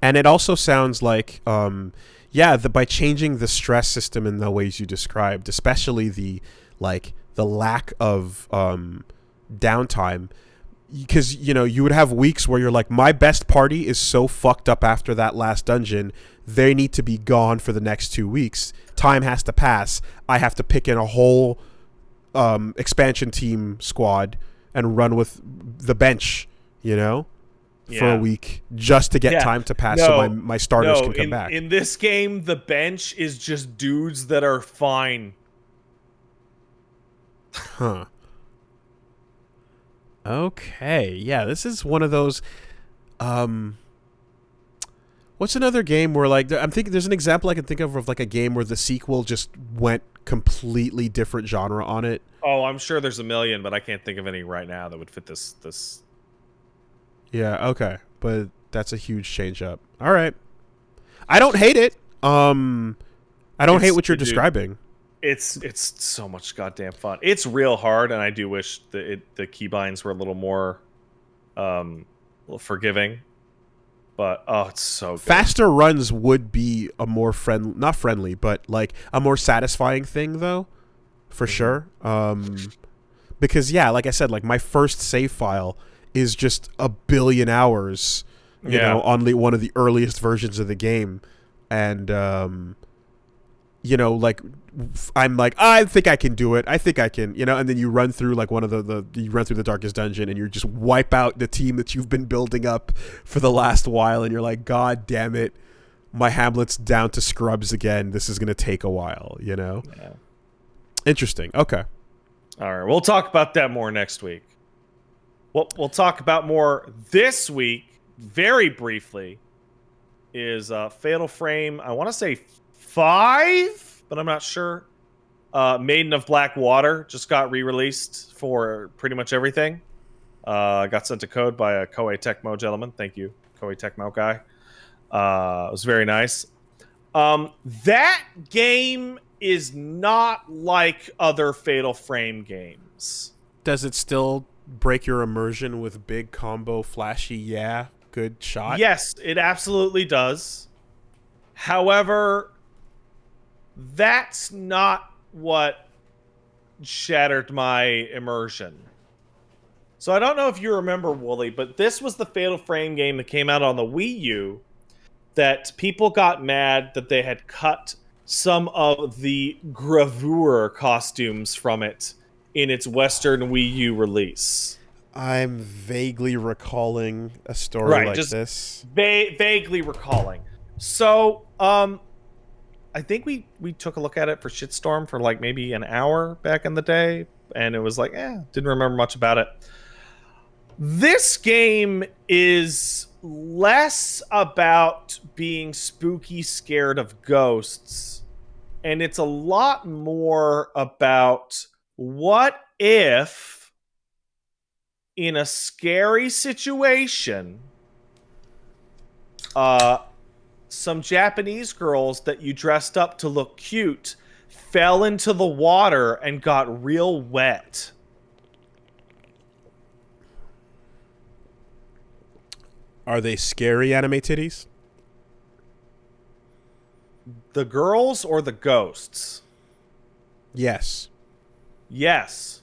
S1: And it also sounds like, by changing the stress system in the ways you described, especially the lack of downtime, because you would have weeks where you're like, my best party is so fucked up after that last dungeon, they need to be gone for the next 2 weeks. Time has to pass. I have to pick in a whole expansion team squad and run with the bench, for a week just to get time to pass so my starters can come back.
S2: In this game, the bench is just dudes that are fine.
S1: Huh. Okay. Yeah, this is one of those... what's another game where, like... I'm thinking there's an example I can think of like a game where the sequel just went completely different genre on it.
S2: Oh, I'm sure there's a million, but I can't think of any right now that would fit this.
S1: Yeah, okay. But that's a huge change up. All right. I don't hate it. I don't hate what you're describing.
S2: It's so much goddamn fun. It's real hard, and I do wish the keybinds were a little more forgiving. But it's so good.
S1: Faster runs would be a more not friendly, but like a more satisfying thing though. For sure. Because like I said, like my first save file is just a billion hours, you know, on one of the earliest versions of the game. And, like, I'm like, I think I can do it. I think I can, and then you run through like one of you run through the darkest dungeon and you just wipe out the team that you've been building up for the last while. And you're like, God damn it. My Hamlet's down to scrubs again. This is going to take a while, Yeah. Interesting. Okay.
S2: All right. We'll talk about that more next week. We'll talk about more this week, very briefly, is Fatal Frame, I want to say 5, but I'm not sure. Maiden of Black Water just got re-released for pretty much everything. Got sent a code by a Koei Tecmo gentleman. Thank you, Koei Tecmo guy. It was very nice. That game is not like other Fatal Frame games.
S1: Does it still break your immersion with big combo flashy good shot?
S2: Yes, it absolutely does. However, that's not what shattered my immersion. So I don't know if you remember, Wooly, but this was the Fatal Frame game that came out on the Wii U that people got mad that they had cut some of the gravure costumes from it in its Western Wii U release.
S1: I'm vaguely recalling a story like this.
S2: Vaguely recalling. So, I think we took a look at it for Shitstorm for like maybe an hour back in the day, and it was like, didn't remember much about it. This game is less about being spooky scared of ghosts, and it's a lot more about what if in a scary situation some Japanese girls that you dressed up to look cute fell into the water and got real wet.
S1: Are they scary anime titties?
S2: The girls or the ghosts?
S1: Yes.
S2: Yes.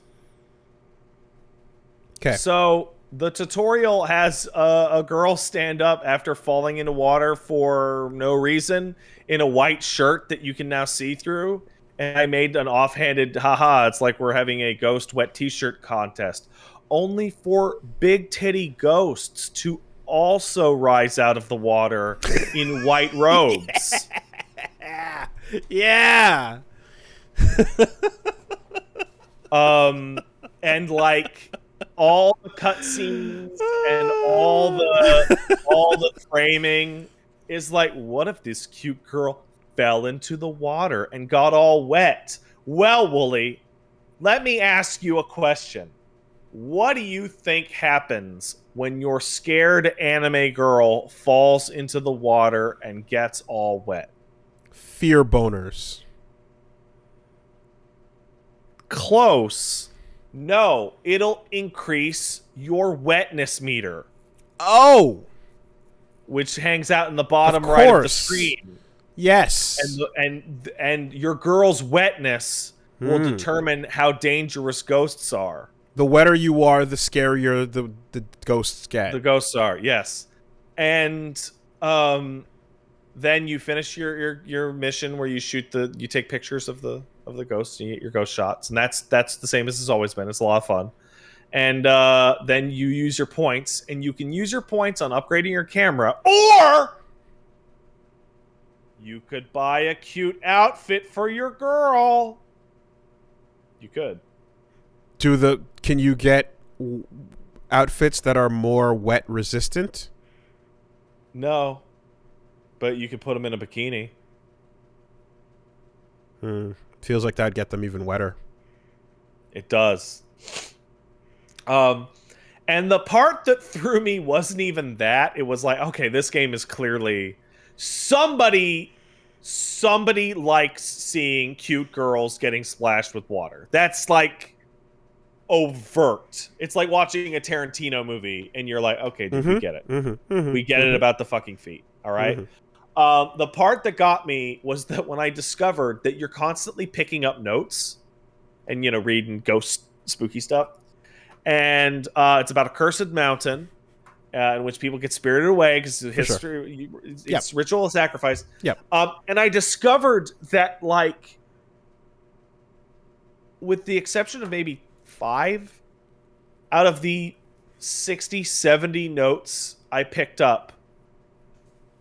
S1: Okay.
S2: So the tutorial has a girl stand up after falling into water for no reason in a white shirt that you can now see through. And I made an offhanded, haha, it's like we're having a ghost wet t-shirt contest. Only for big titty ghosts to also rise out of the water in white robes.
S1: Yeah.
S2: And like all the cutscenes and all the framing is like, what if this cute girl fell into the water and got all wet? Well, Wooly, let me ask you a question. What do you think happens when your scared anime girl falls into the water and gets all wet?
S1: Fear boners.
S2: Close. No, it'll increase your wetness meter,
S1: Oh,
S2: which hangs out in the bottom
S1: of
S2: right of the
S1: course.
S2: screen.
S1: Yes.
S2: And your girl's wetness will determine how dangerous ghosts are.
S1: The wetter you are, the scarier the ghosts get.
S2: The ghosts are, yes. And then you finish your mission where you take pictures of the ghosts and you get your ghost shots, and that's the same as it's always been. It's a lot of fun. And then you use your points, and you can use your points on upgrading your camera, or you could buy a cute outfit for your girl. You could.
S1: Can you get outfits that are more wet resistant?
S2: No, but you could put them in a bikini.
S1: Feels like that'd get them even wetter.
S2: It does. And the part that threw me wasn't even that. It was like, okay, this game is clearly somebody likes seeing cute girls getting splashed with water. That's like overt. It's like watching a Tarantino movie and you're like, okay, dude, we get it. We get it about the fucking feet. All right. The part that got me was that when I discovered that you're constantly picking up notes and, you know, reading ghost spooky stuff. And it's about a cursed mountain in which people get spirited away because history, it's ritual of sacrifice.
S1: Yep.
S2: And I discovered that, like, with the exception of maybe 5 out of the 60, 70 notes I picked up,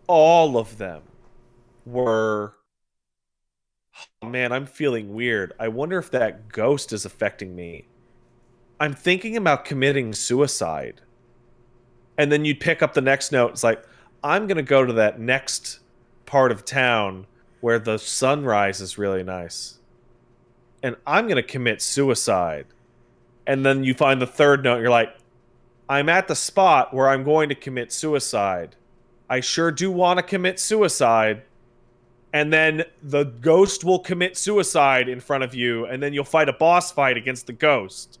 S2: all of them were, oh, man, I'm feeling weird. I wonder if that ghost is affecting me. I'm thinking about committing suicide. And then you'd pick up the next note. It's like, I'm going to go to that next part of town where the sunrise is really nice. And I'm going to commit suicide. And then you find the third note. You're like, I'm at the spot where I'm going to commit suicide. I sure do want to commit suicide. And then the ghost will commit suicide in front of you. And then you'll fight a boss fight against the ghost.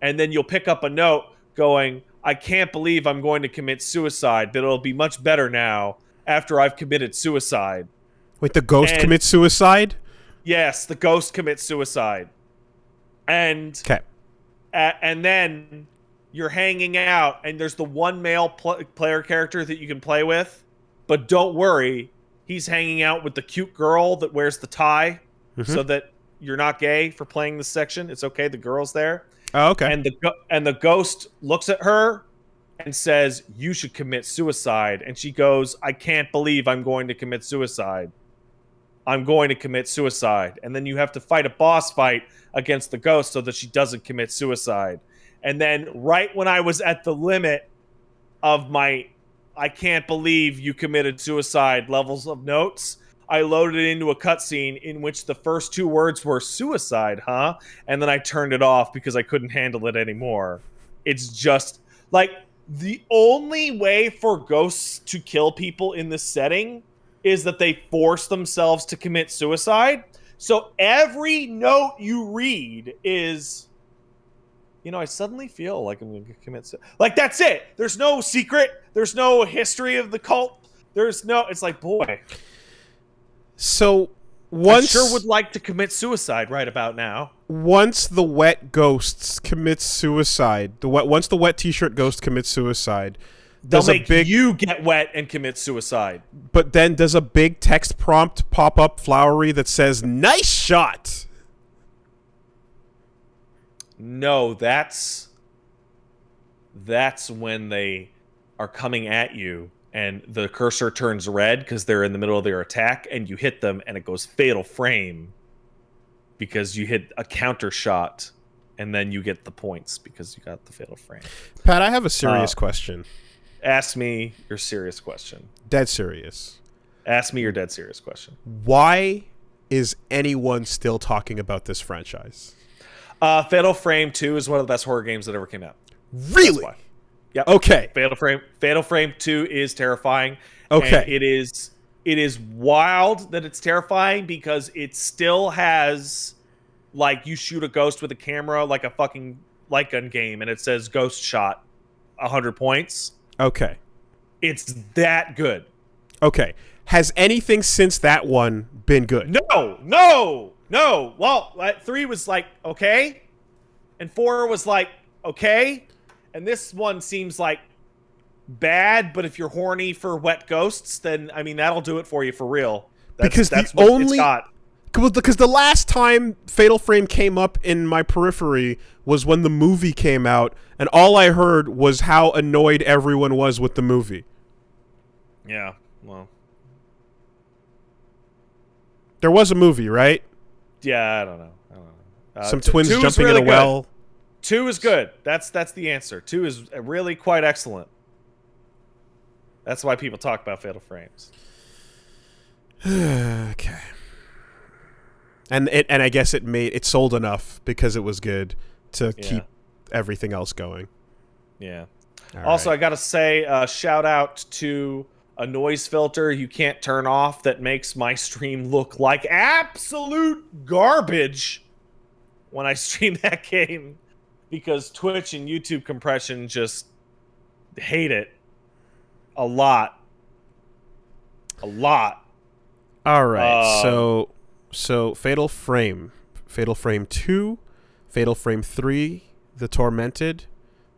S2: And then you'll pick up a note going, I can't believe I'm going to commit suicide, but it'll be much better now after I've committed suicide.
S1: Wait, the ghost commits suicide?
S2: Yes, the ghost commits suicide. And and then you're hanging out, and there's the one male player character that you can play with. But don't worry, he's hanging out with the cute girl that wears the tie, so that you're not gay for playing this section. It's okay, the girl's there.
S1: Oh, okay.
S2: And the ghost looks at her and says, you should commit suicide. And she goes, I can't believe I'm going to commit suicide. I'm going to commit suicide. And then you have to fight a boss fight against the ghost so that she doesn't commit suicide. And then right when I was at the limit of my I can't believe you committed suicide levels of notes, I loaded it into a cutscene in which the first 2 words were suicide, huh? And then I turned it off because I couldn't handle it anymore. It's just like the only way for ghosts to kill people in this setting is that they force themselves to commit suicide. So every note you read is, I suddenly feel like I'm going to commit suicide. Like, that's it. There's no secret. There's no history of the cult. It's like, boy.
S1: So
S2: I sure would like to commit suicide right about now.
S1: Once the wet ghosts commit suicide, once the wet t-shirt ghost commits suicide,
S2: they'll make you get wet and commit suicide.
S1: But then does a big text prompt pop up flowery that says "Nice shot"?
S2: No, that's when they are coming at you and the cursor turns red because they're in the middle of their attack, and you hit them and it goes fatal frame because you hit a counter shot, and then you get the points because you got the fatal frame.
S1: Pat, I have a serious question.
S2: Ask me your serious question.
S1: Dead serious.
S2: Ask me your dead serious question.
S1: Why is anyone still talking about this franchise?
S2: Fatal Frame 2 is one of the best horror games that ever came out.
S1: Really?
S2: Yep.
S1: Okay.
S2: Fatal Frame 2 is terrifying.
S1: Okay.
S2: And it is wild that it's terrifying because it still has, like, you shoot a ghost with a camera like a fucking light gun game, and it says ghost shot 100 points.
S1: Okay.
S2: It's that good.
S1: Okay. Has anything since that one been good?
S2: No. Well, 3 was like, okay. And 4 was like, okay. And this one seems like bad, but if you're horny for wet ghosts, then, I mean, that'll do it for you for real. That's what it's got.
S1: Because the last time Fatal Frame came up in my periphery was when the movie came out, and all I heard was how annoyed everyone was with the movie.
S2: Yeah, well.
S1: There was a movie, right?
S2: Yeah, I don't know.
S1: Some twins jumping really in a well.
S2: Good. 2 is good. That's the answer. 2 is really quite excellent. That's why people talk about Fatal Frames.
S1: Okay. And I guess it sold enough because it was good to keep everything else going.
S2: Yeah.
S1: All
S2: also,
S1: right.
S2: I gotta say, shout out to a noise filter you can't turn off that makes my stream look like absolute garbage when I stream that game, because Twitch and YouTube compression just hate it a lot.
S1: All right. So Fatal Frame 2, Fatal Frame 3, The Tormented,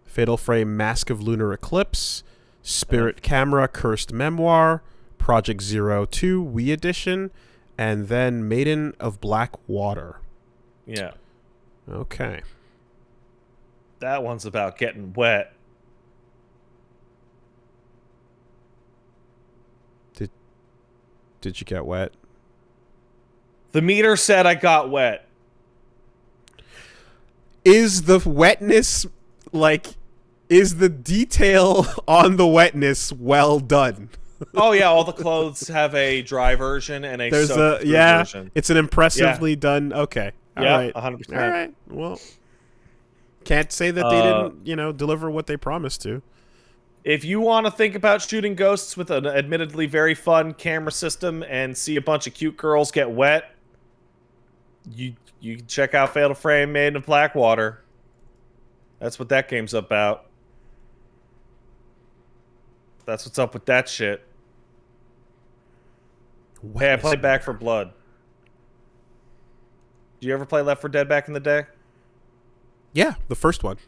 S1: Fatal Frame Mask of Lunar Eclipse, Spirit Camera Cursed Memoir, Project Zero 2 Wii Edition, and then Maiden of Black Water.
S2: Yeah.
S1: Okay.
S2: That one's about getting wet.
S1: Did you get wet?
S2: The meter said I got wet.
S1: Is the wetness, is the detail on the wetness well done?
S2: Oh yeah, all the clothes have a dry version and a soaked version.
S1: It's an impressively done. Okay, all right,
S2: 100%.
S1: All right, well, can't say that they didn't, deliver what they promised to.
S2: If you want to think about shooting ghosts with an admittedly very fun camera system and see a bunch of cute girls get wet, you can check out Fatal Frame Maiden of Blackwater. That's what that game's about. That's what's up with that shit. Hey, I played Back 4 Blood. Did you ever play Left 4 Dead back in the day?
S1: Yeah, the first one.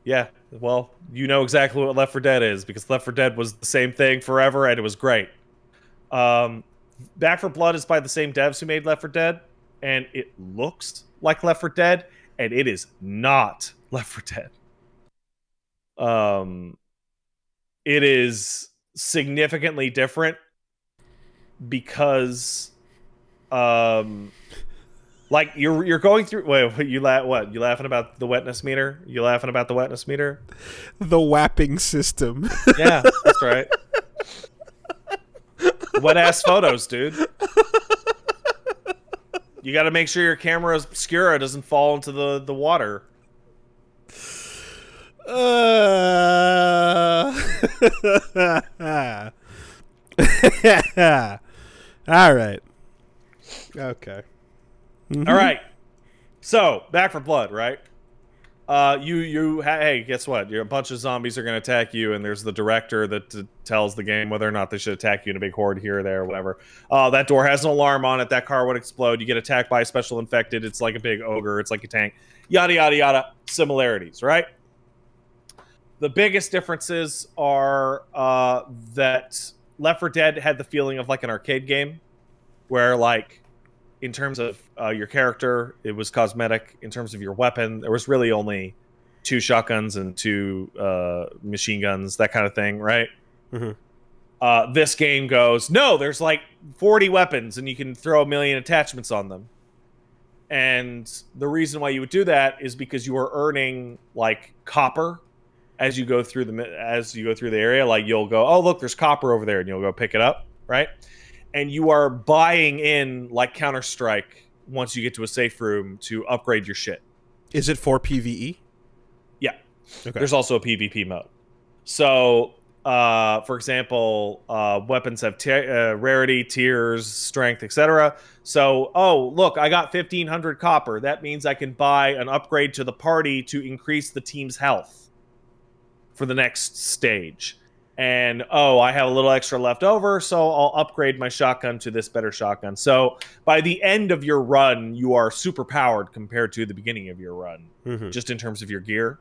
S2: Yeah, well, you know exactly what Left 4 Dead is, because Left 4 Dead was the same thing forever, and it was great. Back 4 Blood is by the same devs who made Left 4 Dead, and it looks like Left 4 Dead, and it is not Left 4 Dead. It is significantly different because, Like you're going through. Wait, you what? You laughing about the wetness meter? You laughing about the wetness meter?
S1: The WAP-ing System.
S2: Yeah, that's right. Wet ass photos, dude. You got to make sure your camera obscura doesn't fall into the water.
S1: All right. Okay.
S2: Mm-hmm. All right. So Back for Blood, right? Hey, guess what? A bunch of zombies are going to attack you, and there's the director that tells the game whether or not they should attack you in a big horde here or there or whatever. That door has an alarm on it. That car would explode. You get attacked by a special infected. It's like a big ogre. It's like a tank. Yada, yada, yada. Similarities, right? The biggest differences are that Left 4 Dead had the feeling of like an arcade game, where like, in terms of your character, it was cosmetic. In terms of your weapon, there was really only 2 shotguns and 2 machine guns, that kind of thing, right? Mm-hmm. This game goes, no, there's like 40 weapons, and you can throw a million attachments on them. And the reason why you would do that is because you are earning like copper as you go through the area. Like you'll go, oh look, there's copper over there, and you'll go pick it up, right? And you are buying in like Counter-Strike once you get to a safe room to upgrade your shit.
S1: Is it for PvE?
S2: Yeah.
S1: Okay.
S2: There's also a PvP mode. So, for example, weapons have rarity, tiers, strength, etc. So, oh, look, I got 1,500 copper. That means I can buy an upgrade to the party to increase the team's health for the next stage. And, oh, I have a little extra left over, so I'll upgrade my shotgun to this better shotgun. So by the end of your run, you are super powered compared to the beginning of your run, just in terms of your gear.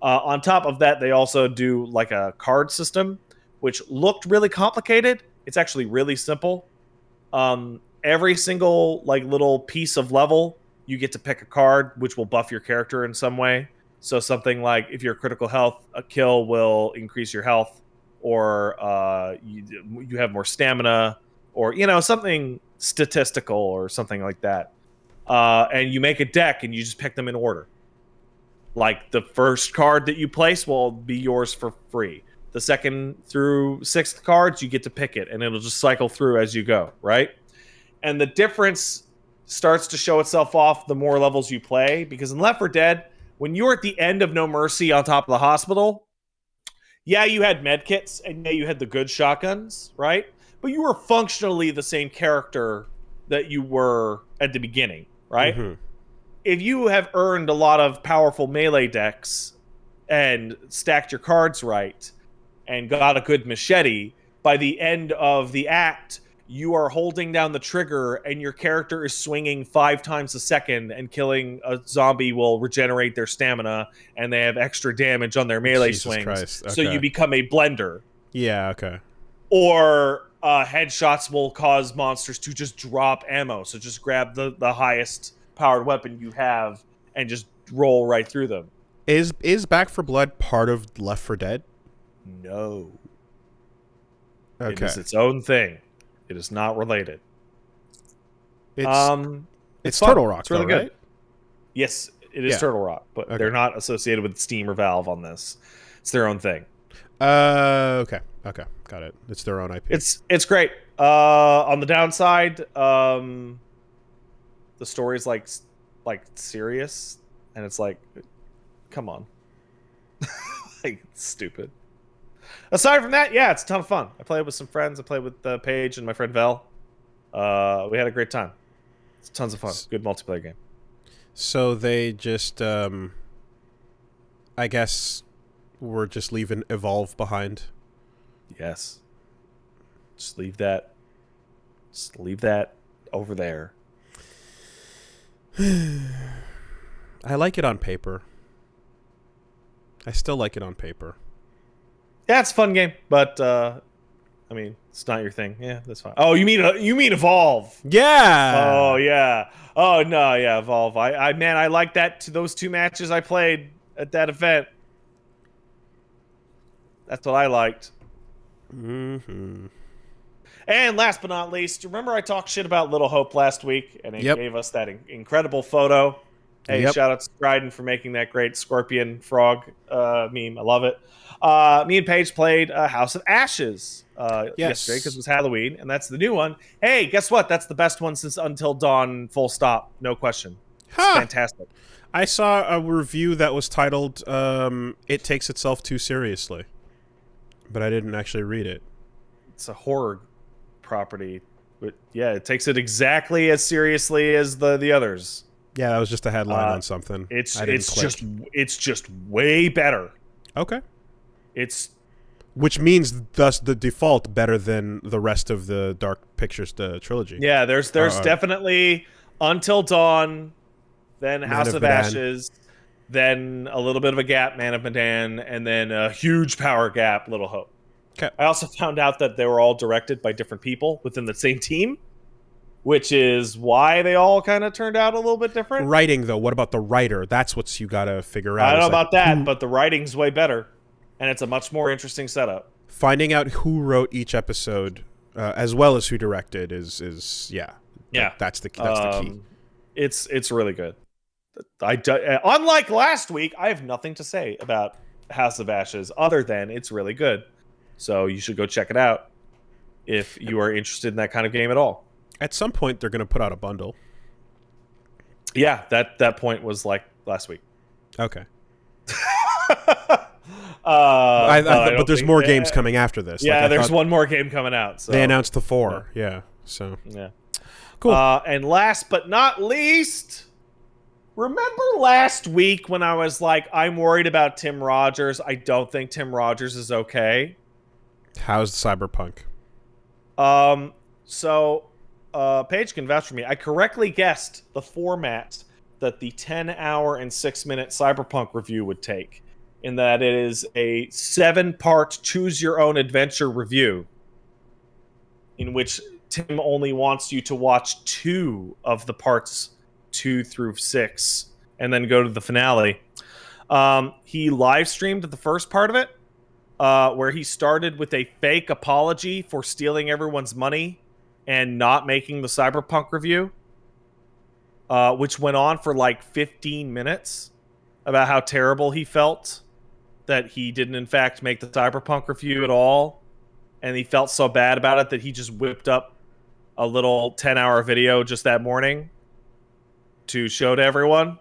S2: On top of that, they also do like a card system, which looked really complicated. It's actually really simple. Every single like little piece of level, you get to pick a card, which will buff your character in some way. So something like if you're critical health, a kill will increase your health. Or you have more stamina, or something statistical or something like that. And you make a deck and you just pick them in order. Like the first card that you place will be yours for free. The 2nd through 6th cards, you get to pick it, and it'll just cycle through as you go, right? And the difference starts to show itself off the more levels you play, because in Left 4 Dead, when you're at the end of No Mercy on top of the hospital, yeah, you had medkits, and yeah, you had the good shotguns, right? But you were functionally the same character that you were at the beginning, right? Mm-hmm. If you have earned a lot of powerful melee decks and stacked your cards right and got a good machete, by the end of the act, you are holding down the trigger and your character is swinging 5 times a second, and killing a zombie will regenerate their stamina, and they have extra damage on their melee swings.
S1: Christ. Okay.
S2: So you become a blender.
S1: Yeah, okay.
S2: Or headshots will cause monsters to just drop ammo. So just grab the highest powered weapon you have and just roll right through them.
S1: Is Back for Blood part of Left 4 Dead?
S2: No.
S1: Okay.
S2: It is its own thing. It is not related.
S1: It's Turtle Rock,
S2: it's really
S1: though,
S2: good.
S1: right?
S2: Yes, it is Turtle Rock, but they're not associated with Steam or Valve on this. It's their own thing.
S1: Okay, got it. It's their own IP.
S2: It's great. On the downside, the story's like serious, and it's like, come on, like it's stupid. Aside from that, yeah, it's a ton of fun. I played with some friends. I played with Paige and my friend Vel. We had a great time. It's tons of fun. Good multiplayer game.
S1: So they just, I guess, we're just leaving Evolve behind.
S2: Yes. Just leave that. Just leave that over there.
S1: I like it on paper. I still like it on paper.
S2: Yeah, it's a fun game, but I mean, it's not your thing. Yeah, that's fine. Oh, you mean Evolve?
S1: Yeah.
S2: Oh yeah. Oh no, yeah, Evolve. I like those 2 matches I played at that event. That's what I liked.
S1: Mm-hmm.
S2: And last but not least, remember I talked shit about Little Hope last week, and it
S1: Yep.
S2: gave us that incredible photo. Hey,
S1: Yep.
S2: shout out to Dryden for making that great scorpion frog meme. I love it. Me and Paige played House of Ashes yesterday because it was Halloween, and that's the new one. Hey, guess what? That's the best one since Until Dawn, full stop. No question. It's fantastic.
S1: I saw a review that was titled, It Takes Itself Too Seriously. But I didn't actually read it.
S2: It's a horror property. But yeah, it takes it exactly as seriously as the others.
S1: Yeah, that was just a headline on something.
S2: It's just way better.
S1: Okay.
S2: Which
S1: means thus the default better than the rest of the Dark Pictures trilogy.
S2: Yeah, there's definitely Until Dawn, then House of Ashes, then a little bit of a gap, Man of Medan, and then a huge power gap, Little Hope.
S1: Okay.
S2: I also found out that they were all directed by different people within the same team, which is why they all kind of turned out a little bit different.
S1: Writing, though, what about the writer? That's what you got to figure out.
S2: I don't know about that, but the writing's way better, and it's a much more interesting setup.
S1: Finding out who wrote each episode, as well as who directed, is that's the key.
S2: It's really good. Unlike last week, I have nothing to say about House of Ashes other than it's really good. So you should go check it out if you are interested in that kind of game at all.
S1: At some point, they're going to put out a bundle.
S2: Yeah, that point was like last week.
S1: Okay.
S2: But
S1: there's more games coming after this.
S2: Yeah, there's one more game coming out. So.
S1: They announced the 4. Yeah. So.
S2: Yeah.
S1: Cool.
S2: And last but not least, remember last week when I was like, I'm worried about Tim Rogers. I don't think Tim Rogers is okay.
S1: How's Cyberpunk?
S2: So Paige can vouch for me. I correctly guessed the format that the 10-hour and 6-minute Cyberpunk review would take, in that it is a 7-part choose-your-own-adventure review, in which Tim only wants you to watch 2 of the parts 2 through 6, and then go to the finale. He live streamed the first part of it, where he started with a fake apology for stealing everyone's money and not making the Cyberpunk review, which went on for like 15 minutes about how terrible he felt that he didn't in fact make the Cyberpunk review at all, and he felt so bad about it that he just whipped up a little 10-hour video just that morning to show to everyone.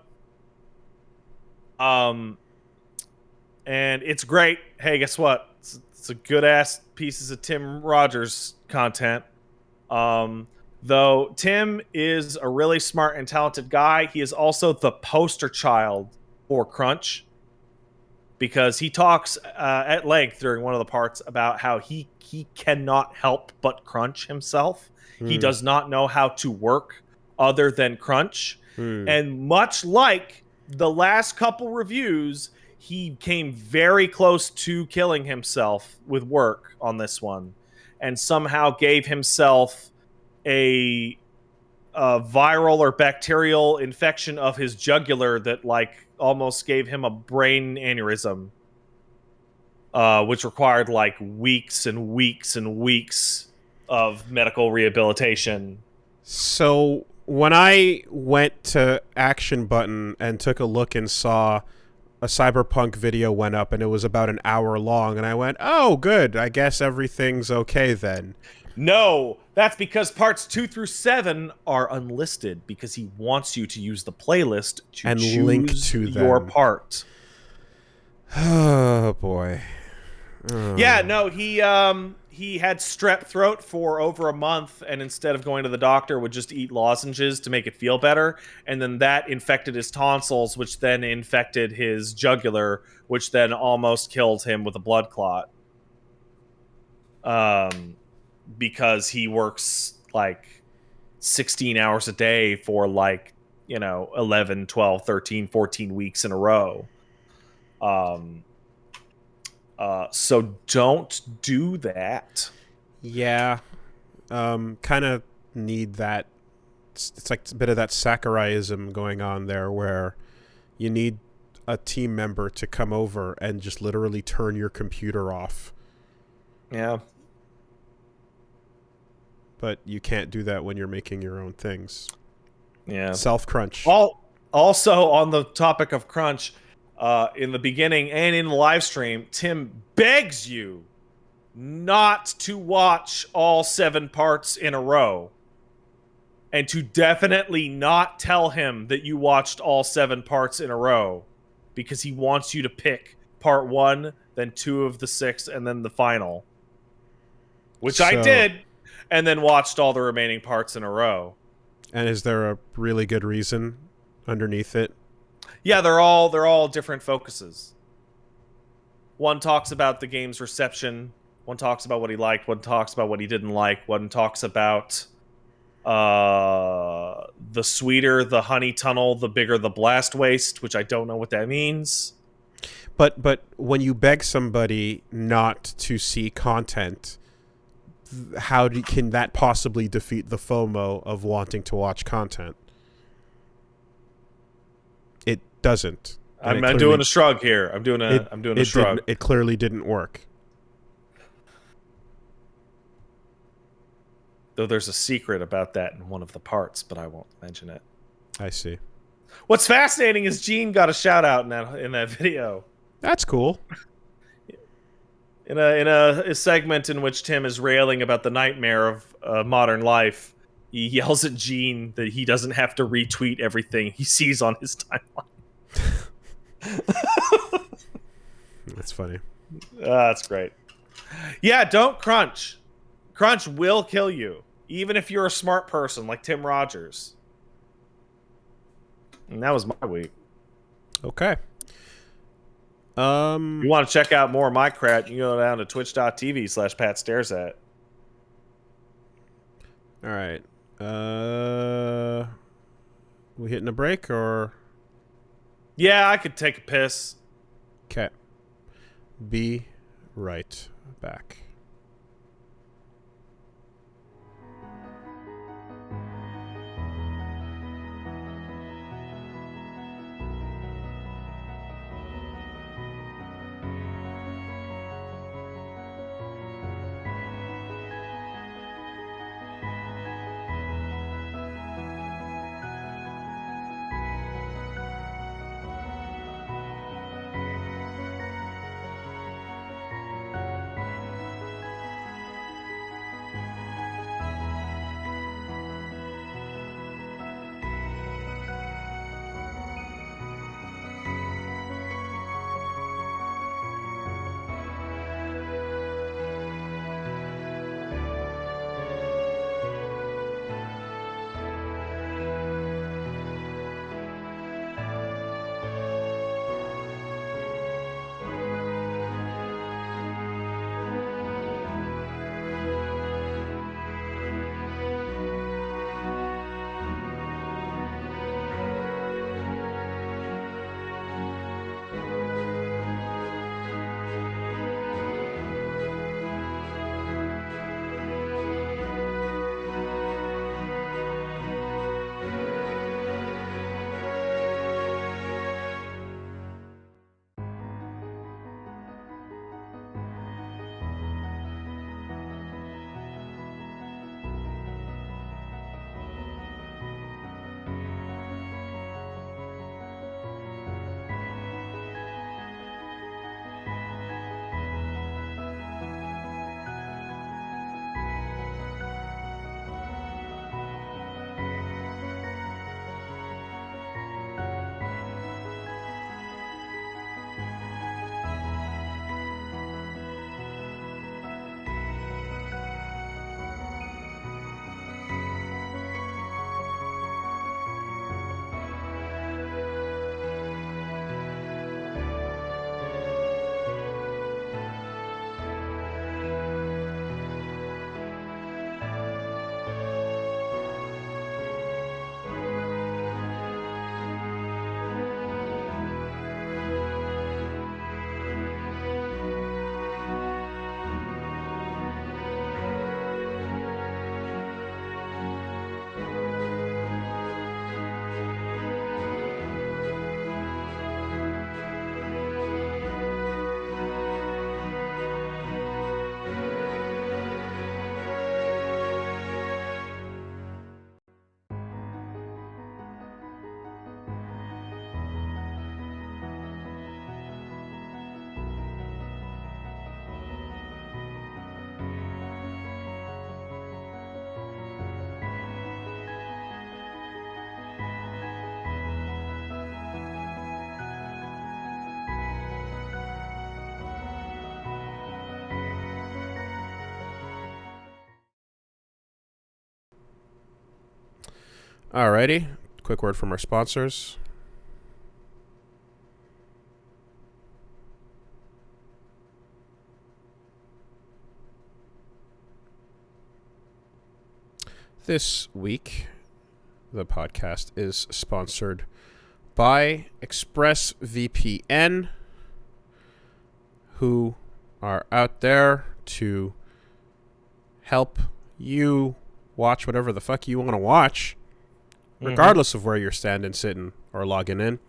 S2: And it's great. Hey, guess what? It's a good-ass pieces of Tim Rogers content. Though Tim is a really smart and talented guy, he is also the poster child for crunch, because he talks at length during one of the parts about how he cannot help but crunch himself. He does not know how to work other than crunch. And much like the last couple reviews, he came very close to killing himself with work on this one, and somehow gave himself a viral or bacterial infection of his jugular that like almost gave him a brain aneurysm, which required like weeks and weeks and weeks of medical rehabilitation.
S1: So when I went to Action Button and took a look and saw a Cyberpunk video went up and it was about an hour long, and I went, oh, good, I guess everything's okay then.
S2: No, that's because parts 2 through 7 are unlisted, because he wants you to use the playlist to
S1: and
S2: choose
S1: link to
S2: your
S1: them.
S2: part.
S1: Oh boy.
S2: Yeah, no, he had strep throat for over a month, and instead of going to the doctor, would just eat lozenges to make it feel better, and then that infected his tonsils, which then infected his jugular, which then almost killed him with a blood clot. Because he works like 16 hours a day for like, 11, 12, 13, 14 weeks in a row. So don't do that.
S1: Yeah. Kind of need that. It's like a bit of that Sakuraism going on there, where you need a team member to come over and just literally turn your computer off.
S2: Yeah.
S1: but you can't do that when you're making your own things.
S2: Yeah.
S1: Self-crunch.
S2: Also, on the topic of crunch, in the beginning and in the live stream, Tim begs you not to watch all 7 parts in a row. And to definitely not tell him that you watched all 7 parts in a row. Because he wants you to pick part 1, then 2 of the 6, and then the final. Which I did, and then watched all the remaining parts in a row.
S1: And is there a really good reason underneath it?
S2: Yeah, they're all different focuses. One talks about the game's reception, one talks about what he liked, one talks about what he didn't like, one talks about the sweeter the honey tunnel, the bigger the blast waste, which I don't know what that means.
S1: But when you beg somebody not to see content, how can that possibly defeat the FOMO of wanting to watch content? It doesn't.
S2: I'm doing a shrug here. I'm doing a shrug.
S1: It clearly didn't work.
S2: Though there's a secret about that in one of the parts, but I won't mention it.
S1: I see.
S2: What's fascinating is Gene got a shout out in that video.
S1: That's cool.
S2: In a segment in which Tim is railing about the nightmare of modern life, he yells at Gene that he doesn't have to retweet everything he sees on his timeline.
S1: That's funny.
S2: That's great. Yeah, don't crunch. Crunch will kill you, even if you're a smart person like Tim Rogers. And that was my week.
S1: Okay.
S2: You want to check out more of my crap, you can go down to twitch.tv/PatStaresAt.
S1: All right. We hitting a break or?
S2: Yeah, I could take a piss.
S1: Okay. Be right back. Alrighty. Quick word from our sponsors. This week, the podcast is sponsored by ExpressVPN, who are out there to help you watch whatever the fuck you want to watch, regardless of where you're standing, sitting, or logging in,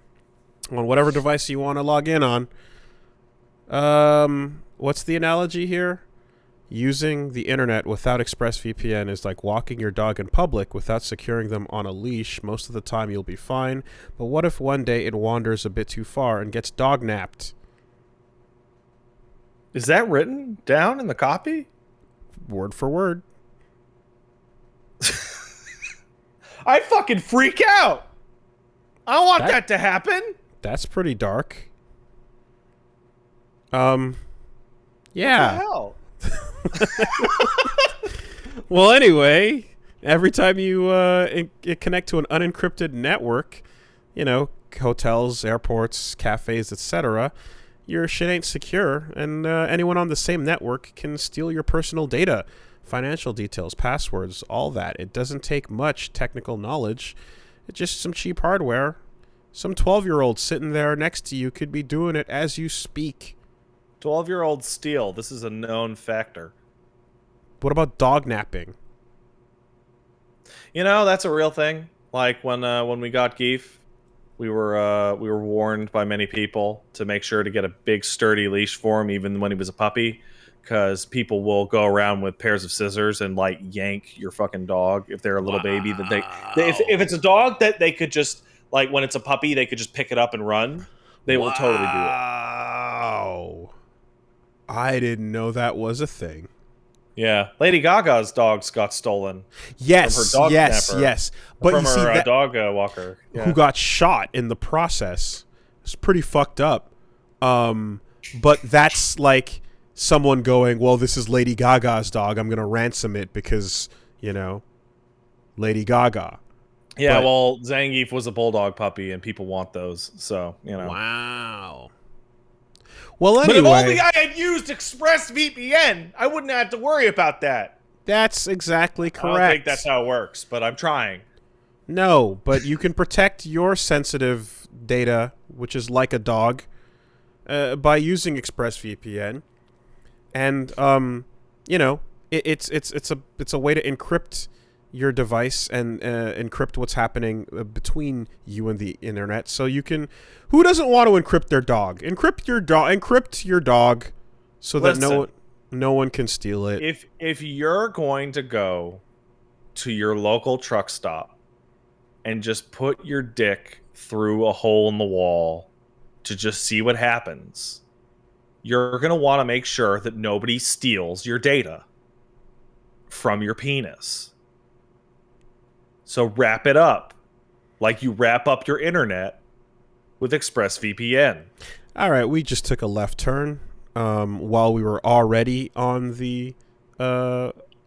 S1: on whatever device you want to log in on. What's the analogy here? Using the internet without ExpressVPN is like walking your dog in public without securing them on a leash. Most of the time you'll be fine, but what if one day it wanders a bit too far and gets dog-napped?
S2: Is that written down in the copy?
S1: Word for word.
S2: I'd fucking freak out. I don't want that to happen.
S1: That's pretty dark. Yeah.
S2: What the hell?
S1: Well, anyway, every time you connect to an unencrypted network, you know, hotels, airports, cafes, etc., your shit ain't secure, and anyone on the same network can steal your personal data, financial details, passwords, all that. It doesn't take much technical knowledge. It's just some cheap hardware. Some 12-year-old sitting there next to you could be doing it as you speak.
S2: 12-year-old steal. This is a known factor.
S1: What about dog napping?
S2: You know, that's a real thing. Like when we got Geef, we were warned by many people to make sure to get a big sturdy leash for him, even when he was a puppy, because people will go around with pairs of scissors and like yank your fucking dog if they're a little baby. That if it's a dog that they could just, like, when it's a puppy, they could just pick it up and run. They will totally do it.
S1: Wow. I didn't know that was a thing.
S2: Yeah, Lady Gaga's dogs got stolen.
S1: Yes,
S2: from her dog snapper,
S1: yes. But
S2: from
S1: you see,
S2: her
S1: that
S2: dog walker,
S1: who got shot in the process. It's pretty fucked up. But that's like someone going, well, this is Lady Gaga's dog. I'm going to ransom it because, you know, Lady Gaga.
S2: Yeah, well, Zangief was a bulldog puppy, and people want those, so, you know.
S1: Wow. Well, anyway,
S2: but if only I had used ExpressVPN, I wouldn't have to worry about that.
S1: That's exactly correct.
S2: I don't think that's how it works, but I'm trying.
S1: No, but you can protect your sensitive data, which is like a dog, by using ExpressVPN, and you know, it's a way to encrypt your device and encrypt what's happening between you and the internet. So you can, who doesn't want to encrypt their dog? Encrypt your dog, so that no one can steal it.
S2: If you're going to go to your local truck stop and just put your dick through a hole in the wall to just see what happens, you're going to want to make sure that nobody steals your data from your penis. So wrap it up like you wrap up your internet with ExpressVPN.
S1: All right, we just took a left turn while we were already on the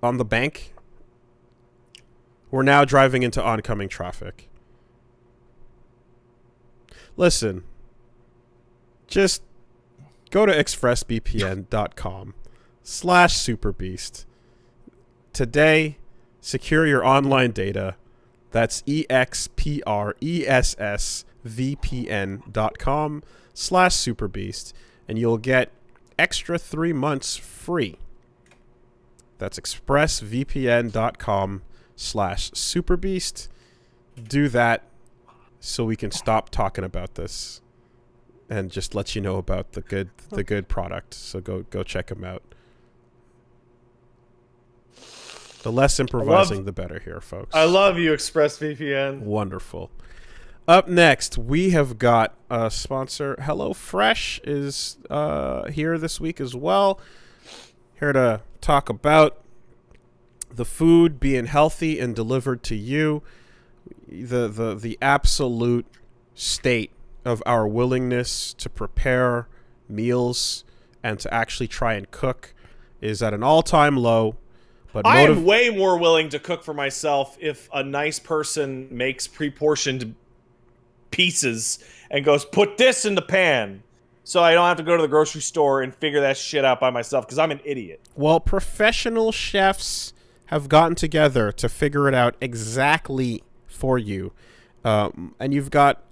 S1: bank. We're now driving into oncoming traffic. Listen, just go to expressvpn.com/superbeast. Today, secure your online data. That's expressvpn.com/superbeast, and you'll get extra 3 months free. That's expressvpn.com/superbeast. Do that so we can stop talking about this and just let you know about the good product. So go check them out. The less improvising, the better here, folks.
S2: I love you, ExpressVPN.
S1: Wonderful. Up next, we have got a sponsor. HelloFresh is here this week as well. Here to talk about the food being healthy and delivered to you. The absolute state of our willingness to prepare meals and to actually try and cook is at an all-time low. But
S2: I am way more willing to cook for myself if a nice person makes pre-portioned pieces and goes, put this in the pan, so I don't have to go to the grocery store and figure that shit out by myself, because I'm an idiot.
S1: Well, professional chefs have gotten together to figure it out exactly for you. And you've got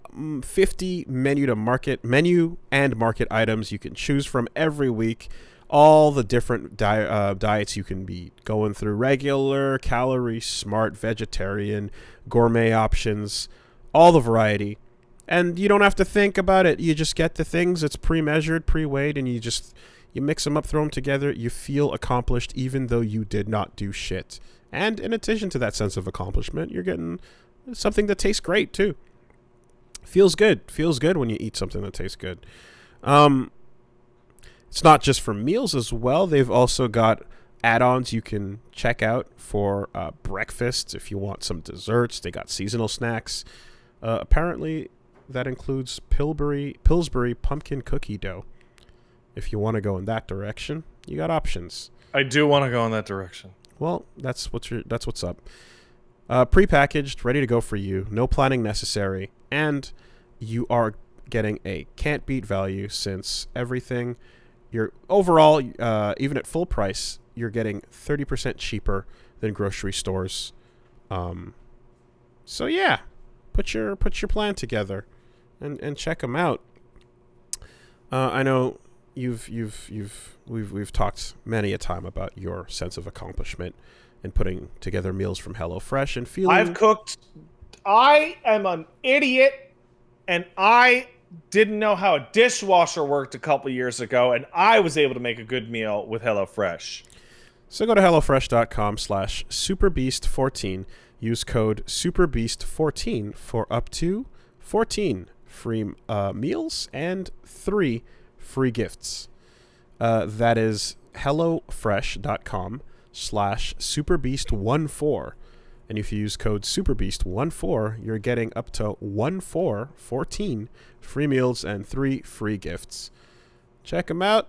S1: 50 menu and market items you can choose from every week. All the different diets you can be going through: regular, calorie smart, vegetarian, gourmet options, all the variety. And you don't have to think about it. You just get the things. It's pre-measured, pre-weighed, and you mix them up, throw them together. You feel accomplished even though you did not do shit. And in addition to that sense of accomplishment, you're getting something that tastes great too. Feels good. Feels good when you eat something that tastes good. It's not just for meals as well. They've also got add-ons you can check out for breakfast if you want some desserts. They got seasonal snacks. Apparently, that includes Pillsbury pumpkin cookie dough. If you want to go in that direction, you got options.
S2: I do want to go in that direction.
S1: Well, that's what's up. Pre-packaged, ready to go for you. No planning necessary, and you are getting a can't beat value, since everything you're overall, even at full price, you're getting 30% cheaper than grocery stores. So yeah, put your plan together and check them out. I know we've talked many a time about your sense of accomplishment in putting together meals from HelloFresh and feeling.
S2: I've cooked. I am an idiot, and I didn't know how a dishwasher worked a couple years ago, and I was able to make a good meal with HelloFresh.
S1: So go to HelloFresh.com/SuperBeast14. Use code SuperBeast14 for up to 14 free meals and 3 free gifts. That is HelloFresh.com/SuperBeast14. And if you use code SuperBeast14, you're getting up to 14 free meals and 3 free gifts. Check them out.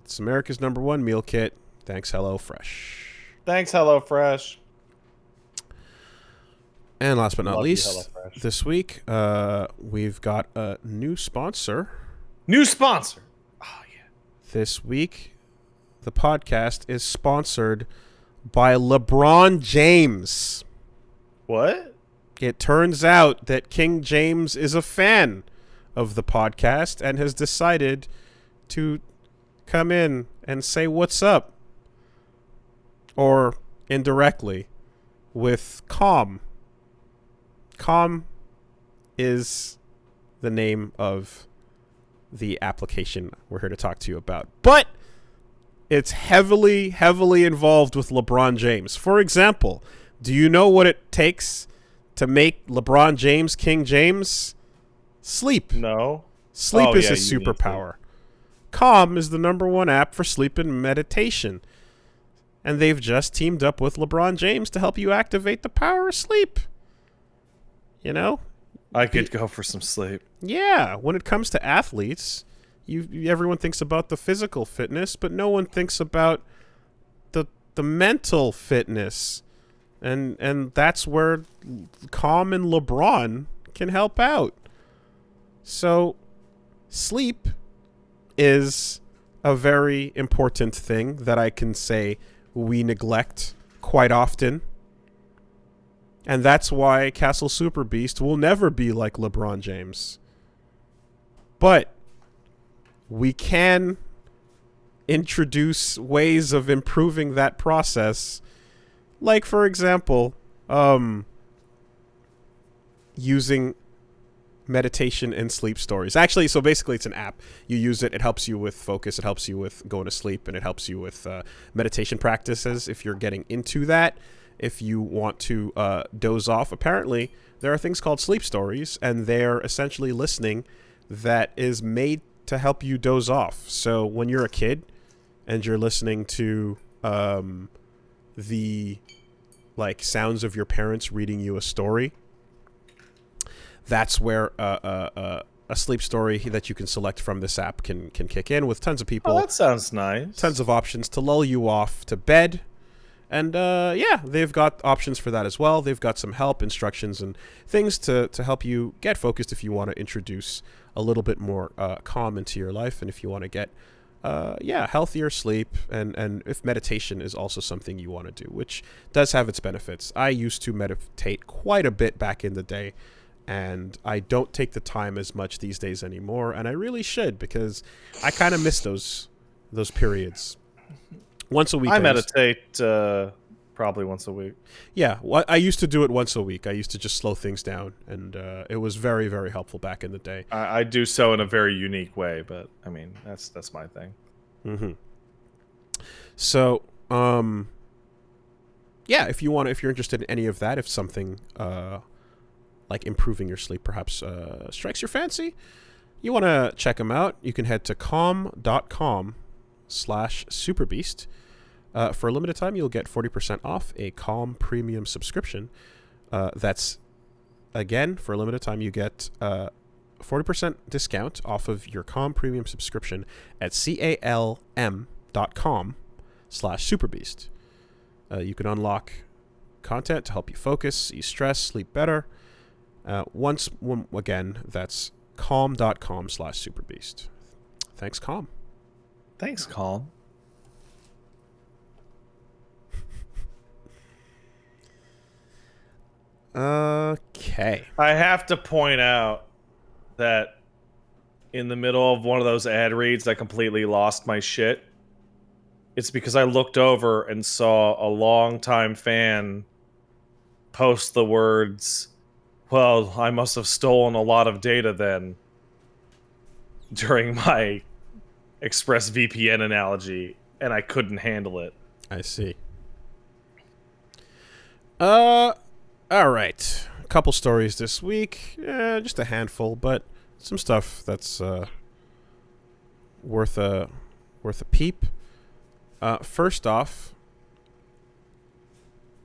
S1: It's America's #1 meal kit. Thanks, HelloFresh.
S2: Thanks, HelloFresh.
S1: And last but not least, this week, we've got a new sponsor.
S2: New sponsor. Oh, yeah.
S1: This week, the podcast is sponsored by LeBron James.
S2: What?
S1: It turns out that King James is a fan of the podcast and has decided to come in and say what's up, or indirectly, with Calm. Calm is the name of the application we're here to talk to you about. But it's heavily, heavily involved with LeBron James. For example, do you know what it takes to make LeBron James King James? Sleep.
S2: No.
S1: Sleep is his superpower. Calm is the #1 app for sleep and meditation. And they've just teamed up with LeBron James to help you activate the power of sleep. You know?
S2: I could go for some sleep.
S1: Yeah. When it comes to athletes, everyone thinks about the physical fitness, but no one thinks about the mental fitness. And that's where Calm and LeBron can help out. So sleep is a very important thing that I can say we neglect quite often. And that's why Castle Super Beast will never be like LeBron James. But we can introduce ways of improving that process. Like, for example, using meditation and sleep stories. Actually, so basically it's an app. You use it, it helps you with focus, it helps you with going to sleep, and it helps you with meditation practices if you're getting into that. If you want to doze off, apparently there are things called sleep stories, and they're essentially listening that is made to help you doze off. So when you're a kid and you're listening to the sounds of your parents reading you a story, that's where a sleep story that you can select from this app can kick in, with tons of people.
S2: Oh, that sounds nice.
S1: Tons of options to lull you off to bed. And yeah, they've got options for that as well. They've got some help, instructions, and things to help you get focused if you want to introduce a little bit more calm into your life, and if you want to get healthier sleep, and if meditation is also something you want to do, which does have its benefits. I used to meditate quite a bit back in the day, and I don't take the time as much these days anymore, and I really should, because I kind of miss those periods. Once a week.
S2: I meditate probably once a week.
S1: Yeah, I used to do it once a week. I used to just slow things down, and it was very, very helpful back in the day.
S2: I do so in a very unique way, but I mean that's my thing.
S1: Mm-hmm. So, yeah, if you're interested in any of that, if something like improving your sleep perhaps strikes your fancy, you want to check them out. You can head to calm.com/superbeast. For a limited time, you'll get 40% off a Calm Premium subscription. That's, again, for a limited time, you get 40% discount off of your Calm Premium subscription at calm.com/superbeast. You can unlock content to help you focus, ease stress, sleep better. Again, that's calm.com/superbeast. Thanks, Calm.
S2: Thanks, Calm.
S1: Okay.
S2: I have to point out that in the middle of one of those ad reads, I completely lost my shit. It's because I looked over and saw a longtime fan post the words, "Well, I must have stolen a lot of data then," during my ExpressVPN analogy, and I couldn't handle it.
S1: I see. All right. A couple stories this week. Just a handful, but some stuff that's worth a peep. First off,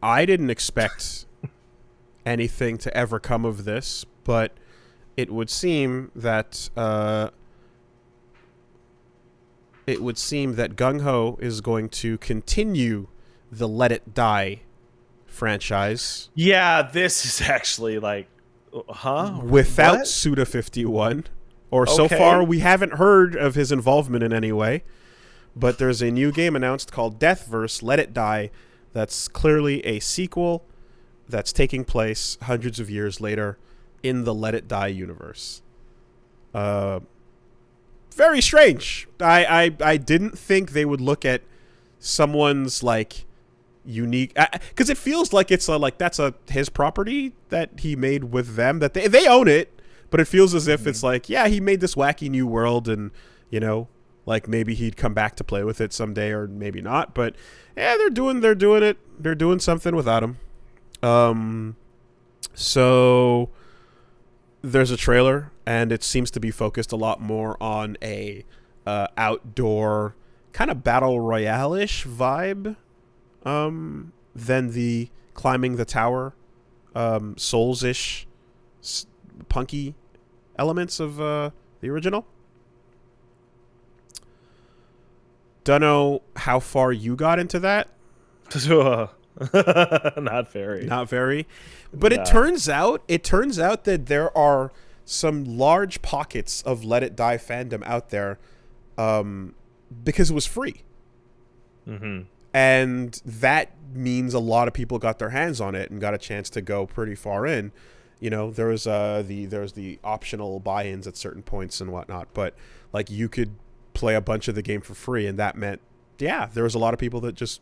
S1: I didn't expect anything to ever come of this, but it would seem that Gung Ho is going to continue the Let It Die franchise.
S2: Yeah, this is actually like,
S1: without
S2: what?
S1: Suda51, or so far we haven't heard of his involvement in any way. But there's a new game announced called Deathverse, Let It Die, that's clearly a sequel that's taking place hundreds of years later in the Let It Die universe. Very strange. I didn't think they would look at someone's like unique, because it feels like it's his property that he made with them, that they own it, but it feels as if it's like, yeah, he made this wacky new world, and like maybe he'd come back to play with it someday, or maybe not, but yeah, they're doing something without him. So there's a trailer, and it seems to be focused a lot more on a outdoor kind of battle royale-ish vibe than the climbing the tower Souls-ish punky elements of the original. Dunno how far you got into that.
S2: Not very.
S1: But it turns out that there are some large pockets of Let It Die fandom out there because it was free.
S2: Mm-hmm.
S1: And that means a lot of people got their hands on it and got a chance to go pretty far in. There was the optional buy-ins at certain points and whatnot, but like you could play a bunch of the game for free, and that meant, yeah, there was a lot of people that just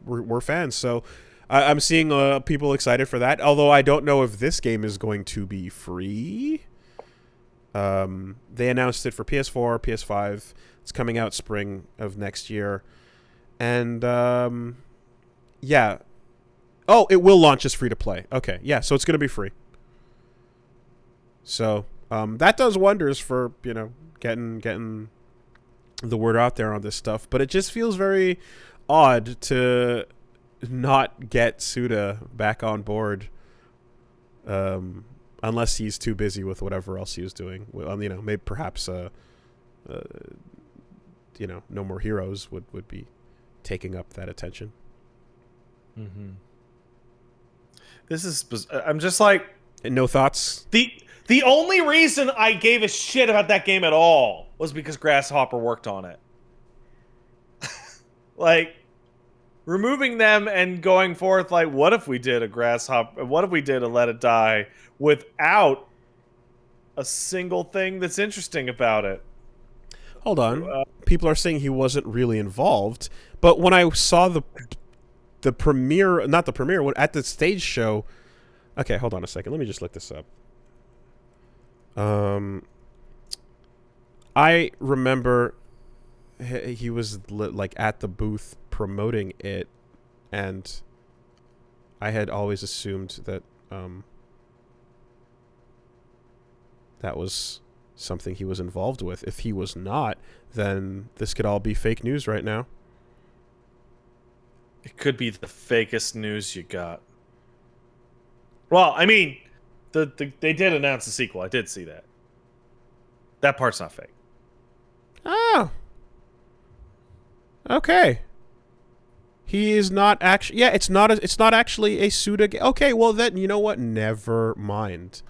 S1: were fans. So I'm seeing people excited for that, although I don't know if this game is going to be free. They announced it for PS4, PS5. It's coming out spring of next year. And yeah. Oh, it will launch as free to play. Okay, yeah, so it's going to be free. So that does wonders for getting the word out there on this stuff. But it just feels very odd to not get Suda back on board, unless he's too busy with whatever else he was doing. Maybe perhaps No More Heroes would be taking up that attention.
S2: Mm-hmm. This is. I'm just like.
S1: And no thoughts?
S2: The only reason I gave a shit about that game at all was because Grasshopper worked on it. Like, removing them and going forth, like, what if we did a Grasshopper? What if we did a Let It Die without a single thing that's interesting about it?
S1: Hold on. People are saying he wasn't really involved, but when I saw the premiere, not the premiere, at the stage show. Okay, hold on a second. Let me just look this up. I remember he was like at the booth promoting it, and I had always assumed that that was something he was involved with. If he was not, then this could all be fake news right now.
S2: It could be the fakest news you got. Well, I mean, they did announce a sequel. I did see that. That part's not fake.
S1: Oh. Okay. He is not actually. Yeah, it's not actually a Suda game. Okay, well then, you know what? Never mind.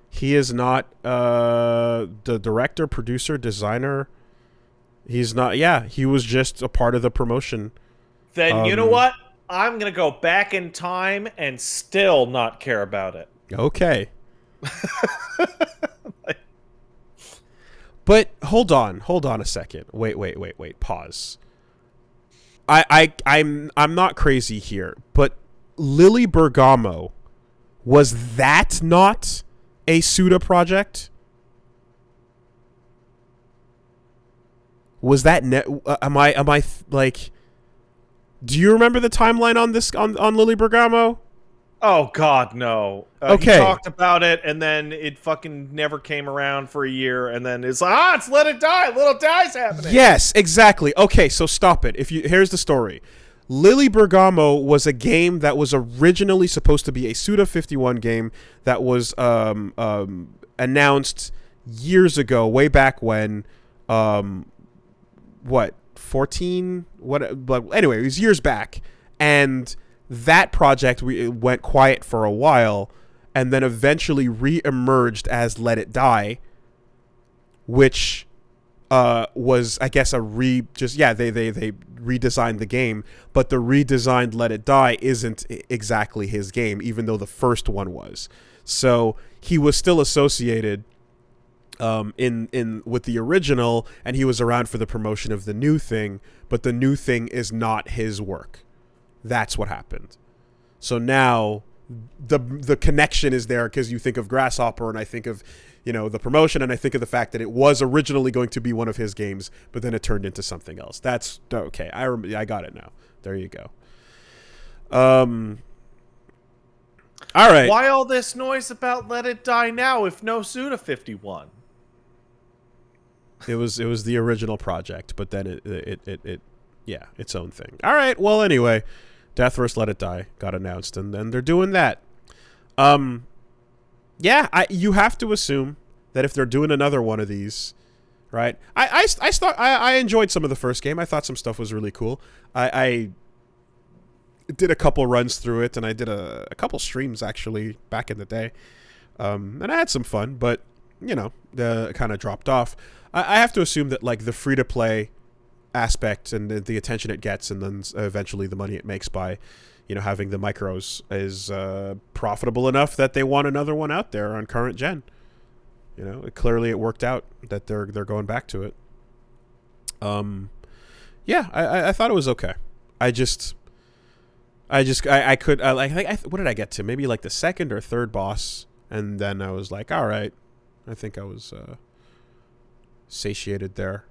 S1: He is not the director, producer, designer. He's not. Yeah, he was just a part of the promotion.
S2: Then you know what? I'm gonna go back in time and still not care about it.
S1: Okay. But hold on a second. Wait. Pause. I'm not crazy here, but Lily Bergamo, was that not a Suda project? Was that am I like? Do you remember the timeline on this on Lily Bergamo?
S2: Oh God, no.
S1: Okay.
S2: He talked about it, and then it fucking never came around for a year, and then it's like, it's Let It Die. Little Die's happening.
S1: Yes, exactly. Okay, so stop it. Here's the story. Lily Bergamo was a game that was originally supposed to be a Suda 51 game that was announced years ago, way back when. What? 14? What? But anyway, it was years back, and that project went quiet for a while, and then eventually re-emerged as Let It Die, which was, I guess, they redesigned the game, but the redesigned Let It Die isn't exactly his game, even though the first one was. So he was still associated in with the original, and he was around for the promotion of the new thing, but the new thing is not his work. That's what happened. So now the connection is there because you think of Grasshopper, and I think of, the promotion, and I think of the fact that it was originally going to be one of his games, but then it turned into something else. That's okay. I got it now. There you go. All right.
S2: Why all this noise about Let It Die now if no Suda 51?
S1: It was the original project, but then it its own thing. All right. Well, anyway, Deathverse Let It Die got announced, and then they're doing that. You have to assume that if they're doing another one of these, right? I enjoyed some of the first game. I thought some stuff was really cool. I did a couple runs through it, and I did a couple streams actually back in the day, and I had some fun. But kind of dropped off. I have to assume that like the free to play aspect and the attention it gets, and then eventually the money it makes by having the micros is profitable enough that they want another one out there on current gen. Clearly it worked out that they're going back to it. I thought it was okay. What did I get to? Maybe like the second or third boss, and then I was like, all right, I think I was satiated there.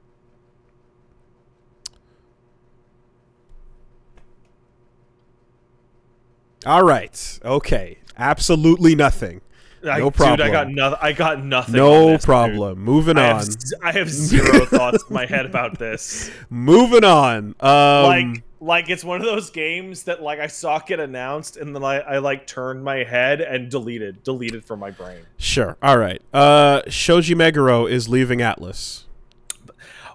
S1: All right. Okay. Absolutely nothing. No problem.
S2: Dude, I got nothing.
S1: No
S2: on this,
S1: problem.
S2: dude.
S1: Moving on.
S2: I have zero thoughts in my head about this.
S1: Moving on.
S2: Like it's one of those games that like I saw it get announced, and then I like turned my head and deleted from my brain.
S1: Sure. All right. Shoji Meguro is leaving Atlus.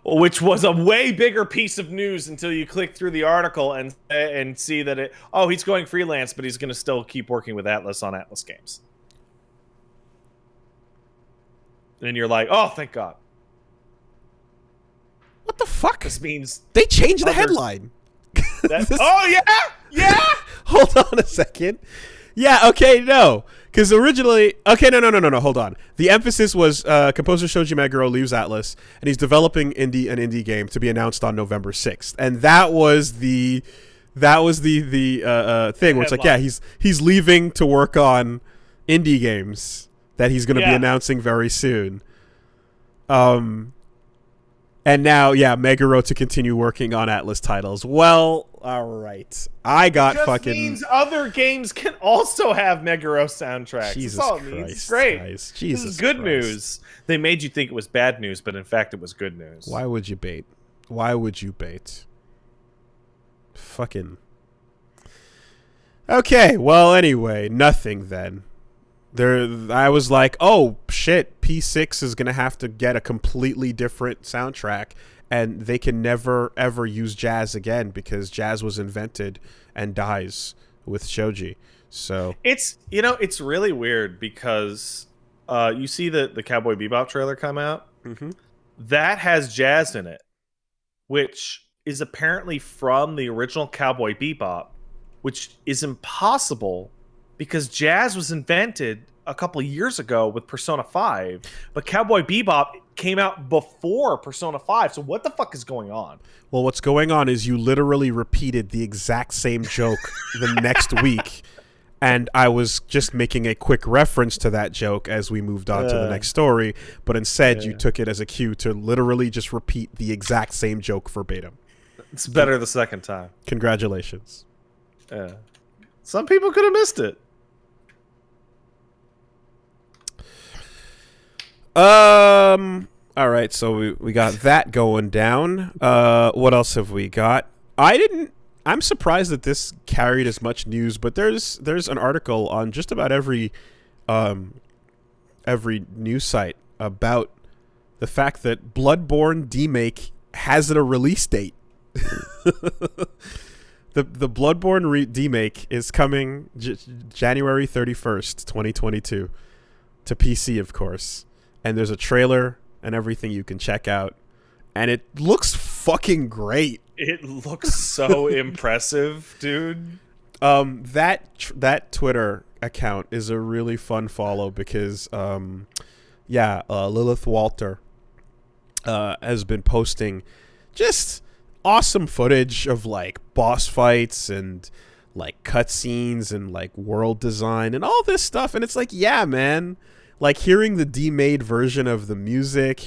S2: which was a way bigger piece of news until you click through the article and see that he's going freelance, but he's going to still keep working with Atlus on Atlus games. And you're like, oh, thank God.
S1: What the fuck?
S2: This means
S1: they changed the headline.
S2: Oh yeah.
S1: Hold on a second. Yeah, okay, no. Because originally... Okay, no, hold on. The emphasis was composer Shoji Meguro leaves Atlus, and he's developing an indie game to be announced on November 6th. And that was the thing where it's like, yeah, he's leaving to work on indie games that he's going to be announcing very soon. And now, yeah, Meguro to continue working on Atlus titles. Well, all right. I got
S2: just
S1: fucking...
S2: means other games can also have Meguro soundtracks.
S1: Jesus
S2: That's all it
S1: Christ,
S2: means. It's great.
S1: Guys.
S2: This is good news. They made you think it was bad news, but in fact it was good news.
S1: Why would you bait? Why would you bait? Fucking... Okay, well, anyway, nothing then. I was like, oh shit, P6 is gonna have to get a completely different soundtrack, and they can never ever use jazz again because jazz was invented and dies with Shoji. So
S2: it's really weird because you see the Cowboy Bebop trailer come out.
S1: Mm-hmm.
S2: That has jazz in it, which is apparently from the original Cowboy Bebop, which is impossible because jazz was invented a couple of years ago with Persona 5, but Cowboy Bebop came out before Persona 5, so what the fuck is going on?
S1: Well, what's going on is you literally repeated the exact same joke the next week, and I was just making a quick reference to that joke as we moved on to the next story, but instead you took it as a cue to literally just repeat the exact same joke verbatim.
S2: It's better the second time.
S1: Congratulations.
S2: Some people could have missed it.
S1: All right, so we got that going down. What else have we got? I'm surprised that this carried as much news, but there's an article on just about every news site about the fact that Bloodborne demake has a release date. The Bloodborne demake is coming January 31st, 2022 to PC, of course. And there's a trailer and everything you can check out. And it looks fucking great.
S2: It looks so impressive, dude.
S1: That Twitter account is a really fun follow because, Lilith Walter has been posting just awesome footage of, like, boss fights and, like, cutscenes and, like, world design and all this stuff. And it's like, yeah, man. Like, hearing the demade version of the music,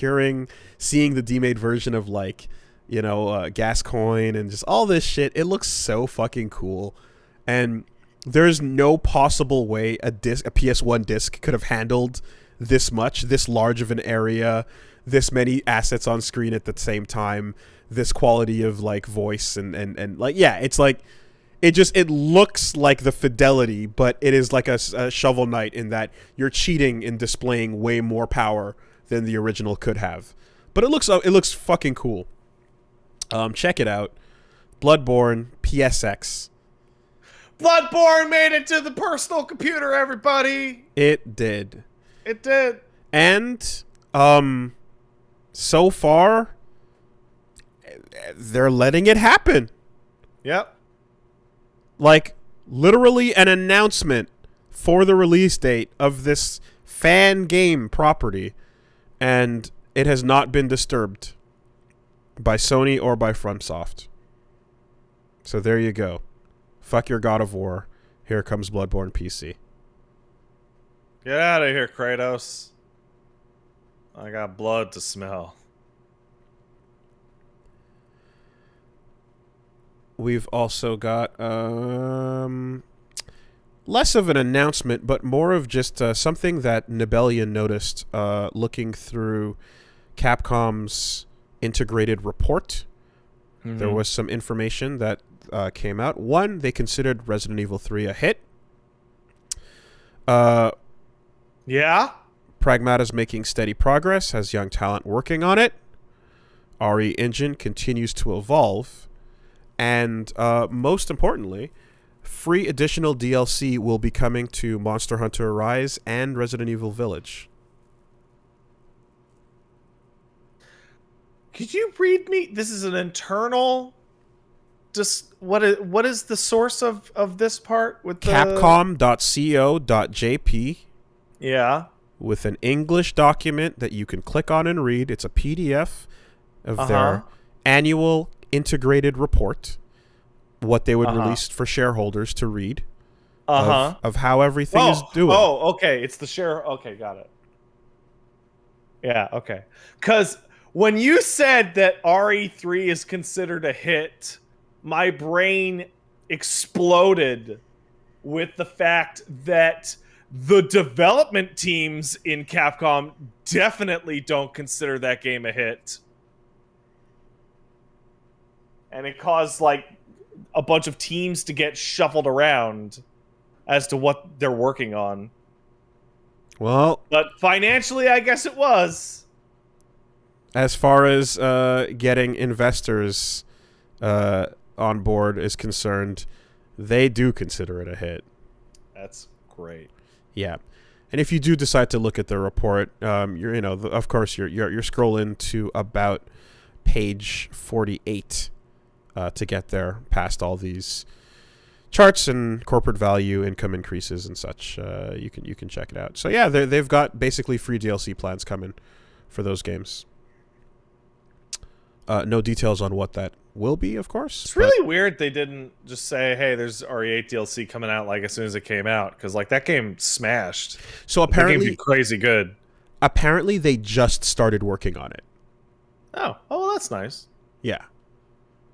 S1: seeing the demade version of, like, Gascoigne and just all this shit, it looks so fucking cool. And there's no possible way a PS1 disc could have handled this large of an area, this many assets on screen at the same time, this quality of, like, voice and like, yeah, it's like, it looks like the fidelity, but it is like a Shovel Knight in that you're cheating in displaying way more power than the original could have. But it looks fucking cool. Check it out. Bloodborne PSX.
S2: Bloodborne made it to the personal computer, everybody.
S1: It did.
S2: It did.
S1: And so far they're letting it happen.
S2: Yep.
S1: Like, literally an announcement for the release date of this fan game property, and it has not been disturbed by Sony or by FromSoft. So there you go. Fuck your God of War. Here comes Bloodborne PC.
S2: Get out of here, Kratos. I got blood to smell.
S1: We've also got less of an announcement, but more of just something that Nibelian noticed looking through Capcom's integrated report. Mm-hmm. There was some information that came out. One, they considered Resident Evil 3 a hit.
S2: Yeah?
S1: Pragmata's making steady progress, has young talent working on it. RE engine continues to evolve, and most importantly, free additional DLC will be coming to Monster Hunter Rise and Resident Evil Village.
S2: Could you read me? This is an internal. Just what is the source of this part with the
S1: Capcom.co.jp.
S2: Yeah.
S1: With an English document that you can click on and read. It's a PDF of their annual integrated report, what they would release for shareholders to read of how everything is doing.
S2: Oh, okay. It's the share. Okay, got it. Yeah, okay. Because when you said that RE3 is considered a hit, my brain exploded with the fact that the development teams in Capcom definitely don't consider that game a hit. And it caused, like, a bunch of teams to get shuffled around as to what they're working on.
S1: Well,
S2: but financially, I guess it was.
S1: As far as getting investors on board is concerned, they do consider it a hit.
S2: That's great.
S1: Yeah, and if you do decide to look at the report, of course, you're scrolling to about page 48 to get there, past all these charts and corporate value, income increases, and such. You can check it out. So yeah, they've got basically free DLC plans coming for those games. No details on what that will be, of course.
S2: It's really weird they didn't just say, hey, there's RE8 DLC coming out like as soon as it came out, because like that game smashed.
S1: So apparently,
S2: that game crazy good.
S1: Apparently, they just started working on it.
S2: Oh, well, that's nice.
S1: Yeah.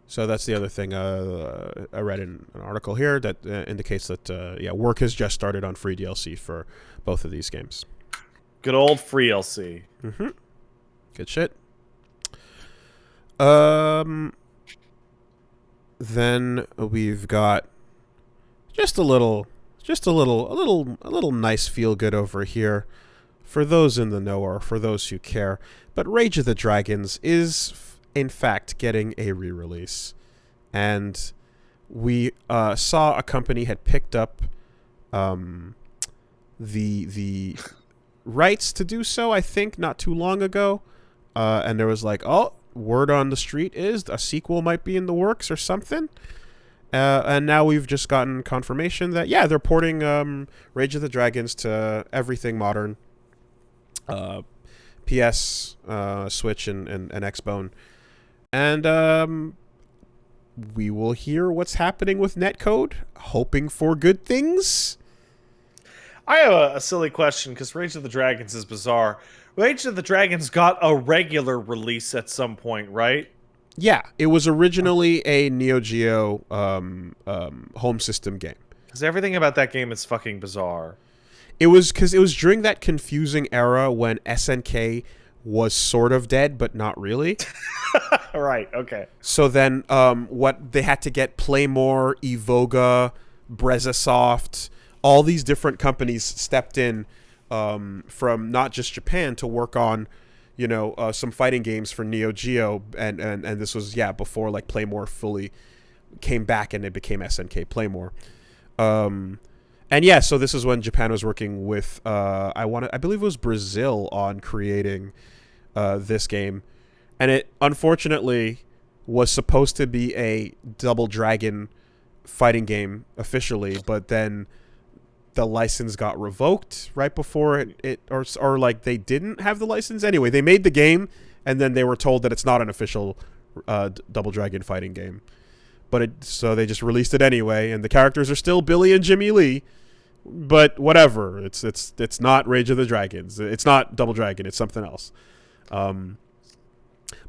S1: So that's the other thing I read in an article here that indicates that work has just started on free DLC for both of these games.
S2: Good old free DLC.
S1: Mm-hmm. Good shit. Then we've got just a little nice feel good over here for those in the know or for those who care. But Rage of the Dragons is in fact getting a re-release, and we saw a company had picked up the rights to do so, I think, not too long ago, and there was like, oh, word on the street is a sequel might be in the works or something. And now we've just gotten confirmation that, yeah, they're porting Rage of the Dragons to everything modern. PS, Switch, and Xbone. And we will hear what's happening with netcode, hoping for good things.
S2: I have a silly question, because Rage of the Dragons is bizarre. Rage of the Dragons got a regular release at some point, right?
S1: Yeah, it was originally a Neo Geo home system game.
S2: Because everything about that game is fucking bizarre.
S1: It was because it was during that confusing era when SNK was sort of dead, but not really.
S2: Right, okay.
S1: So then what they had to get Playmore, Evoga, Brezasoft, all these different companies stepped in from not just Japan to work on, some fighting games for Neo Geo, and this was before like Playmore fully came back and it became SNK Playmore. And yeah, so this is when Japan was working with I believe it was Brazil on creating this game, and it unfortunately was supposed to be a Double Dragon fighting game officially, but then the license got revoked right before it or like they didn't have the license. Anyway, they made the game and then they were told that it's not an official Double Dragon fighting game. So they just released it anyway, and the characters are still Billy and Jimmy Lee, but whatever. It's not Rage of the Dragons. It's not Double Dragon. It's something else.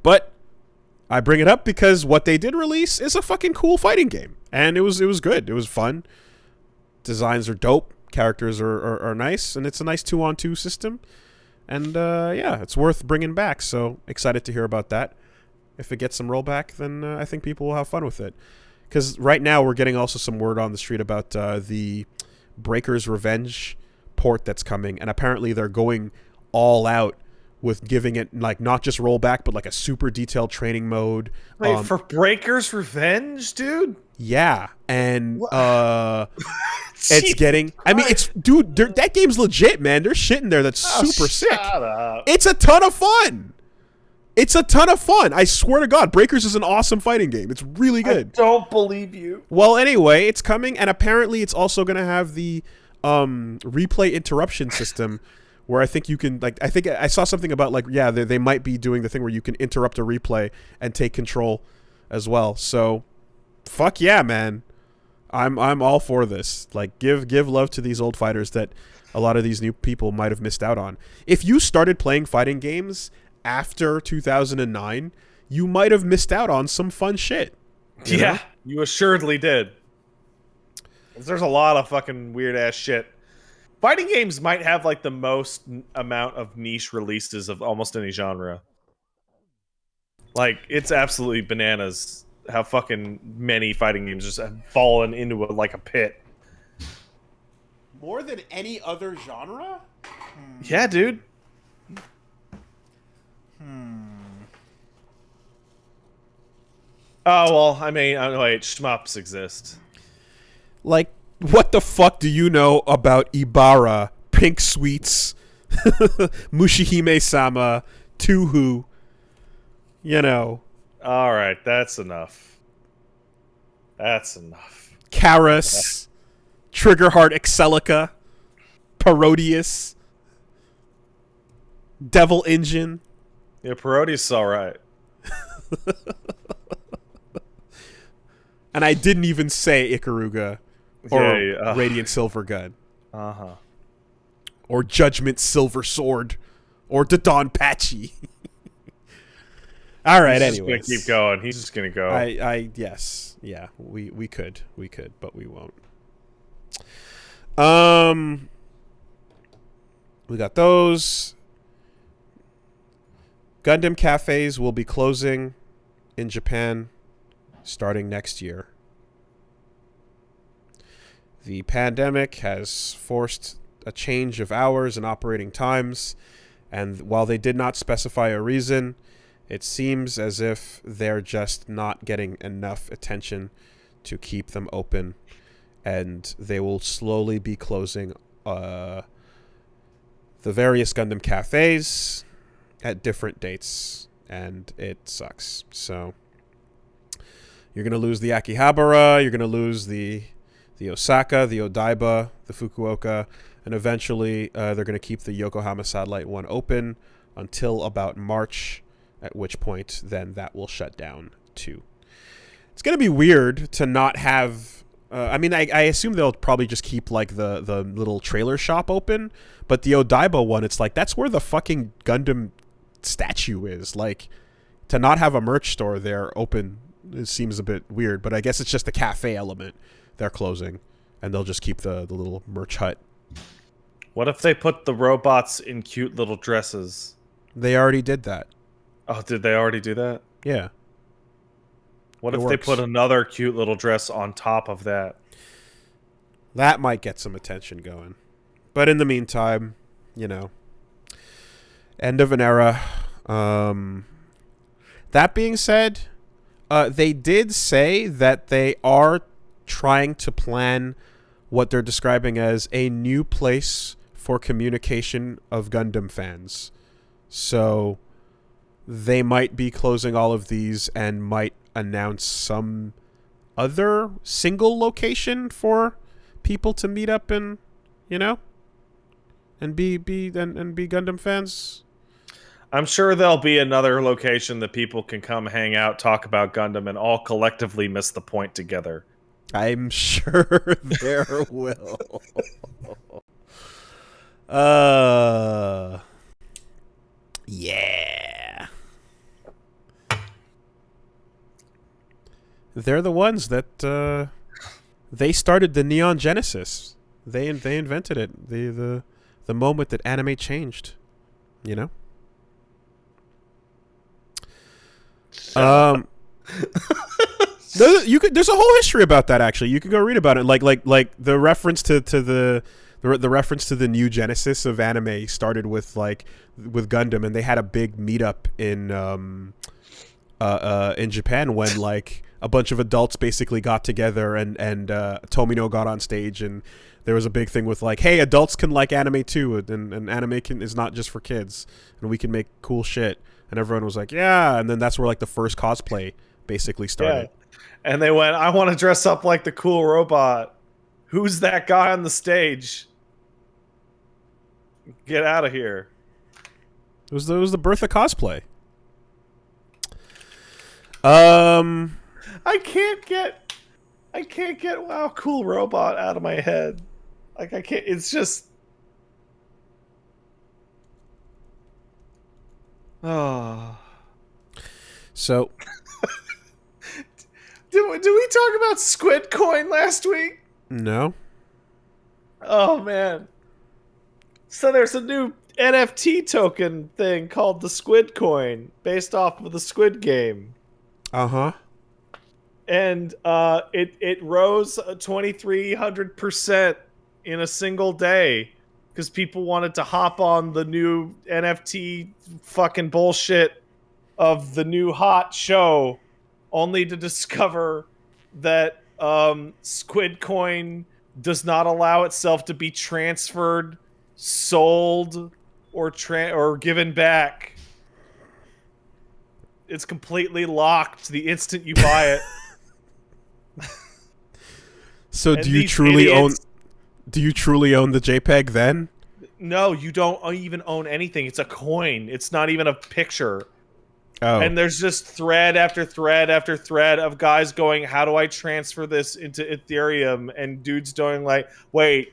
S1: But I bring it up because what they did release is a fucking cool fighting game, and it was good. It was fun. Designs are dope. Characters are nice, and it's a nice 2-on-2 system. And it's worth bringing back. So excited to hear about that. If it gets some rollback, then I think people will have fun with it. Because right now we're getting also some word on the street about the Breaker's Revenge port that's coming, and apparently they're going all out with giving it like not just rollback, but like a super detailed training mode.
S2: Wait, for Breaker's Revenge, dude?
S1: Yeah, and it's getting. I mean, it's dude. That game's legit, man. There's shit in there that's super sick.
S2: Shut up.
S1: It's a ton of fun. It's a ton of fun. I swear to God, Breakers is an awesome fighting game. It's really good.
S2: I don't believe you.
S1: Well, anyway, it's coming, and apparently it's also going to have the replay interruption system, where I think you can, like, I think I saw something about, like, yeah, they might be doing the thing where you can interrupt a replay and take control as well. So, fuck yeah, man. I'm all for this. Like, give love to these old fighters that a lot of these new people might have missed out on. If you started playing fighting games after 2009, you might have missed out on some fun shit. You know?
S2: You assuredly did. There's a lot of fucking weird ass shit. Fighting games might have like the most amount of niche releases of almost any genre. Like, it's absolutely bananas how fucking many fighting games just have fallen into a pit.
S1: More than any other genre?
S2: Yeah, dude. Oh, well, I mean, wait, shmups exist.
S1: Like, what the fuck do you know about Ibarra, Pink Sweets, Mushihime-sama, Tuhu? You know.
S2: Alright, that's enough. That's enough.
S1: Karas, Triggerheart Excelica, Parodius, Devil Engine.
S2: Yeah, Parodius is alright.
S1: And I didn't even say Ikaruga or Radiant Silver Gun.
S2: Uh-huh.
S1: Or Judgment Silver Sword. Or Dodonpachi. All right, anyways.
S2: He's just going to keep going. He's just going to go.
S1: Yes. Yeah, we could, but we won't. We got those. Gundam cafes will be closing in Japan starting next year. The pandemic has forced a change of hours and operating times, and while they did not specify a reason, it seems as if they're just not getting enough attention to keep them open, and they will slowly be closing the various Gundam cafes at different dates, and it sucks. So you're going to lose the Akihabara, you're going to lose the Osaka, the Odaiba, the Fukuoka, and eventually they're going to keep the Yokohama Satellite 1 open until about March, at which point then that will shut down too. It's going to be weird to not have... I mean, I assume they'll probably just keep like the little trailer shop open, but the Odaiba one, it's like, that's where the fucking Gundam statue is. Like, to not have a merch store there open, it seems a bit weird, but I guess it's just the cafe element they're closing, and they'll just keep the little merch hut.
S2: What if they put the robots in cute little dresses?
S1: They already did that.
S2: Oh, did they already do that?
S1: Yeah.
S2: What if they put another cute little dress on top of that?
S1: That might get some attention going. But in the meantime, you know, end of an era. That being said, they did say that they are trying to plan what they're describing as a new place for communication of Gundam fans. So they might be closing all of these and might announce some other single location for people to meet up and, you know, and be Gundam fans.
S2: I'm sure there'll be another location that people can come hang out, talk about Gundam, and all collectively miss the point together.
S1: I'm sure there will. Yeah. They're the ones that they started the Neon Genesis. They invented it. The moment that anime changed, you know. There's a whole history about that, actually. You can go read about it. Like the reference to the the reference to the new genesis of anime started with Gundam, and they had a big meetup in Japan when like a bunch of adults basically got together, and Tomino got on stage, and there was a big thing with like, hey, adults can like anime too, and anime is not just for kids, and we can make cool shit. And everyone was like, yeah, and then that's where like the first cosplay basically started.
S2: Yeah. And they went, I want to dress up like the cool robot. Who's that guy on the stage? Get out of here.
S1: It was the birth of cosplay.
S2: I can't get wow, cool robot out of my head. Like I can't. It's just. Oh.
S1: So.
S2: Did we talk about Squid Coin last week?
S1: No.
S2: Oh man. So there's a new NFT token thing called the Squid Coin, based off of the Squid Game.
S1: Uh-huh.
S2: And it rose 2,300% in a single day because people wanted to hop on the new NFT fucking bullshit of the new hot show, only to discover that Squid Coin does not allow itself to be transferred, sold, or given back. It's completely locked the instant you buy it.
S1: So do you truly own the JPEG then?
S2: No, you don't even own anything. It's a coin. It's not even a picture.
S1: Oh.
S2: And there's just thread after thread after thread of guys going, how do I transfer this into Ethereum? And dudes doing like, wait,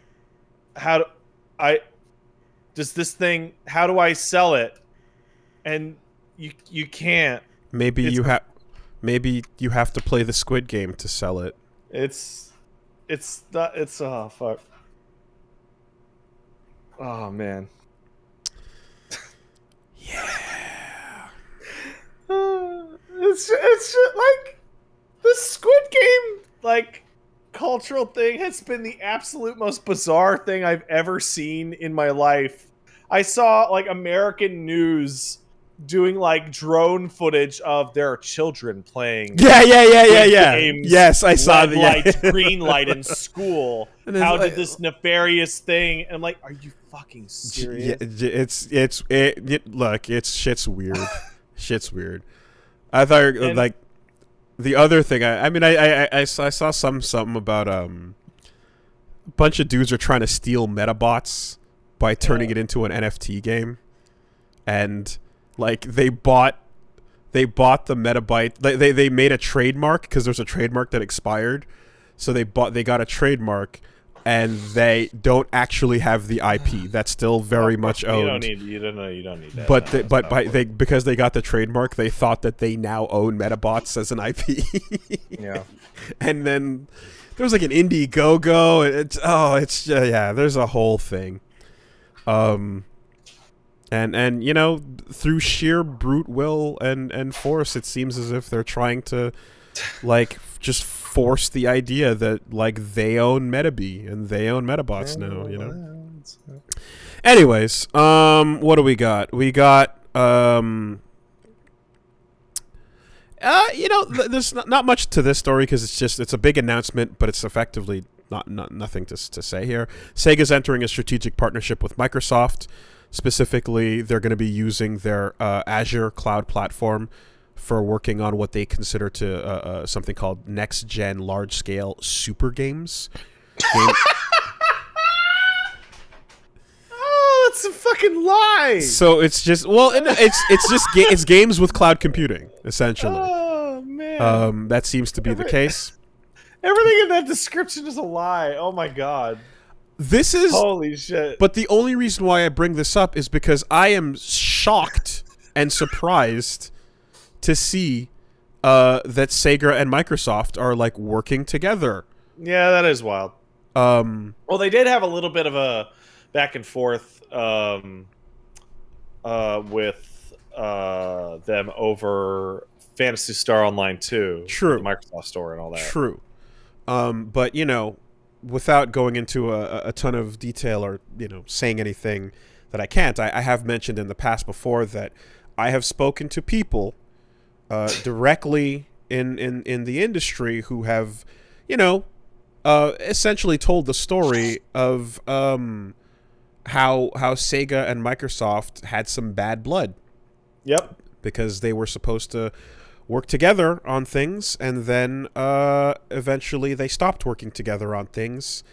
S2: how do I sell it? And you can't.
S1: Maybe you have to play the Squid Game to sell it.
S2: Oh fuck. Oh man.
S1: Yeah.
S2: It's just like the Squid Game like cultural thing has been the absolute most bizarre thing I've ever seen in my life. I saw like American news doing like drone footage of their children playing.
S1: Yeah. Yes, I saw
S2: the light, green light in school. How did this nefarious thing? And I'm like, are you fucking serious?
S1: Look, shit's weird. Shit's weird. I thought like the other thing. I saw something about a bunch of dudes are trying to steal Metabots by turning it into an NFT game, and like they bought the Metabyte. They made a trademark because there's a trademark that expired, so they got a trademark, and they don't actually have the IP. That's still very much owned.
S2: You don't need that.
S1: But because they got the trademark, they thought that they now own Metabots as an IP.
S2: Yeah. And
S1: then there was like an Indiegogo. There's a whole thing. And you know, through sheer brute will and force, it seems as if they're trying to like just force the idea that like they own Metabee and they own Metabots now, you know. Anyways, what do we got? We got you know, there's not much to this story because it's a big announcement, but it's effectively nothing to say here. Sega's entering a strategic partnership with Microsoft. Specifically, they're going to be using their Azure cloud platform for working on what they consider to something called next-gen large-scale super games.
S2: Oh, it's a fucking lie!
S1: So it's just it's games with cloud computing, essentially.
S2: Oh man,
S1: that seems to be the case.
S2: Everything in that description is a lie. Oh my god.
S1: This is
S2: holy shit.
S1: But the only reason why I bring this up is because I am shocked and surprised to see that Sega and Microsoft are like working together.
S2: Yeah, that is wild. Well, they did have a little bit of a back and forth with them over Phantasy Star Online 2.
S1: True.
S2: The Microsoft Store and all that.
S1: True. But you know, without going into a ton of detail or saying anything that I can't, I have mentioned in the past before that I have spoken to people directly in the industry who have essentially told the story of how Sega and Microsoft had some bad blood.
S2: Yep.
S1: Because they were supposed to work together on things, and then eventually they stopped working together on things,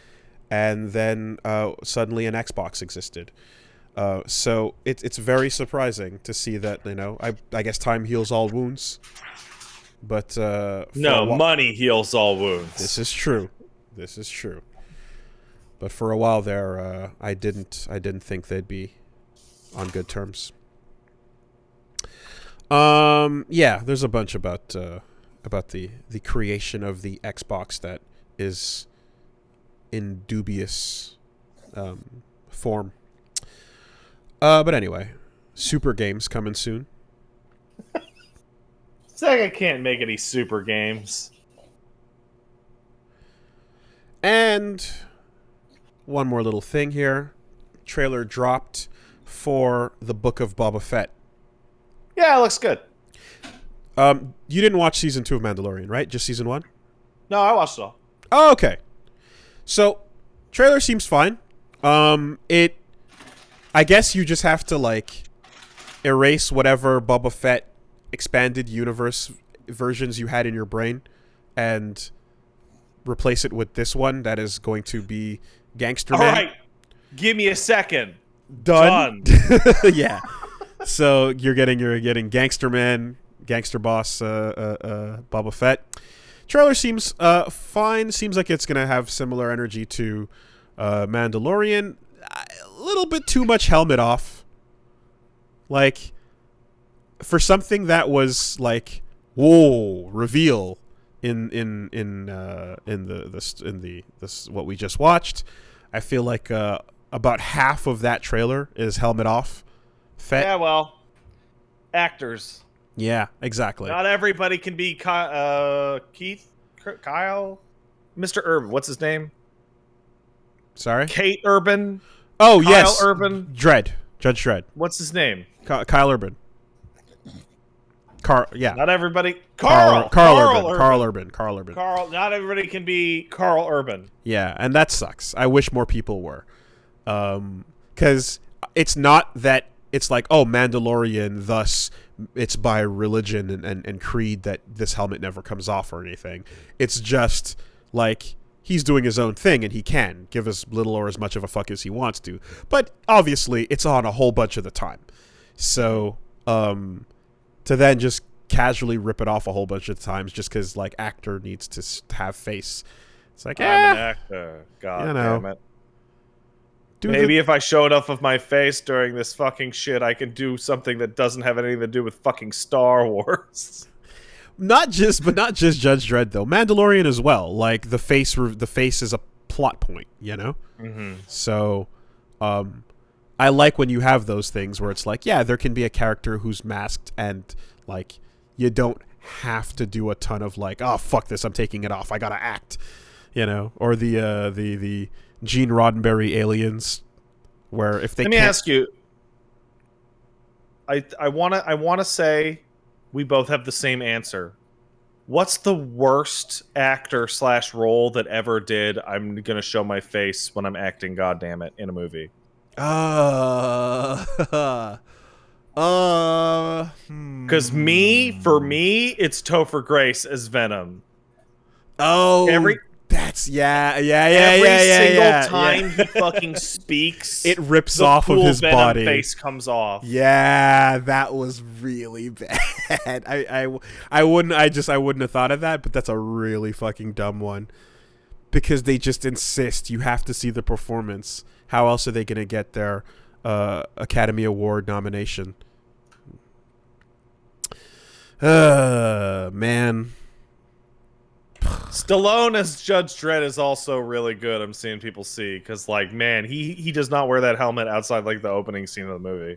S1: and then suddenly an Xbox existed. So it's very surprising to see that, I guess time heals all wounds. But
S2: no, money heals all wounds.
S1: This is true. But for a while there, I didn't think they'd be on good terms. Yeah, there's a bunch about the creation of the Xbox that is in dubious form. But anyway, Super games coming soon.
S2: Sega can't make any Super games.
S1: And one more little thing here. Trailer dropped for the Book of Boba Fett.
S2: Yeah, it looks good.
S1: You didn't watch season 2 of Mandalorian, right? Just season 1?
S2: No, I watched it all.
S1: Oh, okay. So, trailer seems fine. I guess you just have to, erase whatever Boba Fett expanded universe versions you had in your brain and replace it with this one that is going to be Gangster Man.
S2: All right. Give me a second.
S1: Done. Yeah. So you're getting Gangster Man, Gangster Boss, Boba Fett. Trailer seems fine. Seems like it's gonna have similar energy to Mandalorian. A little bit too much helmet off. For something that was whoa, reveal in this what we just watched. I feel like about half of that trailer is helmet off. Fett.
S2: Yeah, well, actors.
S1: Yeah, exactly.
S2: Not everybody can be Kyle, Mr. Urban. What's his name?
S1: Sorry?
S2: Kate Urban.
S1: Oh,
S2: Kyle
S1: yes.
S2: Urban.
S1: Judge Dredd.
S2: What's his name?
S1: Kyle Urban. Yeah.
S2: Not everybody.
S1: Carl Urban.
S2: Not everybody can be Carl Urban.
S1: Yeah, and that sucks. I wish more people were. Because it's not that it's Mandalorian, thus it's by religion and creed that this helmet never comes off or anything. It's just he's doing his own thing and he can give as little or as much of a fuck as he wants to. But obviously it's on a whole bunch of the time. So to then just casually rip it off a whole bunch of times just because actor needs to have face. It's
S2: I'm an actor. God damn it. Maybe if I show enough of my face during this fucking shit, I can do something that doesn't have anything to do with fucking Star Wars.
S1: Not just Judge Dredd though. Mandalorian as well. The face is a plot point, Mm-hmm. So, I like when you have those things where it's there can be a character who's masked and you don't have to do a ton of oh fuck this, I'm taking it off, I gotta act, or the Gene Roddenberry aliens, where if they
S2: let me ask you, I wanna say we both have the same answer. What's the worst actor / role that ever did I'm gonna show my face when I'm acting, goddammit, in a movie? Because for me, it's Topher Grace as Venom.
S1: Oh, Every single
S2: time he fucking speaks,
S1: it rips off of his
S2: Venom
S1: body.
S2: Face comes off.
S1: Yeah, that was really bad. I wouldn't have thought of that, but that's a really fucking dumb one. Because they just insist you have to see the performance. How else are they going to get their Academy Award nomination? Man.
S2: Stallone as Judge Dredd is also really good. I'm seeing people see because, man, he does not wear that helmet outside the opening scene of the movie.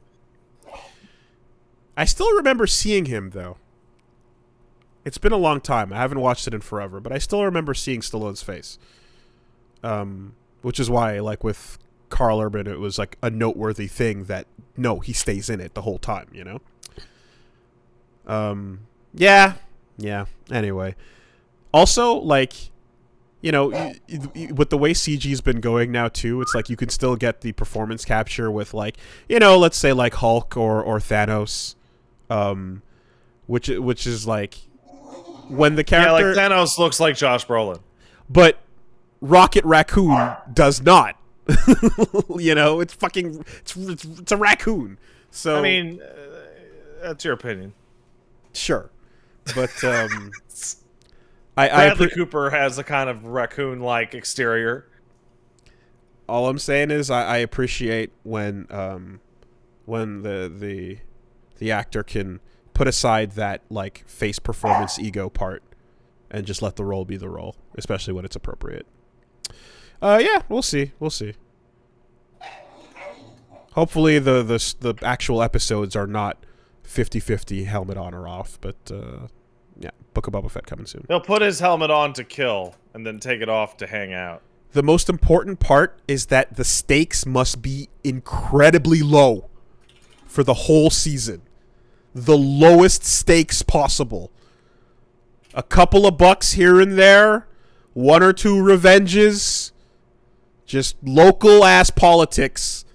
S1: I still remember seeing him though. It's been a long time. I haven't watched it in forever, but I still remember seeing Stallone's face. Which is why, like, with Carl Urban, it was, like, a noteworthy thing that, no, he stays in it the whole time, you know? Yeah. Anyway. Also, like, you know, with the way CG's been going now, too, it's like you can still get the performance capture with, like, you know, let's say, like, Hulk or Thanos, which is, like, when the character...
S2: Yeah, like, Thanos looks like Josh Brolin.
S1: But Rocket Raccoon does not. You know, it's fucking... It's a raccoon. So...
S2: I mean, that's your opinion.
S1: Sure. But,
S2: Bradley Cooper has a kind of raccoon-like exterior.
S1: All I'm saying is I appreciate when the actor can put aside that, like, face performance ego part and just let the role be the role, especially when it's appropriate. Yeah, we'll see. Hopefully the actual episodes are not 50-50 helmet on or off, but yeah, Book of Boba Fett coming soon.
S2: He'll put his helmet on to kill and then take it off to hang out.
S1: The most important part is that the stakes must be incredibly low for the whole season. The lowest stakes possible. A couple of bucks here and there, one or two revenges, just local ass politics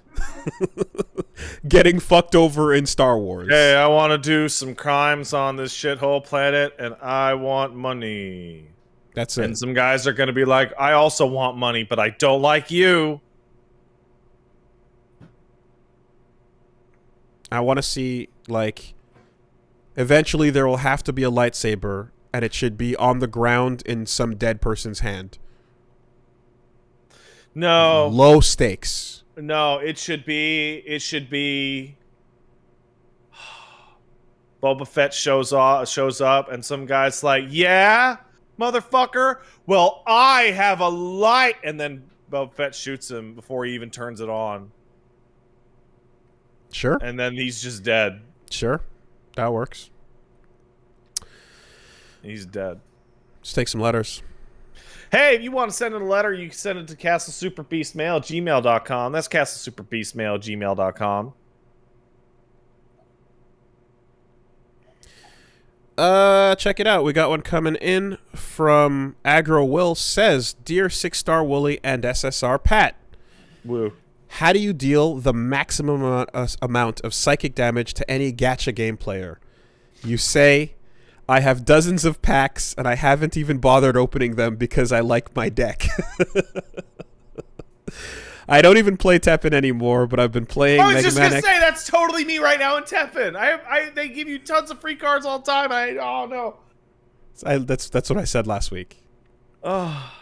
S1: getting fucked over in Star Wars.
S2: Hey, I want to do some crimes on this shithole planet, and I want money.
S1: That's it.
S2: And some guys are going to be like, I also want money, but I don't like you.
S1: I want to see, like, eventually there will have to be a lightsaber, and it should be on the ground in some dead person's hand.
S2: No.
S1: Low stakes.
S2: No, it should be Boba Fett shows up, and some guy's like, yeah, motherfucker, well, I have a light, and then Boba Fett shoots him before he even turns it on.
S1: Sure.
S2: And then he's just dead.
S1: Sure. That works.
S2: He's dead.
S1: Let's take some letters.
S2: Hey, if you want to send in a letter, you can send it to castlesuperbeastmail@gmail.com. That's castlesuperbeastmail@gmail.com.
S1: Check it out. We got one coming in from Agro Will. Says, Dear 6-Star Wooly and SSR Pat.
S2: Woo.
S1: How do you deal the maximum amount of psychic damage to any gacha game player? You say, I have dozens of packs, and I haven't even bothered opening them because I like my deck. I don't even play Teppen anymore, but I've been playing
S2: I was
S1: Mega
S2: just
S1: Man
S2: going to
S1: X.
S2: say, that's totally me right now in Teppen. They give you tons of free cards all the time. Oh, no.
S1: That's what I said last week.
S2: Oh.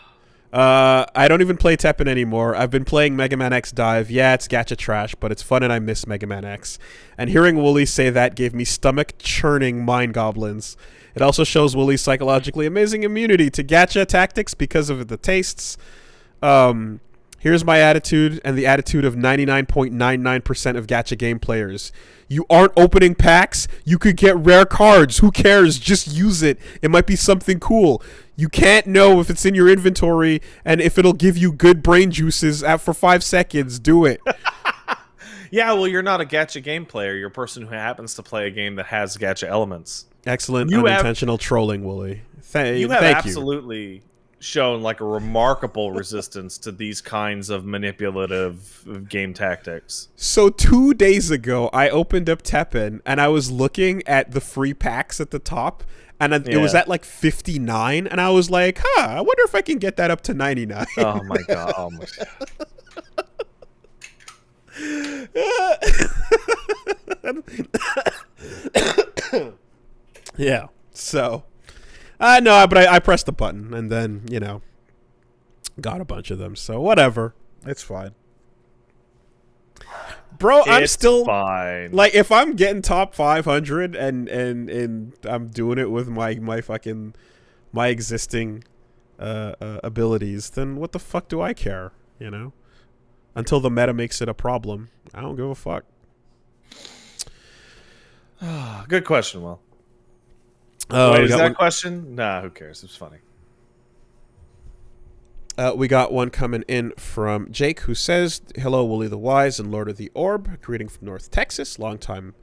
S1: I don't even play Teppen anymore. I've been playing Mega Man X Dive. Yeah, it's gacha trash, but it's fun and I miss Mega Man X. And hearing Wooly say that gave me stomach-churning mind goblins. It also shows Wooly's psychologically amazing immunity to gacha tactics because of the tastes. Here's my attitude and the attitude of 99.99% of gacha game players. You aren't opening packs. You could get rare cards. Who cares? Just use it. It might be something cool. You can't know if it's in your inventory and if it'll give you good brain juices for 5 seconds. Do it.
S2: Yeah, well, you're not a gacha game player. You're a person who happens to play a game that has gacha elements.
S1: Excellent unintentional trolling, Wooly. Thank you.
S2: Absolutely shown like a remarkable resistance to these kinds of manipulative game tactics.
S1: So 2 days ago, I opened up Teppen and I was looking at the free packs at the top, and it was at like 59, and I was like, I wonder if I can get that up to 99.
S2: Oh my god. Oh my
S1: god. Yeah. So no, but I pressed the button and then, you know, got a bunch of them. So whatever. It's fine. Bro, I'm still
S2: fine.
S1: Like, if I'm getting top 500 and I'm doing it with my existing abilities, then what the fuck do I care, you know? Until the meta makes it a problem, I don't give a fuck.
S2: Good question, Will.
S1: Oh,
S2: wait, is that question? Nah, who cares? It's funny.
S1: We got one coming in from Jake, who says, "Hello, Wooly the Wise and Lord of the Orb. Greeting from North Texas. Longtime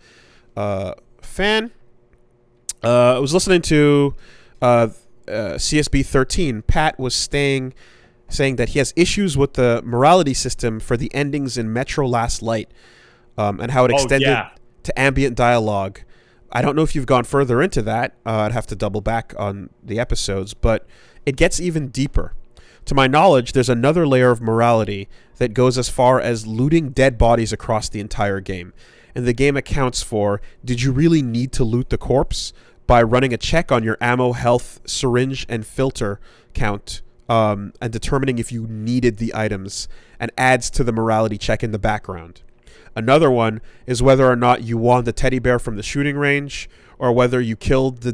S1: fan. I was listening to CSB 13. Pat was saying that he has issues with the morality system for the endings in Metro Last Light, and how it extended to ambient dialogue. I don't know if you've gone further into that. I'd have to double back on the episodes, but it gets even deeper. To my knowledge, there's another layer of morality that goes as far as looting dead bodies across the entire game. And the game accounts for, did you really need to loot the corpse? By running a check on your ammo, health, syringe, and filter count, and determining if you needed the items, and adds to the morality check in the background. Another one is whether or not you won the teddy bear from the shooting range, or whether you killed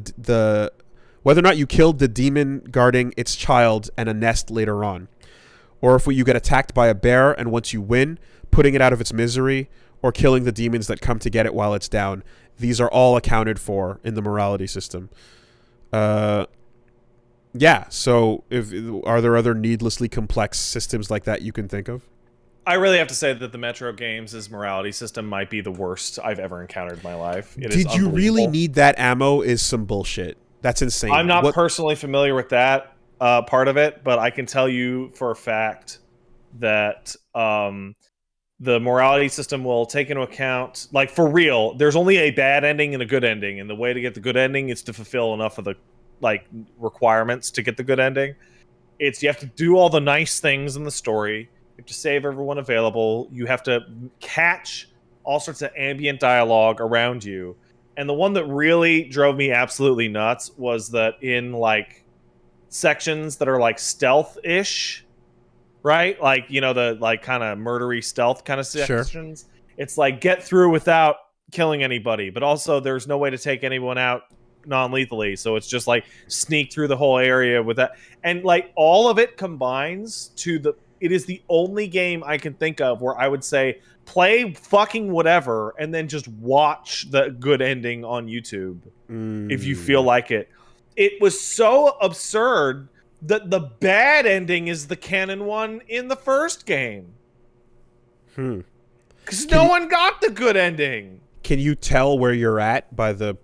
S1: whether or not you killed the demon guarding its child and a nest later on. Or if you get attacked by a bear and once you win, putting it out of its misery, or killing the demons that come to get it while it's down. These are all accounted for in the morality system. So are there other needlessly complex systems like that you can think of?
S2: I really have to say that the Metro Games' morality system might be the worst I've ever encountered in my life.
S1: Did you really need that ammo is some bullshit. That's insane.
S2: I'm not personally familiar with that part of it, but I can tell you for a fact that the morality system will take into account, like, for real, there's only a bad ending and a good ending, and the way to get the good ending is to fulfill enough of the requirements to get the good ending. You have to do all the nice things in the story. You have to save everyone available. You have to catch all sorts of ambient dialogue around you. And the one that really drove me absolutely nuts was that in sections that are stealth-ish, right? The kind of murdery stealth kind of sections. Sure. It's get through without killing anybody, but also there's no way to take anyone out non-lethally. So it's just sneak through the whole area with that. And all of it combines to it is the only game I can think of where I would say play fucking whatever and then just watch the good ending on YouTube if you feel like it. It was so absurd that the bad ending is the canon one in the first game. Because no one got the good ending.
S1: Can you tell where you're at by the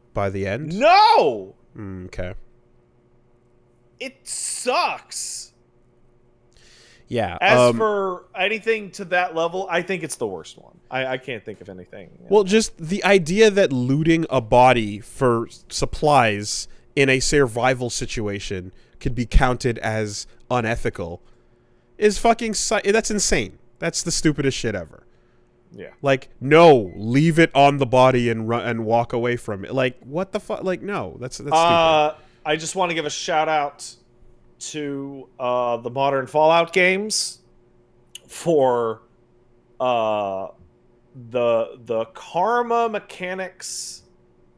S1: end?
S2: No!
S1: Okay.
S2: It sucks.
S1: Yeah.
S2: As for anything to that level, I think it's the worst one. I can't think of anything.
S1: Well, just the idea that looting a body for supplies in a survival situation could be counted as unethical is that's insane. That's the stupidest shit ever.
S2: Yeah.
S1: No, leave it on the body and run and walk away from it. What the fuck? No, that's stupid.
S2: I just want to give a shout out to the modern Fallout games for the karma mechanics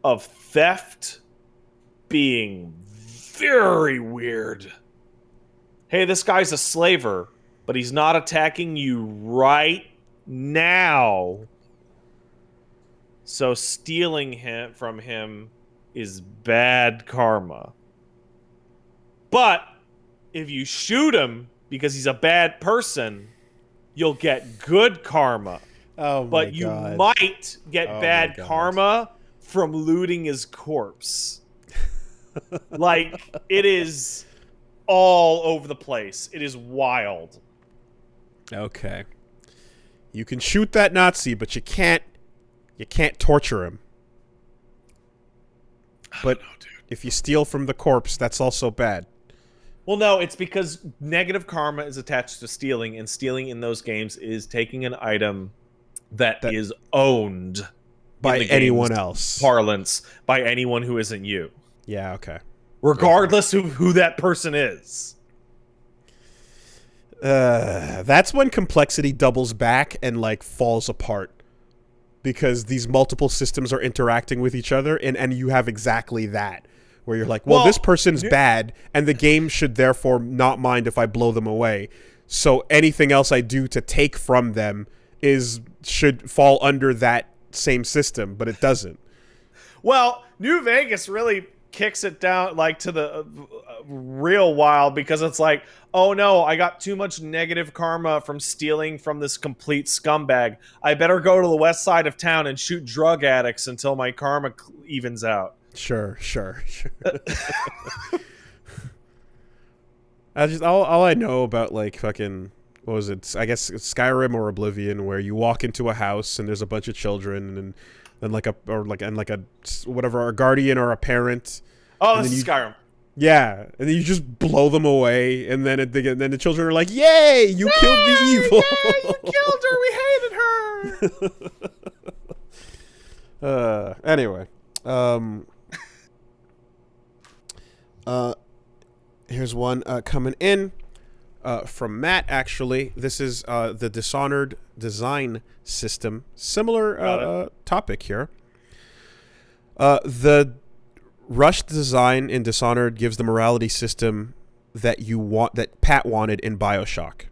S2: of theft being very weird. Hey, this guy's a slaver, but he's not attacking you right now. So stealing from him is bad karma. But if you shoot him because he's a bad person, you'll get good karma.
S1: Oh my
S2: but you
S1: God.
S2: might get bad karma from looting his corpse. It is all over the place. It is wild.
S1: Okay. You can shoot that Nazi, but you can't torture him. But if you steal from the corpse, that's also bad.
S2: Well, no, it's because negative karma is attached to stealing, and stealing in those games is taking an item that is owned
S1: by anyone else.
S2: Parlance, by anyone who isn't you.
S1: Yeah, okay.
S2: Regardless of who that person is.
S1: That's when complexity doubles back and falls apart. Because these multiple systems are interacting with each other, and you have exactly that. Where you're well, this person's bad, and the game should therefore not mind if I blow them away. So anything else I do to take from them should fall under that same system, but it doesn't.
S2: Well, New Vegas really kicks it down to the real wild because it's like, oh no, I got too much negative karma from stealing from this complete scumbag. I better go to the west side of town and shoot drug addicts until my karma evens out.
S1: Sure. I just all I know about like fucking what was it? I guess it's Skyrim or Oblivion, where you walk into a house and there's a bunch of children and then like a whatever, a guardian or a parent.
S2: Oh, this is Skyrim.
S1: Yeah, and then you just blow them away, and then then the children are like, "Yay! You killed the evil!
S2: Yay, you killed her! We hated her."
S1: Anyway, here's one coming in from Matt. Actually, this is the Dishonored design system. Similar topic here. The rushed design in Dishonored gives the morality system that Pat wanted in BioShock.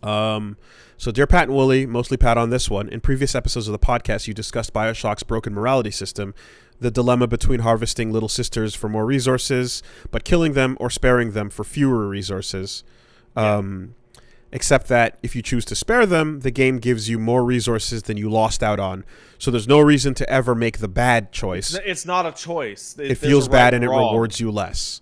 S1: So dear Pat and Wooly, mostly Pat on this one. In previous episodes of the podcast, you discussed BioShock's broken morality system, the dilemma between harvesting little sisters for more resources, but killing them or sparing them for fewer resources. Except that if you choose to spare them, the game gives you more resources than you lost out on. So there's no reason to ever make the bad choice.
S2: It's not a choice.
S1: It feels bad and it rewards you less.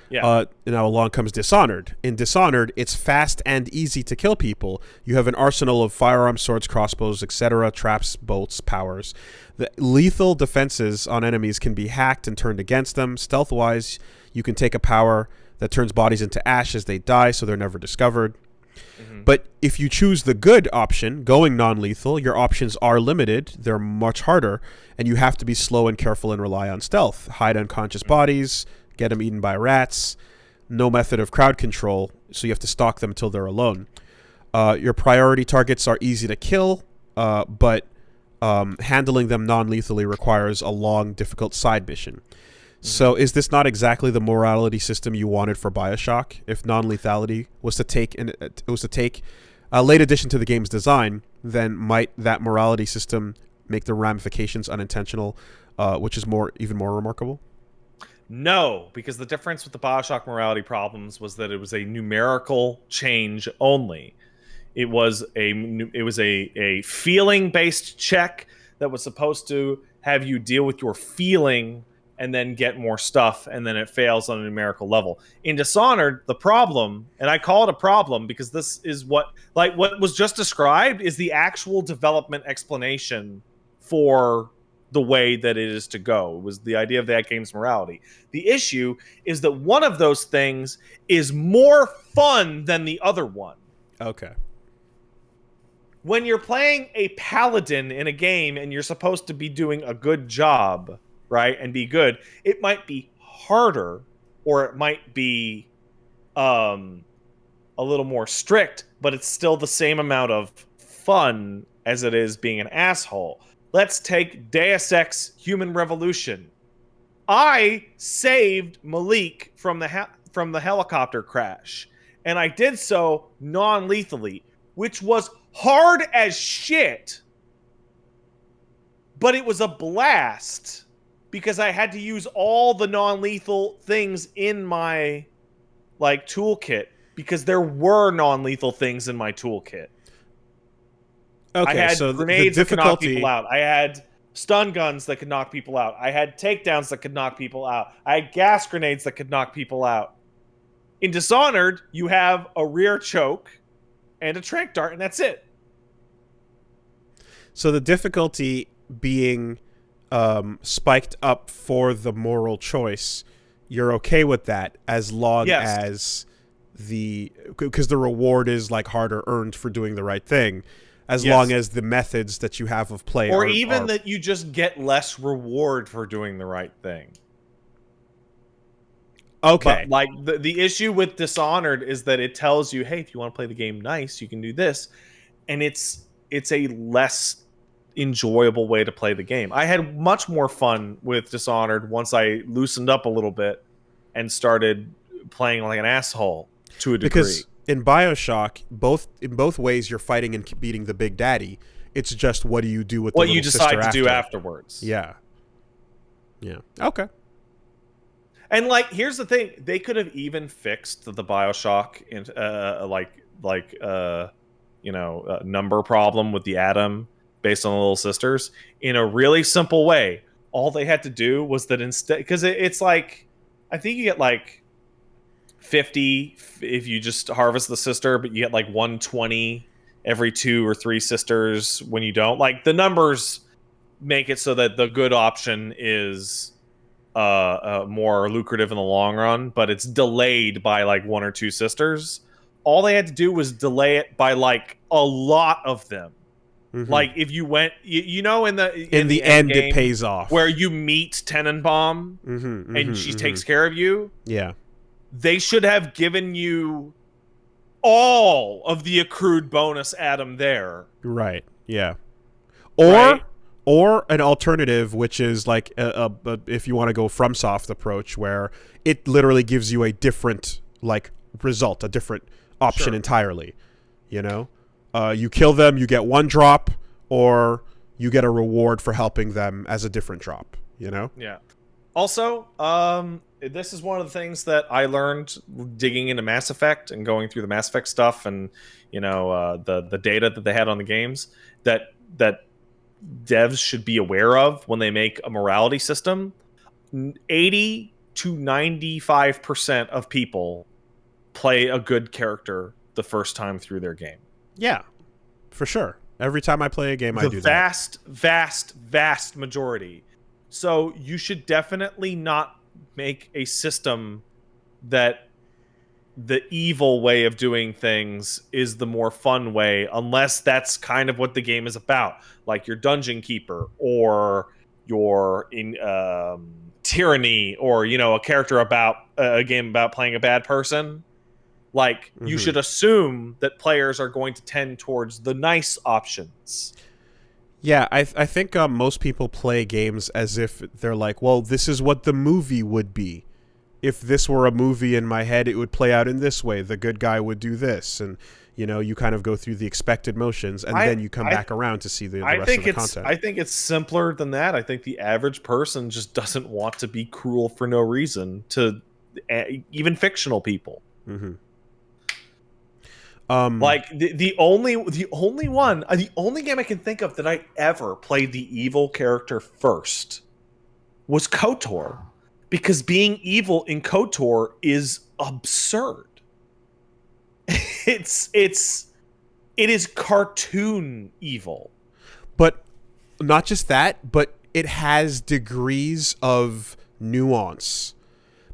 S2: Yeah.
S1: Now along comes Dishonored. In Dishonored, it's fast and easy to kill people. You have an arsenal of firearms, swords, crossbows, etc., traps, bolts, powers. The lethal defenses on enemies can be hacked and turned against them. Stealth-wise, you can take a power that turns bodies into ash as they die, so they're never discovered. But if you choose the good option, going non-lethal, your options are limited. They're much harder, and you have to be slow and careful and rely on stealth. Hide unconscious bodies, get them eaten by rats. No method of crowd control, so you have to stalk them until they're alone. Your priority targets are easy to kill, but handling them non-lethally requires a long, difficult side mission. So is this not exactly the morality system you wanted for BioShock? If non-lethality was to take a late addition to the game's design, then might that morality system make the ramifications unintentional, which is even more remarkable?
S2: No, because the difference with the BioShock morality problems was that it was a numerical change only. It was a feeling-based check that was supposed to have you deal with your feeling and then get more stuff, and then it fails on a numerical level. In Dishonored, the problem, and I call it a problem because this is what was just described is the actual development explanation for the way that it is to go. It was the idea of that game's morality. The issue is that one of those things is more fun than the other one.
S1: Okay.
S2: When you're playing a paladin in a game and you're supposed to be doing a good job, right, and be good, it might be harder or it might be a little more strict, but it's still the same amount of fun as it is being an asshole. Let's take Deus Ex Human Revolution. I saved Malik from the helicopter crash, and I did so non-lethally, which was hard as shit, but it was a blast because I had to use all the non-lethal things in my toolkit because there were non-lethal things in my toolkit.
S1: Okay,
S2: I had
S1: so
S2: grenades
S1: the
S2: that could knock
S1: difficulty...
S2: people out. I had stun guns that could knock people out. I had takedowns that could knock people out. I had gas grenades that could knock people out. In Dishonored, you have a rear choke and a tranq dart, and that's it.
S1: So the difficulty being spiked up for the moral choice, you're okay with that as long as because the reward is harder earned for doing the right thing, as long as the methods that you have of play
S2: or even that you just get less reward for doing the right thing.
S1: Okay.
S2: But the issue with Dishonored is that it tells you, hey, if you want to play the game nice, you can do this, and it's a less enjoyable way to play the game. I had much more fun with Dishonored once I loosened up a little bit and started playing like an asshole to a degree.
S1: Because in BioShock, in both ways, you're fighting and beating the big daddy. It's just what do you do with
S2: what
S1: the
S2: you
S1: little
S2: decide
S1: sister
S2: to do afterwards.
S1: Yeah. Okay.
S2: And like, here's the thing: they could have even fixed the Bioshock in number problem with the atom based on the little sisters in a really simple way. All they had to do was that instead, because it's like, I think you get like 50 if you just harvest the sister, but you get like 120 every 2 or 3 sisters when you don't. Like, the numbers make it so that the good option is more lucrative in the long run, but it's delayed by like 1 or 2 sisters. All they had to do was delay it by like a lot of them. Like, if you went, you know, in the
S1: end it pays off,
S2: where you meet Tenenbaum and she takes care of you.
S1: Yeah,
S2: they should have given you all of the accrued bonus atom there.
S1: Right. Yeah. Or an alternative, which is like if you want to go FromSoft approach, where it literally gives you a different like result, a different option entirely. You know, you kill them, you get 1 drop, or you get a reward for helping them as a different drop. You know.
S2: Yeah. Also, this is one of the things that I learned digging into Mass Effect and going through the Mass Effect stuff, and the data that they had on the games that devs should be aware of when they make a morality system. 80 to 95% of people play a good character the first time through their game.
S1: Yeah, for sure. Every time I play a game, I do
S2: that. Vast majority. So you should definitely not make a system that the evil way of doing things is the more fun way, unless that's kind of what the game is about, like your Dungeon Keeper or your Tyranny, or a character about a game about playing a bad person. Like, you should assume that players are going to tend towards the nice options.
S1: Yeah, I think most people play games as if they're like, well, this is what the movie would be. If this were a movie in my head, it would play out in this way. The good guy would do this. And, you kind of go through the expected motions, and then you come back around to see the rest of the content.
S2: I think it's simpler than that. I think the average person just doesn't want to be cruel for no reason to even fictional people. Like the only game I can think of that I ever played the evil character first was KOTOR, because being evil in KOTOR is absurd. It is cartoon evil.
S1: But not just that, but it has degrees of nuance.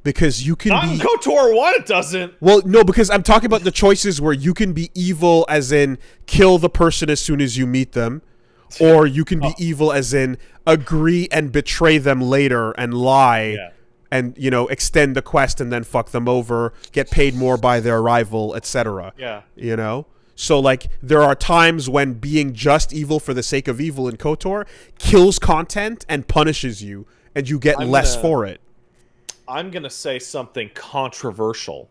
S1: Because you can
S2: not in KOTOR 1, it doesn't.
S1: Well, no, because I'm talking about the choices where you can be evil as in kill the person as soon as you meet them, or you can be evil as in agree and betray them later and lie and, extend the quest and then fuck them over, get paid more by their rival, etc.
S2: Yeah.
S1: So, like, there are times when being just evil for the sake of evil in KOTOR kills content and punishes you, and you get less for it.
S2: I'm going to say something controversial.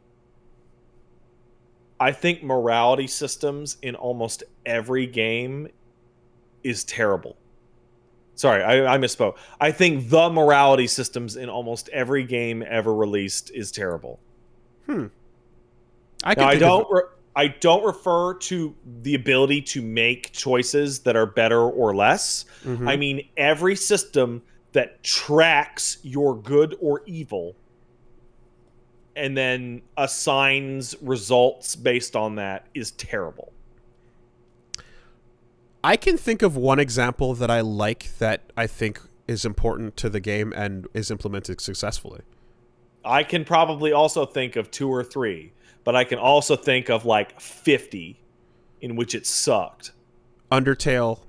S2: I think morality systems in almost every game is terrible. Sorry, I misspoke. I think the morality systems in almost every game ever released is terrible. I don't refer to the ability to make choices that are better or less. I mean every system that tracks your good or evil and then assigns results based on that is terrible.
S1: I can think of one example that I like that I think is important to the game and is implemented successfully.
S2: I can probably also think of 2 or 3, but I can also think of like 50 in which it sucked.
S1: Undertale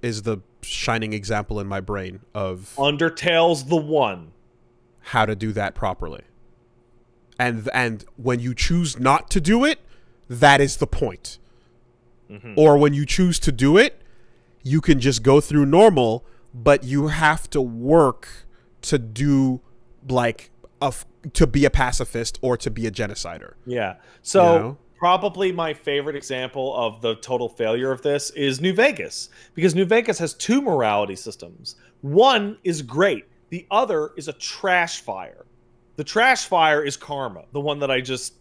S1: is the shining example in my brain of
S2: Undertale's the one.
S1: How to do that properly. And when you choose not to do it, that is the point. Or when you choose to do it, you can just go through normal, but you have to work to do like to be a pacifist or to be a genocider.
S2: Yeah. So probably my favorite example of the total failure of this is New Vegas, because New Vegas has 2 morality systems. One is great. The other is a trash fire. The trash fire is karma, the one that I just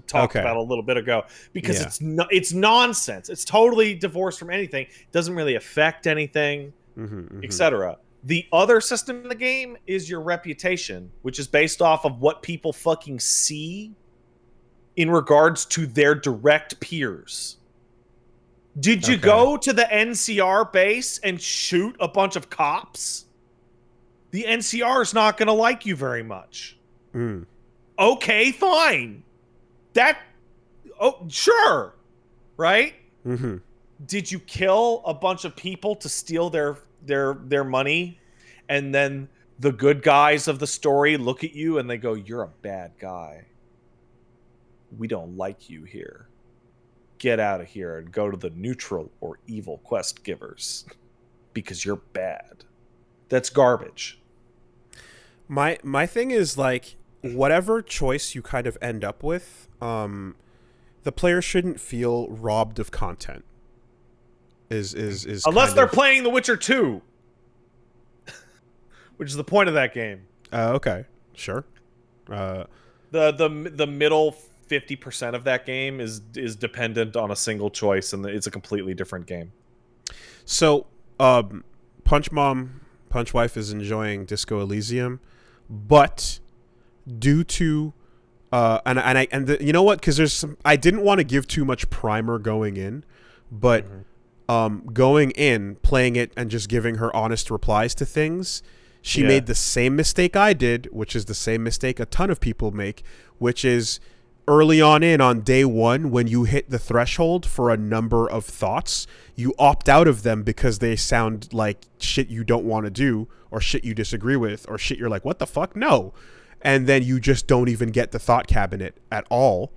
S2: talked about a little bit ago, because it's nonsense. It's totally divorced from anything. It doesn't really affect anything, etc. The other system in the game is your reputation, which is based off of what people fucking see in regards to their direct peers. Did you go to the NCR base and shoot a bunch of cops? The NCR is not going to like you very much. Okay, fine. Sure. Right? Did you kill a bunch of people to steal their money, and then the good guys of the story look at you and they go, "You're a bad guy. We don't like you here. Get out of here and go to the neutral or evil quest givers because you're bad." That's garbage.
S1: My thing is, like, whatever choice you kind of end up with, the player shouldn't feel robbed of content. Is
S2: unless they're playing The Witcher 2, which is the point of that game.
S1: Okay, sure.
S2: The middle 50% of that game is dependent on a single choice, and it's a completely different game.
S1: So, Punch Wife is enjoying Disco Elysium, but due to you know what? Because there's some, I didn't want to give too much primer going in, but going in, playing it, and just giving her honest replies to things, she made the same mistake I did, which is the same mistake a ton of people make, which is early on day one, when you hit the threshold for a number of thoughts, you opt out of them because they sound like shit you don't want to do, or shit you disagree with, or shit you're like, what the fuck? No. And then you just don't even get the thought cabinet at all.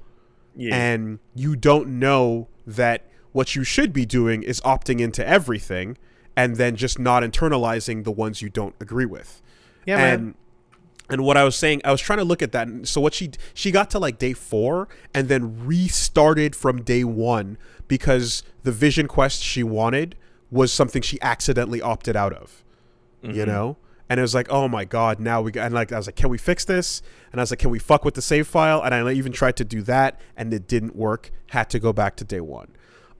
S1: Yeah. And you don't know that what you should be doing is opting into everything and then just not internalizing the ones you don't agree with. Yeah, man. And what I was saying, I was trying to look at that. And so what she got to like day 4 and then restarted from day 1 because the vision quest she wanted was something she accidentally opted out of, you know? And it was like, oh my God, now I was like, can we fix this? And I was like, can we fuck with the save file? And I even tried to do that and it didn't work. Had to go back to day 1.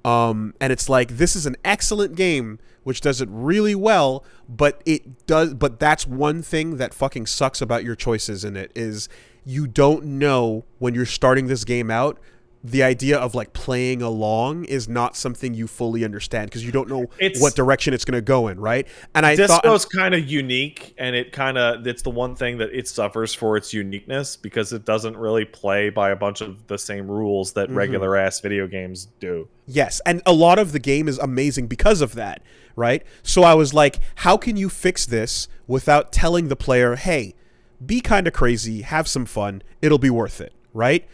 S1: And it's like, this is an excellent game, which does it really well, but that's one thing that fucking sucks about your choices in it, is you don't know when you're starting this game out. The idea of like playing along is not something you fully understand because you don't know what direction it's going to go in, right? And
S2: Disco's kind of unique, and it's the one thing that it suffers for its uniqueness because it doesn't really play by a bunch of the same rules that regular ass video games do.
S1: Yes, and a lot of the game is amazing because of that, right? So I was like, how can you fix this without telling the player, hey, be kind of crazy, have some fun, it'll be worth it, right?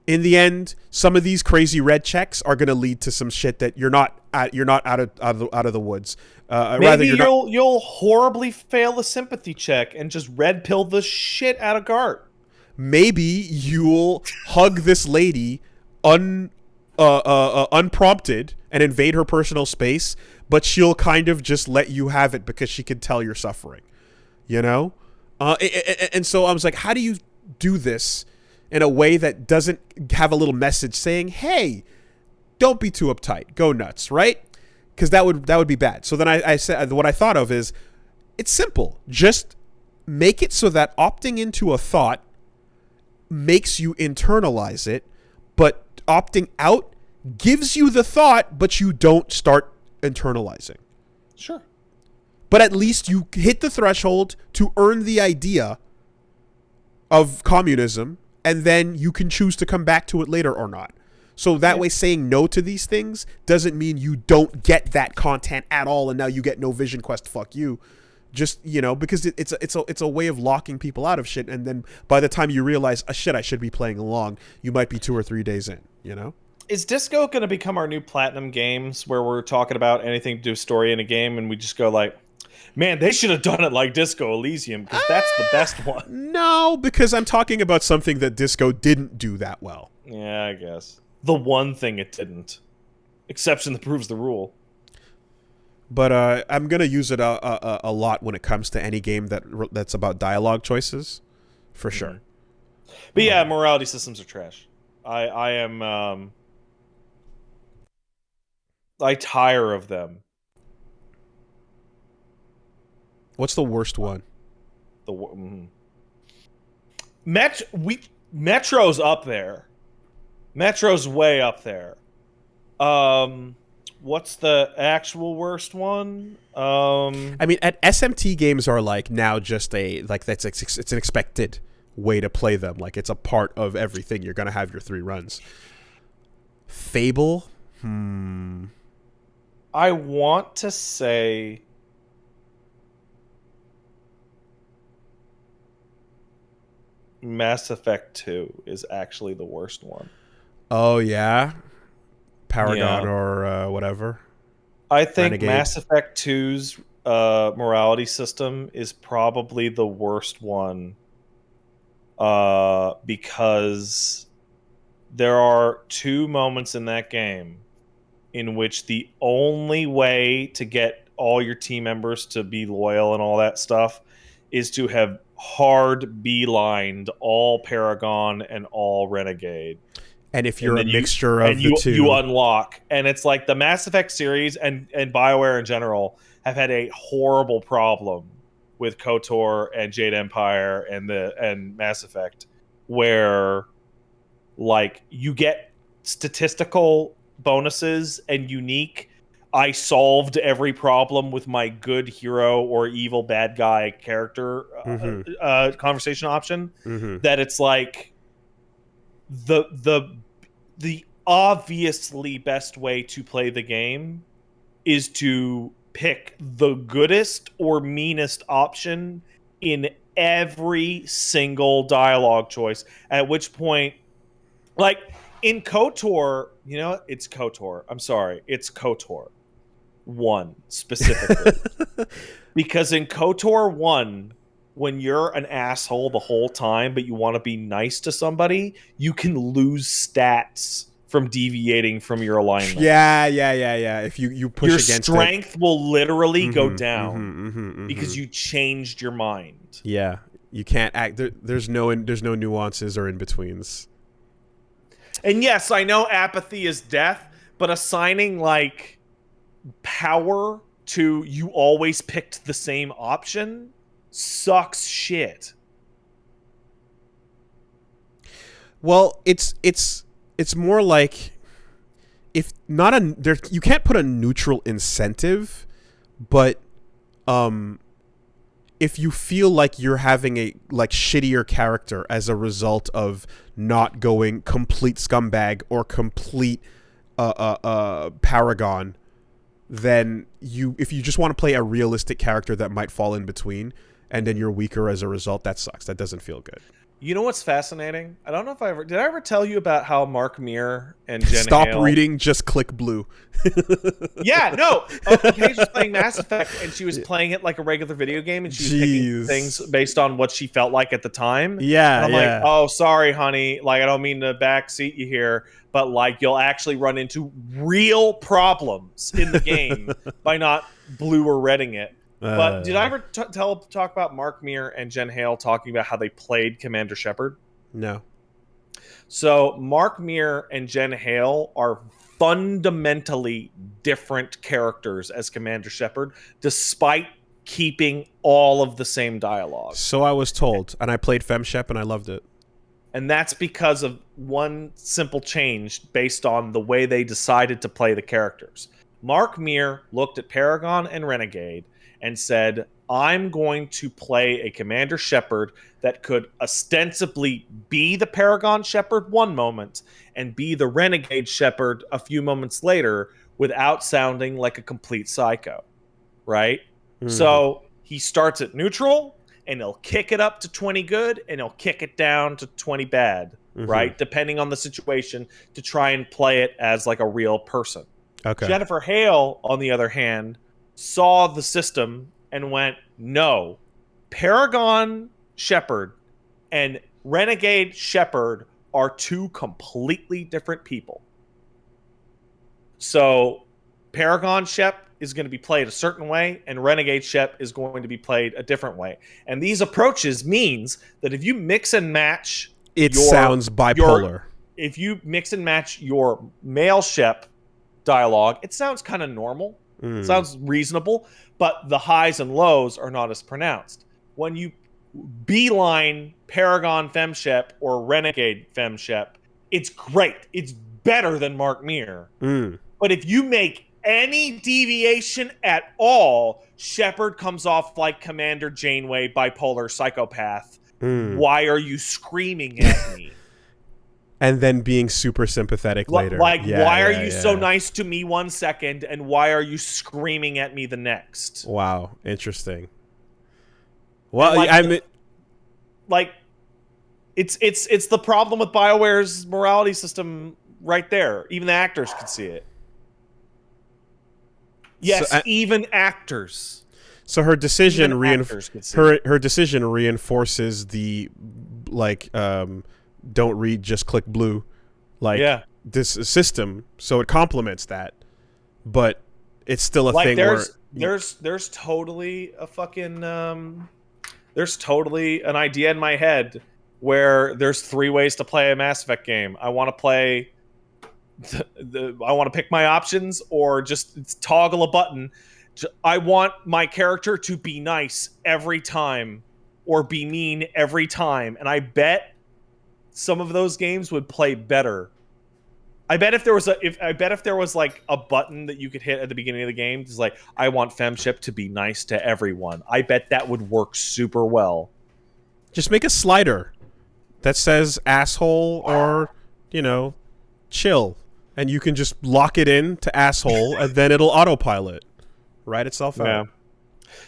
S1: In the end, some of these crazy red checks are going to lead to some shit that you're not out of the woods.
S2: Maybe you'll horribly fail the sympathy check and just red pill the shit out of Gart.
S1: Maybe you'll hug this lady unprompted and invade her personal space, but she'll kind of just let you have it because she can tell you're suffering, you know? And so I was like, how do you do this in a way that doesn't have a little message saying, hey, don't be too uptight, go nuts, right? Because that would be bad. So then I said, what I thought of is, it's simple. Just make it so that opting into a thought makes you internalize it, but opting out gives you the thought, but you don't start internalizing.
S2: Sure.
S1: But at least you hit the threshold to earn the idea of communism, and then you can choose to come back to it later or not. So that way, saying no to these things doesn't mean you don't get that content at all, and now you get no vision quest. Fuck you. Just, you know, because it's a way of locking people out of shit, and then by the time you realize, shit, I should be playing along, you might be 2 or 3 days in, you know?
S2: Is Disco going to become our new Platinum games where we're talking about anything to do with story in a game and we just go like, man, they should have done it like Disco Elysium because that's the best one?
S1: No, because I'm talking about something that Disco didn't do that well.
S2: Yeah, I guess. The one thing it didn't. Exception that proves the rule.
S1: But I'm going to use it a lot when it comes to any game that's about dialogue choices, for sure.
S2: But yeah, morality systems are trash. I am I tire of them.
S1: What's the worst one?
S2: Metro's up there. Metro's way up there. What's the actual worst one?
S1: I mean, SMT games are like now just it's an expected way to play them. Like it's a part of everything. You're gonna have your 3 runs. Fable.
S2: I want to say Mass Effect 2 is actually the worst one.
S1: Oh yeah, Paragon or whatever.
S2: I think
S1: Renegade.
S2: Mass Effect 2's morality system is probably the worst one because there are 2 moments in that game in which the only way to get all your team members to be loyal and all that stuff is to have hard beelined all Paragon and all Renegade.
S1: And if you're a mixture of the two,
S2: you unlock. And it's like the Mass Effect series and BioWare in general have had a horrible problem with KOTOR and Jade Empire and Mass Effect, where like you get statistical bonuses and unique I solved every problem with my good hero or evil bad guy character conversation option. That it's like the obviously best way to play the game is to pick the goodest or meanest option in every single dialogue choice, at which point, like in KOTOR, you know, it's KOTOR. I'm sorry, it's KOTOR 1 specifically. Because in KOTOR 1, when you're an asshole the whole time, but you want to be nice to somebody, you can lose stats from deviating from your alignment.
S1: Yeah. If you push
S2: your
S1: against
S2: strength will literally go down because you changed your mind.
S1: Yeah, you can't act. There's no nuances or in betweens.
S2: And yes, I know apathy is death, but assigning like power to you always picked the same option sucks shit.
S1: Well, it's more like if not a there you can't put a neutral incentive, but if you feel like you're having a like shittier character as a result of not going complete scumbag or complete paragon, then if you just want to play a realistic character that might fall in between and then you're weaker as a result, that sucks. That doesn't feel good.
S2: You know what's fascinating? I don't know if did I ever tell you about how Mark Meer and Jen
S1: Stop
S2: Hale...
S1: reading, just click blue.
S2: Yeah, no. Paige was playing Mass Effect and she was playing it like a regular video game and she was picking things based on what she felt like at the time.
S1: Yeah,
S2: and I'm like, oh, sorry, honey. Like, I don't mean to backseat you here, but like you'll actually run into real problems in the game by not blue or redding it. But did I ever talk about Mark Meer and Jen Hale talking about how they played Commander Shepard?
S1: No.
S2: So Mark Meer and Jen Hale are fundamentally different characters as Commander Shepard, despite keeping all of the same dialogue.
S1: So I was told, and I played FemShep and I loved it.
S2: And that's because of one simple change based on the way they decided to play the characters. Mark Meer looked at Paragon and Renegade and said, I'm going to play a Commander Shepard that could ostensibly be the Paragon Shepard one moment and be the Renegade Shepard a few moments later without sounding like a complete psycho, right? So he starts at neutral and he'll kick it up to 20 good and he'll kick it down to 20 bad, right? Depending on the situation, to try and play it as like a real person.
S1: Okay.
S2: Jennifer Hale, on the other hand, saw the system and went, no, Paragon Shepard and Renegade Shepard are 2 completely different people. So Paragon Shep is going to be played a certain way and Renegade Shep is going to be played a different way. And these approaches means that if you mix and match
S1: it sounds bipolar.
S2: If you mix and match your male Shep dialogue, it sounds kind of normal. It sounds reasonable, but the highs and lows are not as pronounced. When you beeline Paragon FemShep or Renegade FemShep, it's great. It's better than Mark Meer. But if you make any deviation at all, Shepard comes off like Commander Janeway, bipolar psychopath. Why are you screaming at me?
S1: And then being super sympathetic later.
S2: Why are you so nice to me 1 second, and why are you screaming at me the next?
S1: Wow, interesting. Well,
S2: it's the problem with BioWare's morality system right there. Even the actors could see it. Yes, so, even actors.
S1: So her decision her decision reinforces the don't read, just click blue, this system. So it complements that, but it's still a thing.
S2: There's totally a fucking there's totally an idea in my head where there's 3 ways to play a Mass Effect game. I want to play I want to pick my options or just toggle a button. I want my character to be nice every time or be mean every time, and I bet some of those games would play better. I bet if there was like a button that you could hit at the beginning of the game, it's like, I want FemShep to be nice to everyone. I bet that would work super well.
S1: Just make a slider that says asshole or, chill, and you can just lock it in to asshole, and then it'll autopilot, write itself out.
S2: Yeah.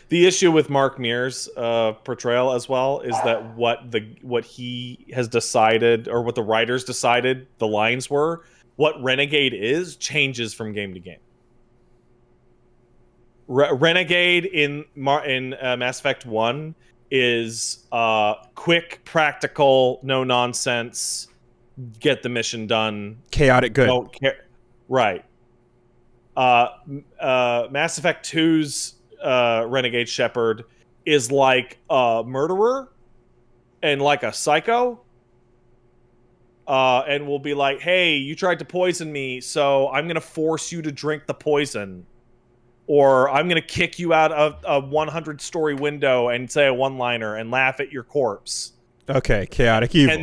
S2: The issue with Mark Meer's portrayal as well is that what he has decided, or what the writers decided the lines were, what Renegade is, changes from game to game. Renegade in Mass Effect 1 is quick, practical, no nonsense, get the mission done,
S1: chaotic good.
S2: Don't care. Right. Mass Effect 2's Renegade Shepard is like a murderer and like a psycho, and will be like, hey, you tried to poison me, so I'm gonna force you to drink the poison, or I'm gonna kick you out of a 100-story window and say a one-liner and laugh at your corpse.
S1: Okay, chaotic evil.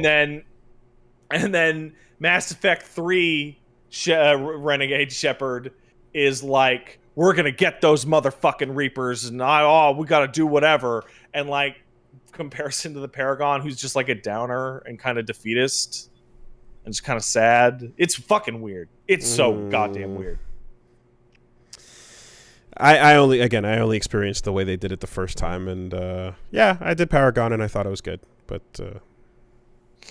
S2: And then Mass Effect 3 Renegade Shepard is like, we're gonna get those motherfucking Reapers, and we gotta do whatever. And like, comparison to the Paragon, who's just like a downer and kind of defeatist and just kind of sad. It's fucking weird. It's so goddamn weird.
S1: I only experienced the way they did it the first time, and I did Paragon and I thought it was good, but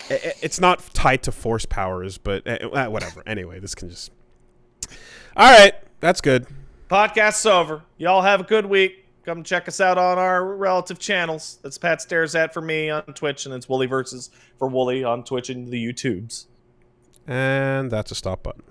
S1: it's not tied to force powers, but whatever. Anyway, this can just. All right, that's good.
S2: Podcast's over. Y'all have a good week. Come check us out on our relative channels. That's Pat Stares At for me on Twitch, and it's Wooly Versus for Wooly on Twitch and the YouTubes.
S1: And that's a stop button.